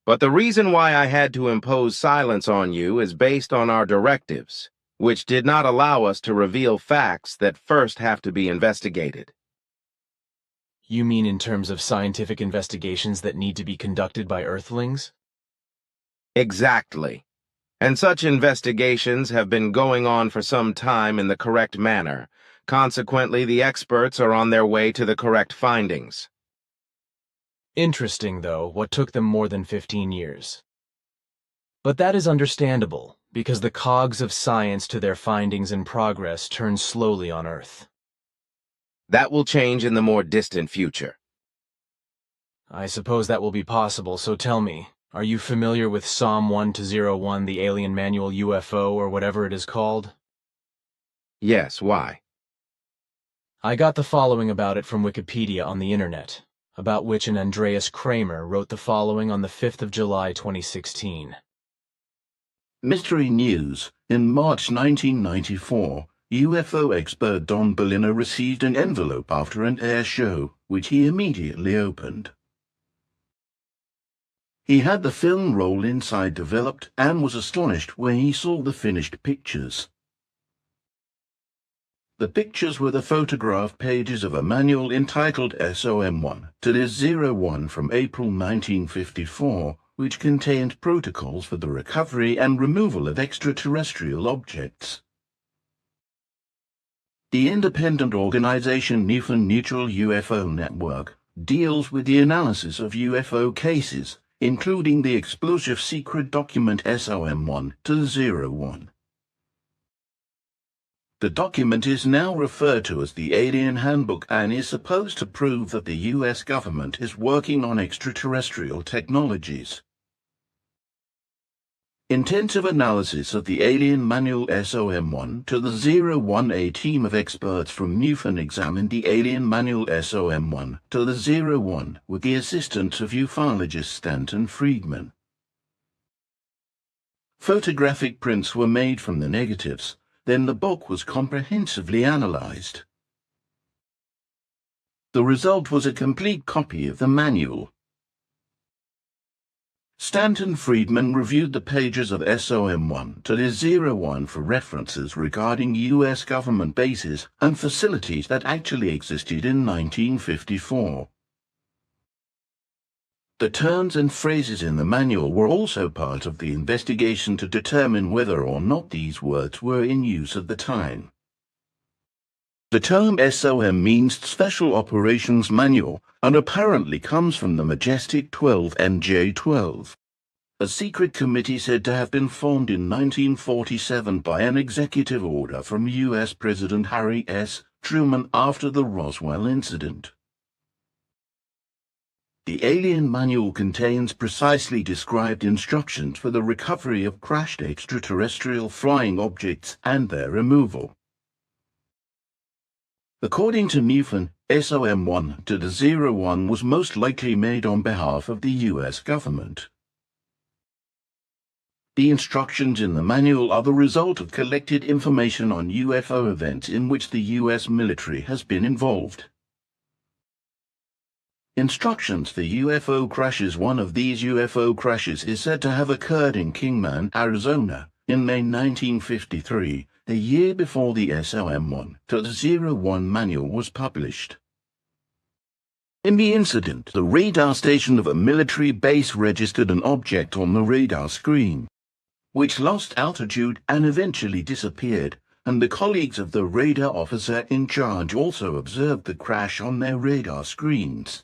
But the reason why I had to impose silence on you is based on our directives, which did not allow us to reveal facts that first have to be investigated. You mean in terms of scientific investigations that need to be conducted by Earthlings? Exactly. And such investigations have been going on for some time in the correct manner. Consequently, the experts are on their way to the correct findings. Interesting, though, what took them more than 15 years. But that is understandable, because the cogs of science to their findings and progress turn slowly on Earth. That will change in the more distant future. I suppose that will be possible, so tell me, are you familiar with SOM1-01, the alien manual UFO, or whatever it is called? Yes, why? I got the following about it from Wikipedia on the internet, about which an Andreas Kramer wrote the following on the 5th of July 2016. Mystery News. In March 1994, UFO expert Don Berliner received an envelope after an air show, which he immediately opened. He had the film roll inside developed and was astonished when he saw the finished pictures. The pictures were the photograph pages of a manual entitled SOM1-01 from April 1954, which contained protocols for the recovery and removal of extraterrestrial objects. The independent organization Newfoundland Neutral UFO Network deals with the analysis of UFO cases, including the explosive secret document SOM1-01. The document is now referred to as the Alien Handbook and is supposed to prove that the US government is working on extraterrestrial technologies. Intensive analysis of the alien manual SOM1-01, a team of experts from Newfoundland examined the alien manual SOM1-01 with the assistance of ufologist Stanton Friedman. Photographic prints were made from the negatives. Then the book was comprehensively analyzed. The result was a complete copy of the manual. Stanton Friedman reviewed the pages of SOM1-01 for references regarding U.S. government bases and facilities that actually existed in 1954. The terms and phrases in the manual were also part of the investigation to determine whether or not these words were in use at the time. The term SOM means Special Operations Manual and apparently comes from the majestic 12 and J-12. A secret committee said to have been formed in 1947 by an executive order from U.S. President Harry S. Truman after the Roswell incident. The alien manual contains precisely described instructions for the recovery of crashed extraterrestrial flying objects and their removal. According to Muffin, SOM1-01 was most likely made on behalf of the U.S. government. The instructions in the manual are the result of collected information on UFO events in which the U.S. military has been involved. Instructions for UFO crashes. One of these UFO crashes is said to have occurred in Kingman, Arizona, in May 1953, a year before the SOM1-01 manual was published. In the incident, the radar station of a military base registered an object on the radar screen, which lost altitude and eventually disappeared, and the colleagues of the radar officer in charge also observed the crash on their radar screens.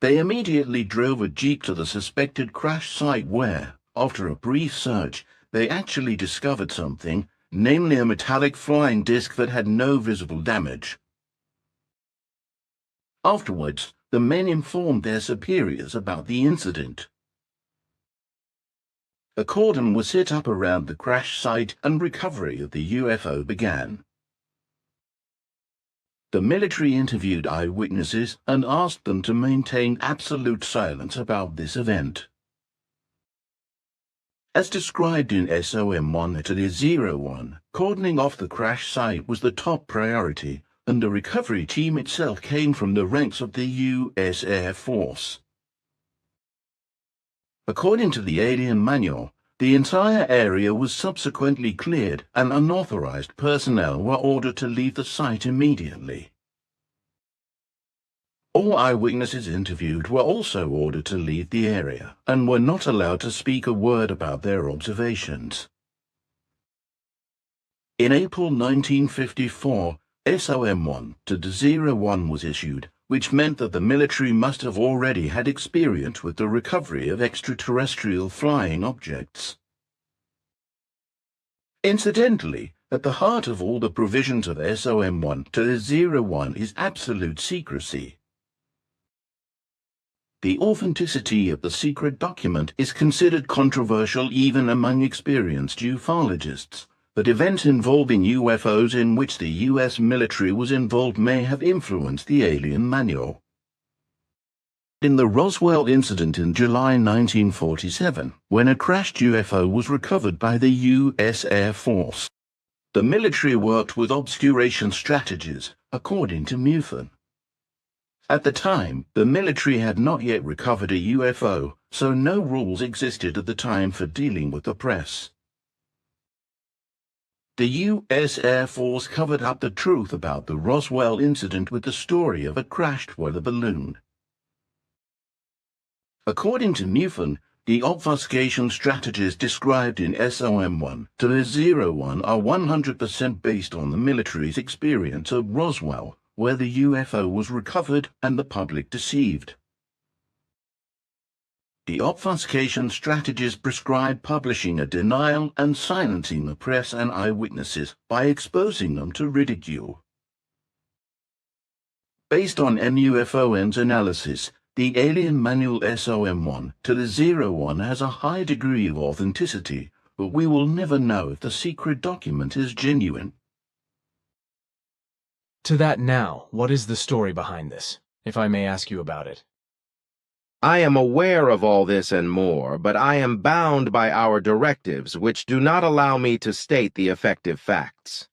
They immediately drove a jeep to the suspected crash site where, after a brief search, they actually discovered something, namely a metallic flying disc that had no visible damage. Afterwards, the men informed their superiors about the incident. A cordon was set up around the crash site and recovery of the UFO began. The military interviewed eyewitnesses and asked them to maintain absolute silence about this event. As described in SOM1-01, cordoning off the crash site was the top priority, and the recovery team itself came from the ranks of the U.S. Air Force. According to the alien manual, the entire area was subsequently cleared and unauthorized personnel were ordered to leave the site immediately. All eyewitnesses interviewed were also ordered to leave the area and were not allowed to speak a word about their observations. In April 1954, SOM1-01 was issued, which meant that the military must have already had experience with the recovery of extraterrestrial flying objects. Incidentally, at the heart of all the provisions of SOM1-01 is absolute secrecy. The authenticity of the secret document is considered controversial even among experienced ufologists, but events involving UFOs in which the U.S. military was involved may have influenced the alien manual. In the Roswell incident in July 1947, when a crashed UFO was recovered by the U.S. Air Force, the military worked with obscuration strategies, according to Muffin. At the time, the military had not yet recovered a UFO, so no rules existed at the time for dealing with the press. The U.S. Air Force covered up the truth about the Roswell incident with the story of a crashed weather balloon. According to Muffin, the obfuscation strategies described in SOM1-01 are 100% based on the military's experience of Roswell, where the UFO was recovered and the public deceived. The obfuscation strategies prescribe publishing a denial and silencing the press and eyewitnesses by exposing them to ridicule. Based on MUFON's analysis, the alien manual SOM1-01 has a high degree of authenticity, but we will never know if the secret document is genuine. To that now, what is the story behind this, if I may ask you about it? I am aware of all this and more, but I am bound by our directives, which do not allow me to state the effective facts.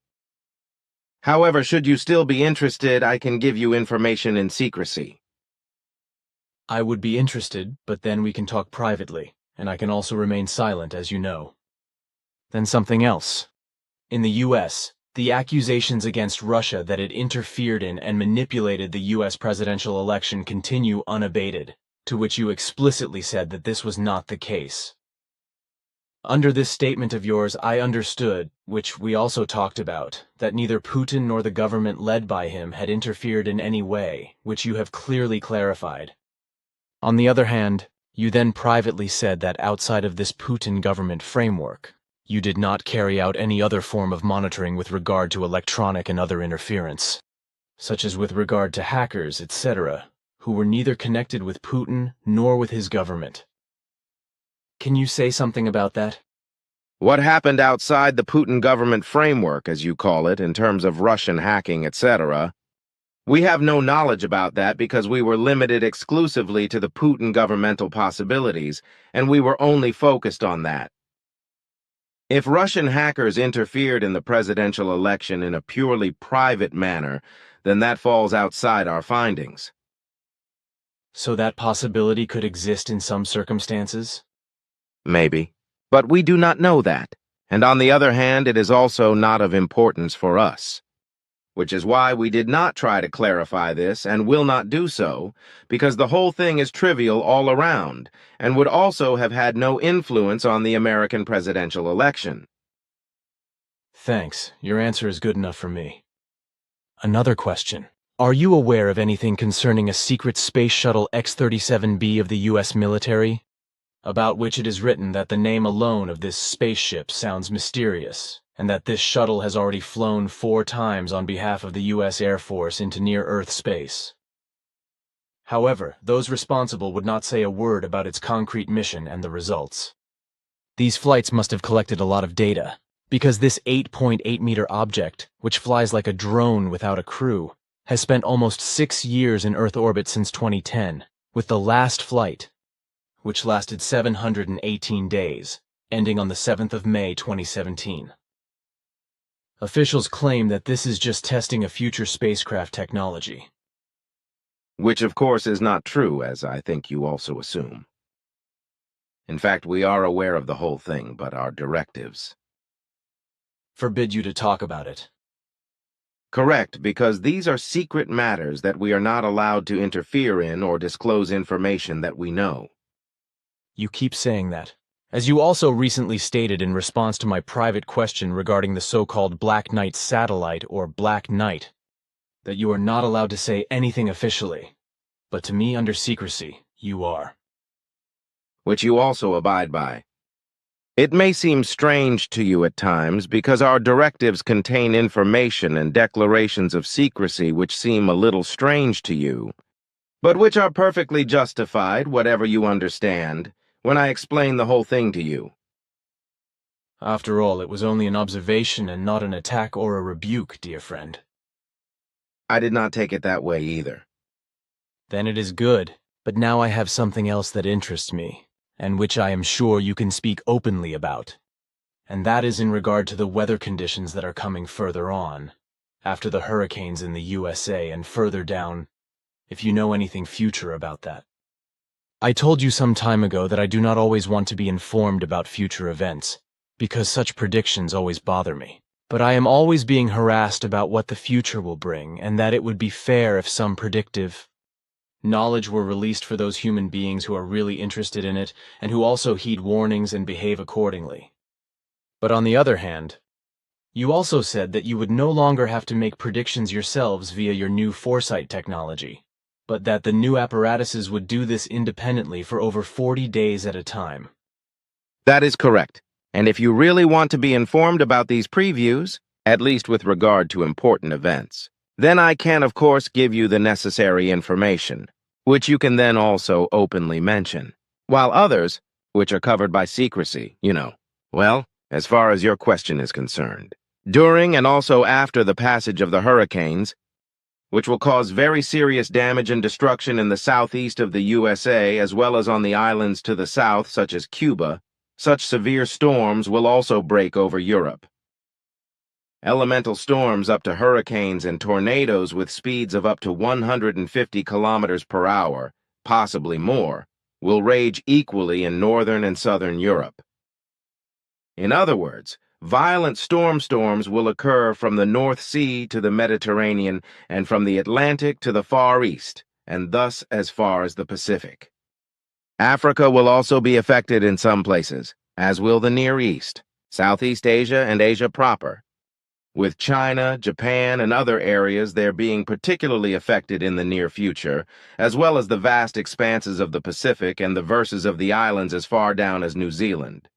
However, should you still be interested, I can give you information in secrecy. I would be interested, but then we can talk privately, and I can also remain silent, as you know. Then something else. In the U.S., the accusations against Russia that it interfered in and manipulated the U.S. presidential election continue unabated, to which you explicitly said that this was not the case. Under this statement of yours, I understood, which we also talked about, that neither Putin nor the government led by him had interfered in any way, which you have clearly clarified. On the other hand, you then privately said that outside of this Putin government framework, you did not carry out any other form of monitoring with regard to electronic and other interference, such as with regard to hackers, etc., who were neither connected with Putin nor with his government. Can you say something about that? What happened outside the Putin government framework, as you call it, in terms of Russian hacking, etc., we have no knowledge about that because we were limited exclusively to the Putin governmental possibilities, and we were only focused on that. If Russian hackers interfered in the presidential election in a purely private manner, then that falls outside our findings. So that possibility could exist in some circumstances? Maybe. But we do not know that. And on the other hand, it is also not of importance for us. Which is why we did not try to clarify this and will not do so, because the whole thing is trivial all around, and would also have had no influence on the American presidential election. Thanks. Your answer is good enough for me. Another question. Are you aware of anything concerning a secret space shuttle X-37B of the U.S. military, about which it is written that the name alone of this spaceship sounds mysterious, and that this shuttle has already flown 4 times on behalf of the U.S. Air Force into near-Earth space? However, those responsible would not say a word about its concrete mission and the results. These flights must have collected a lot of data, because this 8.8-meter object, which flies like a drone without a crew, has spent almost 6 years in Earth orbit since 2010, with the last flight, which lasted 718 days, ending on the 7th of May 2017. Officials claim that this is just testing a future spacecraft technology. Which of course is not true, as I think you also assume. In fact, we are aware of the whole thing, but our directives forbid you to talk about it. Correct, because these are secret matters that we are not allowed to interfere in or disclose information that we know. You keep saying that. As you also recently stated in response to my private question regarding the so-called Black Knight satellite, or Black Knight, that you are not allowed to say anything officially, but to me under secrecy, you are. Which you also abide by. It may seem strange to you at times because our directives contain information and declarations of secrecy which seem a little strange to you, but which are perfectly justified, whatever you understand, when I explain the whole thing to you. After all, it was only an observation and not an attack or a rebuke, dear friend. I did not take it that way either. Then it is good, but now I have something else that interests me, and which I am sure you can speak openly about. And that is in regard to the weather conditions that are coming further on, after the hurricanes in the USA and further down, if you know anything future about that. I told you some time ago that I do not always want to be informed about future events, because such predictions always bother me. But I am always being harassed about what the future will bring, and that it would be fair if some predictive knowledge were released for those human beings who are really interested in it, and who also heed warnings and behave accordingly. But on the other hand, you also said that you would no longer have to make predictions yourselves via your new foresight technology, but that the new apparatuses would do this independently for over 40 days at a time. That is correct. And if you really want to be informed about these previews, at least with regard to important events, then I can, of course, give you the necessary information, which you can then also openly mention, while others, which are covered by secrecy, well, as far as your question is concerned, during and also after the passage of the hurricanes, which will cause very serious damage and destruction in the southeast of the USA as well as on the islands to the south, such as Cuba, such severe storms will also break over Europe. Elemental storms up to hurricanes and tornadoes with speeds of up to 150 kilometers per hour, possibly more, will rage equally in northern and southern Europe. In other words, violent storms will occur from the North Sea to the Mediterranean and from the Atlantic to the Far East, and thus as far as the Pacific. Africa will also be affected in some places, as will the Near East, Southeast Asia, and Asia proper, with China, Japan, and other areas there being particularly affected in the near future, as well as the vast expanses of the Pacific and the verses of the islands as far down as New Zealand.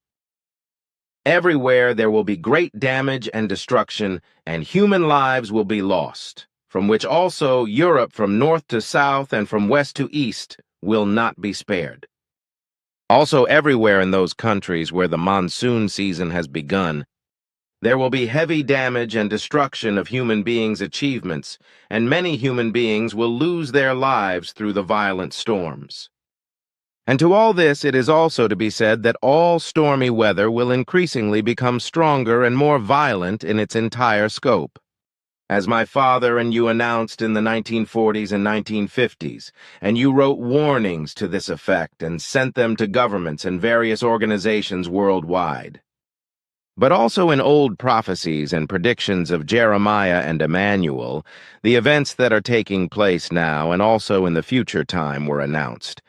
Everywhere there will be great damage and destruction, and human lives will be lost, from which also Europe from north to south and from west to east will not be spared. Also everywhere in those countries where the monsoon season has begun, there will be heavy damage and destruction of human beings' achievements, and many human beings will lose their lives through the violent storms. And to all this, it is also to be said that all stormy weather will increasingly become stronger and more violent in its entire scope. As my father and you announced in the 1940s and 1950s, and you wrote warnings to this effect and sent them to governments and various organizations worldwide. But also in old prophecies and predictions of Jeremiah and Emmanuel, the events that are taking place now and also in the future time were announced.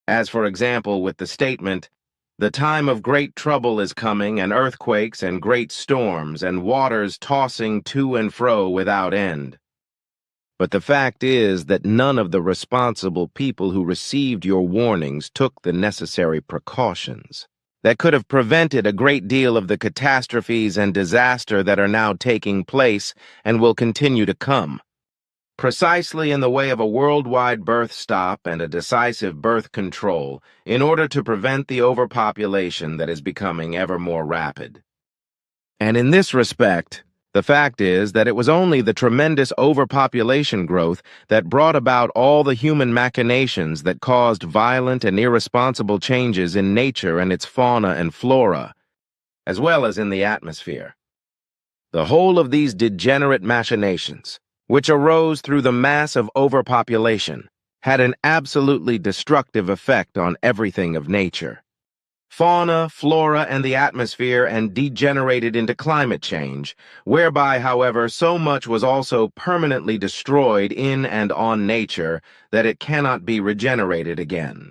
As for example with the statement, "The time of great trouble is coming, and earthquakes and great storms, and waters tossing to and fro without end." But the fact is that none of the responsible people who received your warnings took the necessary precautions that could have prevented a great deal of the catastrophes and disaster that are now taking place and will continue to come. Precisely in the way of a worldwide birth stop and a decisive birth control in order to prevent the overpopulation that is becoming ever more rapid. And in this respect, the fact is that it was only the tremendous overpopulation growth that brought about all the human machinations that caused violent and irresponsible changes in nature and its fauna and flora, as well as in the atmosphere. The whole of these degenerate machinations, which arose through the mass of overpopulation, had an absolutely destructive effect on everything of nature. Fauna, flora, and the atmosphere and degenerated into climate change, whereby, however, so much was also permanently destroyed in and on nature that it cannot be regenerated again.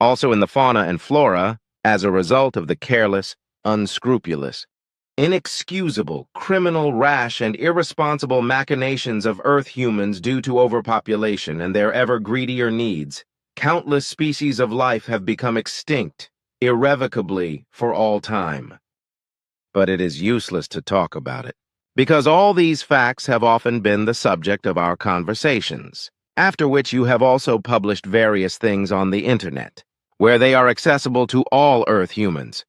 Also in the fauna and flora, as a result of the careless, unscrupulous, inexcusable, criminal, rash, and irresponsible machinations of Earth humans due to overpopulation and their ever greedier needs, countless species of life have become extinct, irrevocably, for all time. But it is useless to talk about it, because all these facts have often been the subject of our conversations, after which you have also published various things on the Internet, where they are accessible to all Earth humans,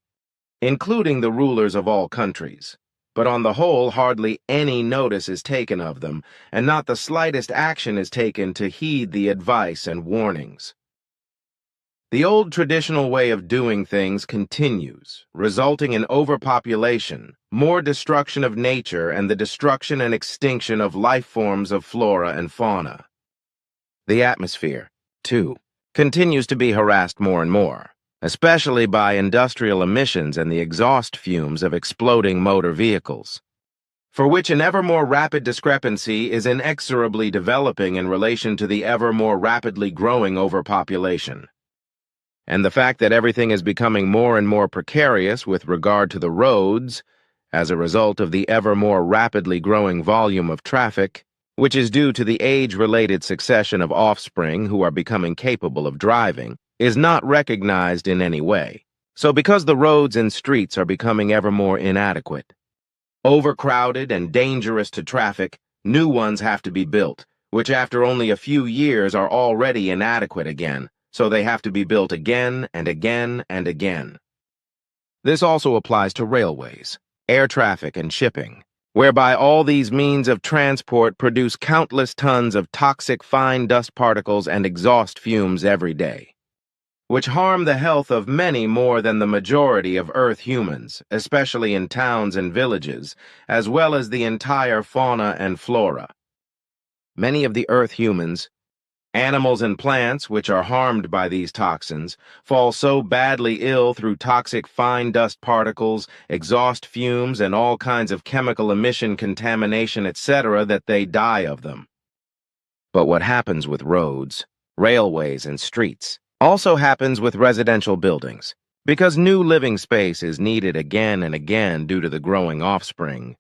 including the rulers of all countries, but on the whole hardly any notice is taken of them, and not the slightest action is taken to heed the advice and warnings. The old traditional way of doing things continues, resulting in overpopulation, more destruction of nature, and the destruction and extinction of life forms of flora and fauna. The atmosphere, too, continues to be harassed more and more, especially by industrial emissions and the exhaust fumes of exploding motor vehicles, for which an ever more rapid discrepancy is inexorably developing in relation to the ever more rapidly growing overpopulation. And the fact that everything is becoming more and more precarious with regard to the roads, as a result of the ever more rapidly growing volume of traffic, which is due to the age-related succession of offspring who are becoming capable of driving, is not recognized in any way. So because the roads and streets are becoming ever more inadequate, overcrowded and dangerous to traffic, new ones have to be built, which after only a few years are already inadequate again, so they have to be built again and again and again. This also applies to railways, air traffic, and shipping, whereby all these means of transport produce countless tons of toxic fine dust particles and exhaust fumes every day. which harm the health of many more than the majority of Earth humans, especially in towns and villages, as well as the entire fauna and flora. Many of the Earth humans, animals and plants which are harmed by these toxins, fall so badly ill through toxic fine dust particles, exhaust fumes, and all kinds of chemical emission contamination, etc., that they die of them. But what happens with roads, railways, and streets also happens with residential buildings, because new living space is needed again and again due to the growing offspring,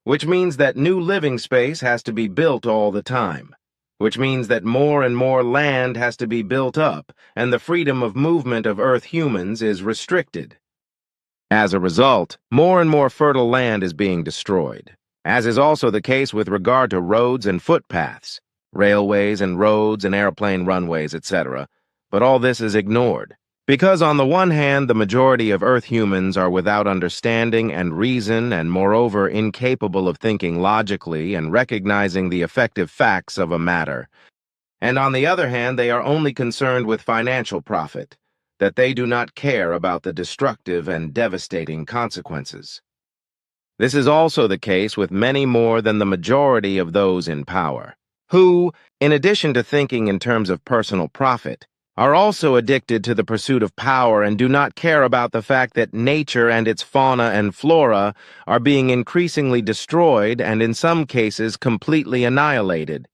which means that new living space has to be built all the time, which means that more and more land has to be built up, and the freedom of movement of Earth humans is restricted. As a result, more and more fertile land is being destroyed, as is also the case with regard to roads and footpaths, railways and roads and airplane runways, etc., but all this is ignored, because on the one hand, the majority of Earth humans are without understanding and reason and moreover incapable of thinking logically and recognizing the effective facts of a matter, and on the other hand, they are only concerned with financial profit, that they do not care about the destructive and devastating consequences. This is also the case with many more than the majority of those in power, who, in addition to thinking in terms of personal profit, are also addicted to the pursuit of power and do not care about the fact that nature and its fauna and flora are being increasingly destroyed and in some cases completely annihilated,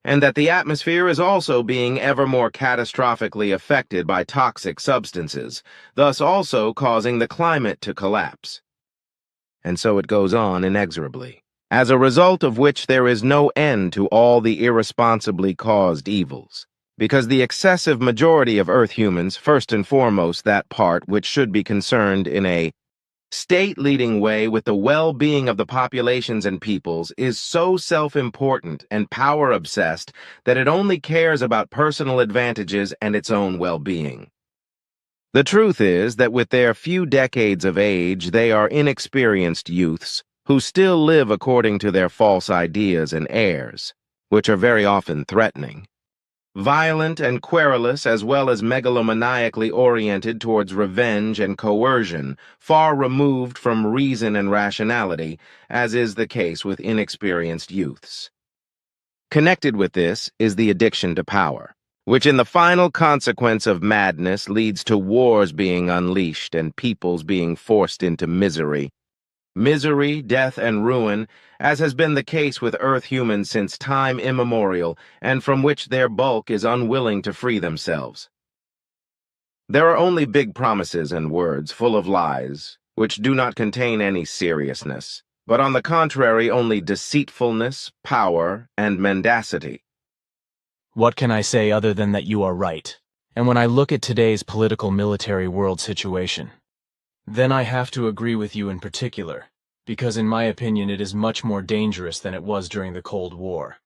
and that the atmosphere is also being ever more catastrophically affected by toxic substances, thus also causing the climate to collapse. And so it goes on inexorably, as a result of which there is no end to all the irresponsibly caused evils. Because the excessive majority of Earth humans, first and foremost that part which should be concerned in a state-leading way with the well-being of the populations and peoples, is so self-important and power-obsessed that it only cares about personal advantages and its own well-being. The truth is that with their few decades of age, they are inexperienced youths who still live according to their false ideas and airs, which are very often threatening. Violent and querulous as well as megalomaniacally oriented towards revenge and coercion, far removed from reason and rationality, as is the case with inexperienced youths. Connected with this is the addiction to power, which in the final consequence of madness leads to wars being unleashed and peoples being forced into misery. Misery, death, and ruin, as has been the case with Earth humans since time immemorial, and from which their bulk is unwilling to free themselves. There are only big promises and words full of lies, which do not contain any seriousness, but on the contrary only deceitfulness, power, and mendacity. What can I say other than that you are right? And when I look at today's political military world situation, then I have to agree with you in particular, because in my opinion it is much more dangerous than it was during the Cold War,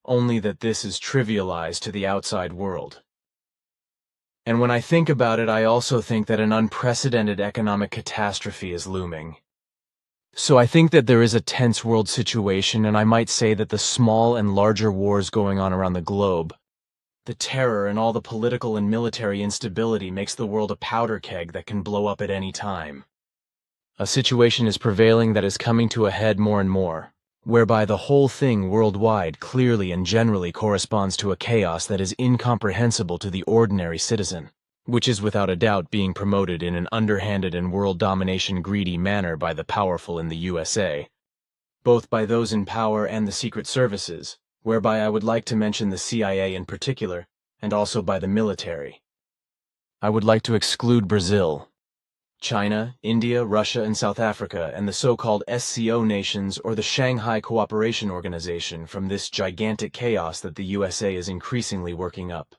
only that this is trivialized to the outside world. And when I think about it, I also think that an unprecedented economic catastrophe is looming. So I think that there is a tense world situation, and I might say that the small and larger wars going on around the globe, the terror and all the political and military instability makes the world a powder keg that can blow up at any time. A situation is prevailing that is coming to a head more and more, whereby the whole thing worldwide clearly and generally corresponds to a chaos that is incomprehensible to the ordinary citizen, which is without a doubt being promoted in an underhanded and world domination greedy manner by the powerful in the USA, both by those in power and the secret services, whereby I would like to mention the CIA in particular, and also by the military. I would like to exclude Brazil, China, India, Russia, and South Africa, and the so-called SCO nations or the Shanghai Cooperation Organization from this gigantic chaos that the USA is increasingly working up.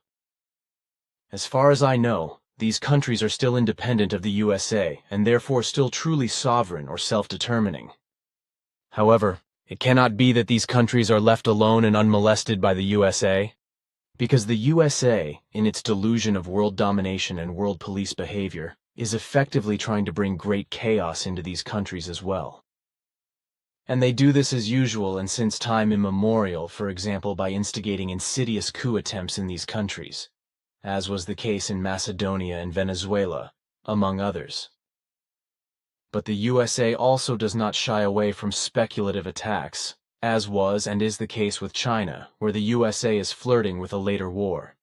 As far as I know, these countries are still independent of the USA, and therefore still truly sovereign or self-determining. However, it cannot be that these countries are left alone and unmolested by the USA, because the USA, in its delusion of world domination and world police behavior, is effectively trying to bring great chaos into these countries as well. And they do this as usual and since time immemorial, for example by instigating insidious coup attempts in these countries, as was the case in Macedonia and Venezuela, among others. But the USA also does not shy away from speculative attacks, as was and is the case with China, where the USA is flirting with a later war.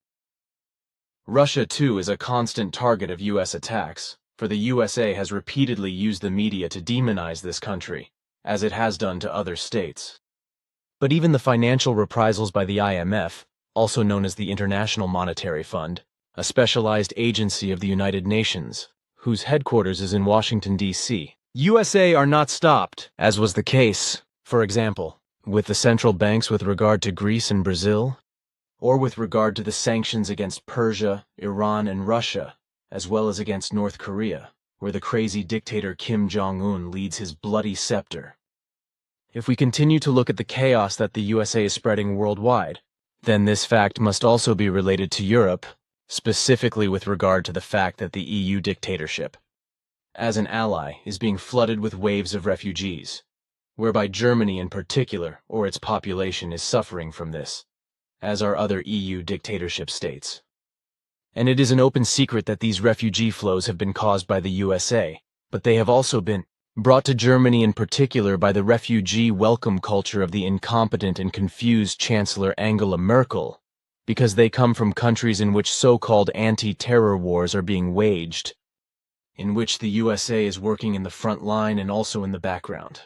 Russia, too, is a constant target of US attacks, for the USA has repeatedly used the media to demonize this country, as it has done to other states. But even the financial reprisals by the IMF, also known as the International Monetary Fund, a specialized agency of the United Nations, whose headquarters is in Washington, D.C., USA are not stopped, as was the case, for example, with the central banks with regard to Greece and Brazil, or with regard to the sanctions against Persia, Iran, and Russia, as well as against North Korea, where the crazy dictator Kim Jong Un leads his bloody scepter. If we continue to look at the chaos that the USA is spreading worldwide, then this fact must also be related to Europe, specifically with regard to the fact that the EU dictatorship, as an ally, is being flooded with waves of refugees, whereby Germany in particular, or its population, is suffering from this, as are other EU dictatorship states. And it is an open secret that these refugee flows have been caused by the USA, but they have also been brought to Germany in particular by the refugee welcome culture of the incompetent and confused Chancellor Angela Merkel, because they come from countries in which so-called anti-terror wars are being waged, in which the USA is working in the front line and also in the background.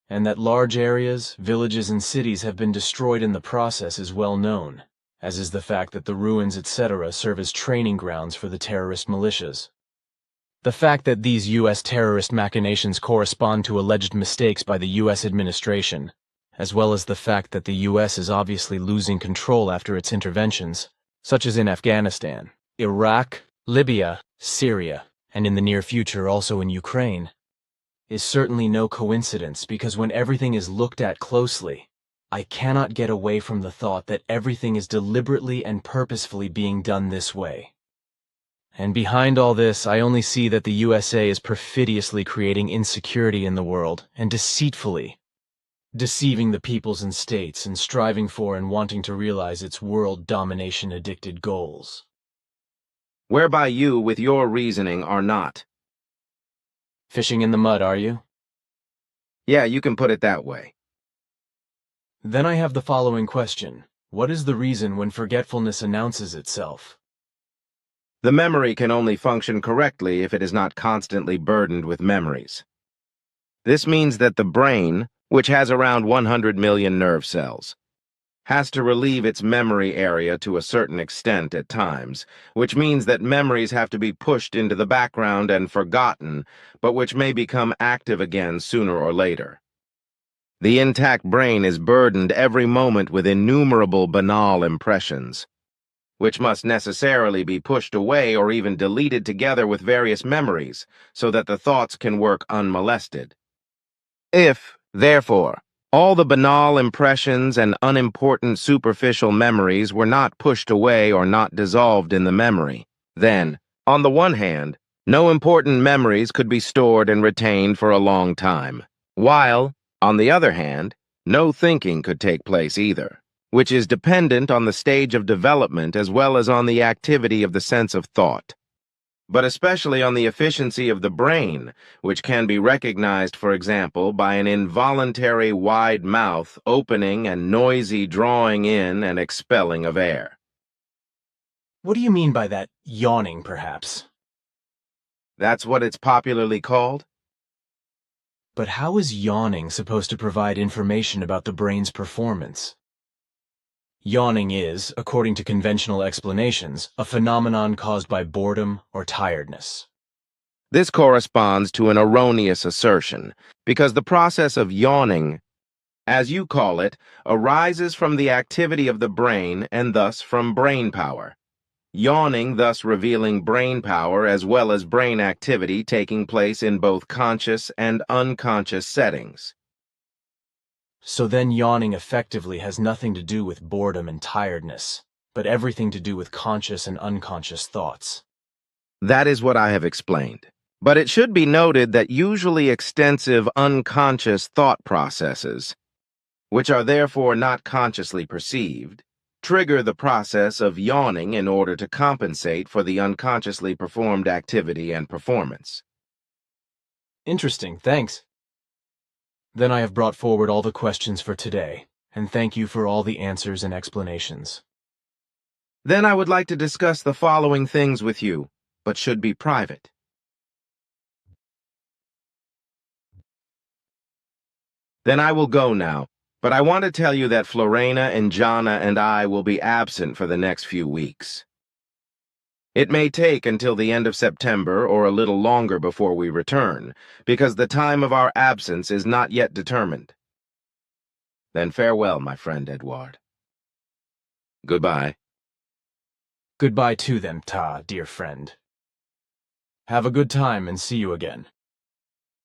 And that large areas, villages, and cities have been destroyed in the process is well known, as is the fact that the ruins, etc., serve as training grounds for the terrorist militias. The fact that these U.S. terrorist machinations correspond to alleged mistakes by the U.S. administration, as well as the fact that the U.S. is obviously losing control after its interventions, such as in Afghanistan, Iraq, Libya, Syria, and in the near future also in Ukraine, is certainly no coincidence, because when everything is looked at closely, I cannot get away from the thought that everything is deliberately and purposefully being done this way. And behind all this, I only see that the USA is perfidiously creating insecurity in the world and deceitfully deceiving the peoples and states and striving for and wanting to realize its world domination-addicted goals. Whereby you, with your reasoning, are not. Fishing in the mud, are you? Yeah, you can put it that way. Then I have the following question. What is the reason when forgetfulness announces itself? The memory can only function correctly if it is not constantly burdened with memories. This means that the brain, which has around 100 million nerve cells, has to relieve its memory area to a certain extent at times, which means that memories have to be pushed into the background and forgotten, but which may become active again sooner or later. The intact brain is burdened every moment with innumerable banal impressions, which must necessarily be pushed away or even deleted together with various memories, so that the thoughts can work unmolested. If, therefore, all the banal impressions and unimportant superficial memories were not pushed away or not dissolved in the memory, then, on the one hand, no important memories could be stored and retained for a long time, while, on the other hand, no thinking could take place either, which is dependent on the stage of development as well as on the activity of the sense of thought, but especially on the efficiency of the brain, which can be recognized, for example, by an involuntary wide mouth opening and noisy drawing in and expelling of air. What do you mean by that yawning, perhaps? That's what it's popularly called? But how is yawning supposed to provide information about the brain's performance? Yawning is, according to conventional explanations, a phenomenon caused by boredom or tiredness. This corresponds to an erroneous assertion, because the process of yawning, as you call it, arises from the activity of the brain and thus from brain power. Yawning thus revealing brain power as well as brain activity taking place in both conscious and unconscious settings. So then yawning effectively has nothing to do with boredom and tiredness, but everything to do with conscious and unconscious thoughts. That is what I have explained. But it should be noted that usually extensive unconscious thought processes, which are therefore not consciously perceived, trigger the process of yawning in order to compensate for the unconsciously performed activity and performance. Interesting, thanks. Then I have brought forward all the questions for today, and thank you for all the answers and explanations. Then I would like to discuss the following things with you, but should be private. Then I will go now, but I want to tell you that Florena and Jana and I will be absent for the next few weeks. It may take until the end of September or a little longer before we return, because the time of our absence is not yet determined. Then farewell, my friend Edouard. Goodbye. Goodbye too then, Ta, dear friend. Have a good time and see you again.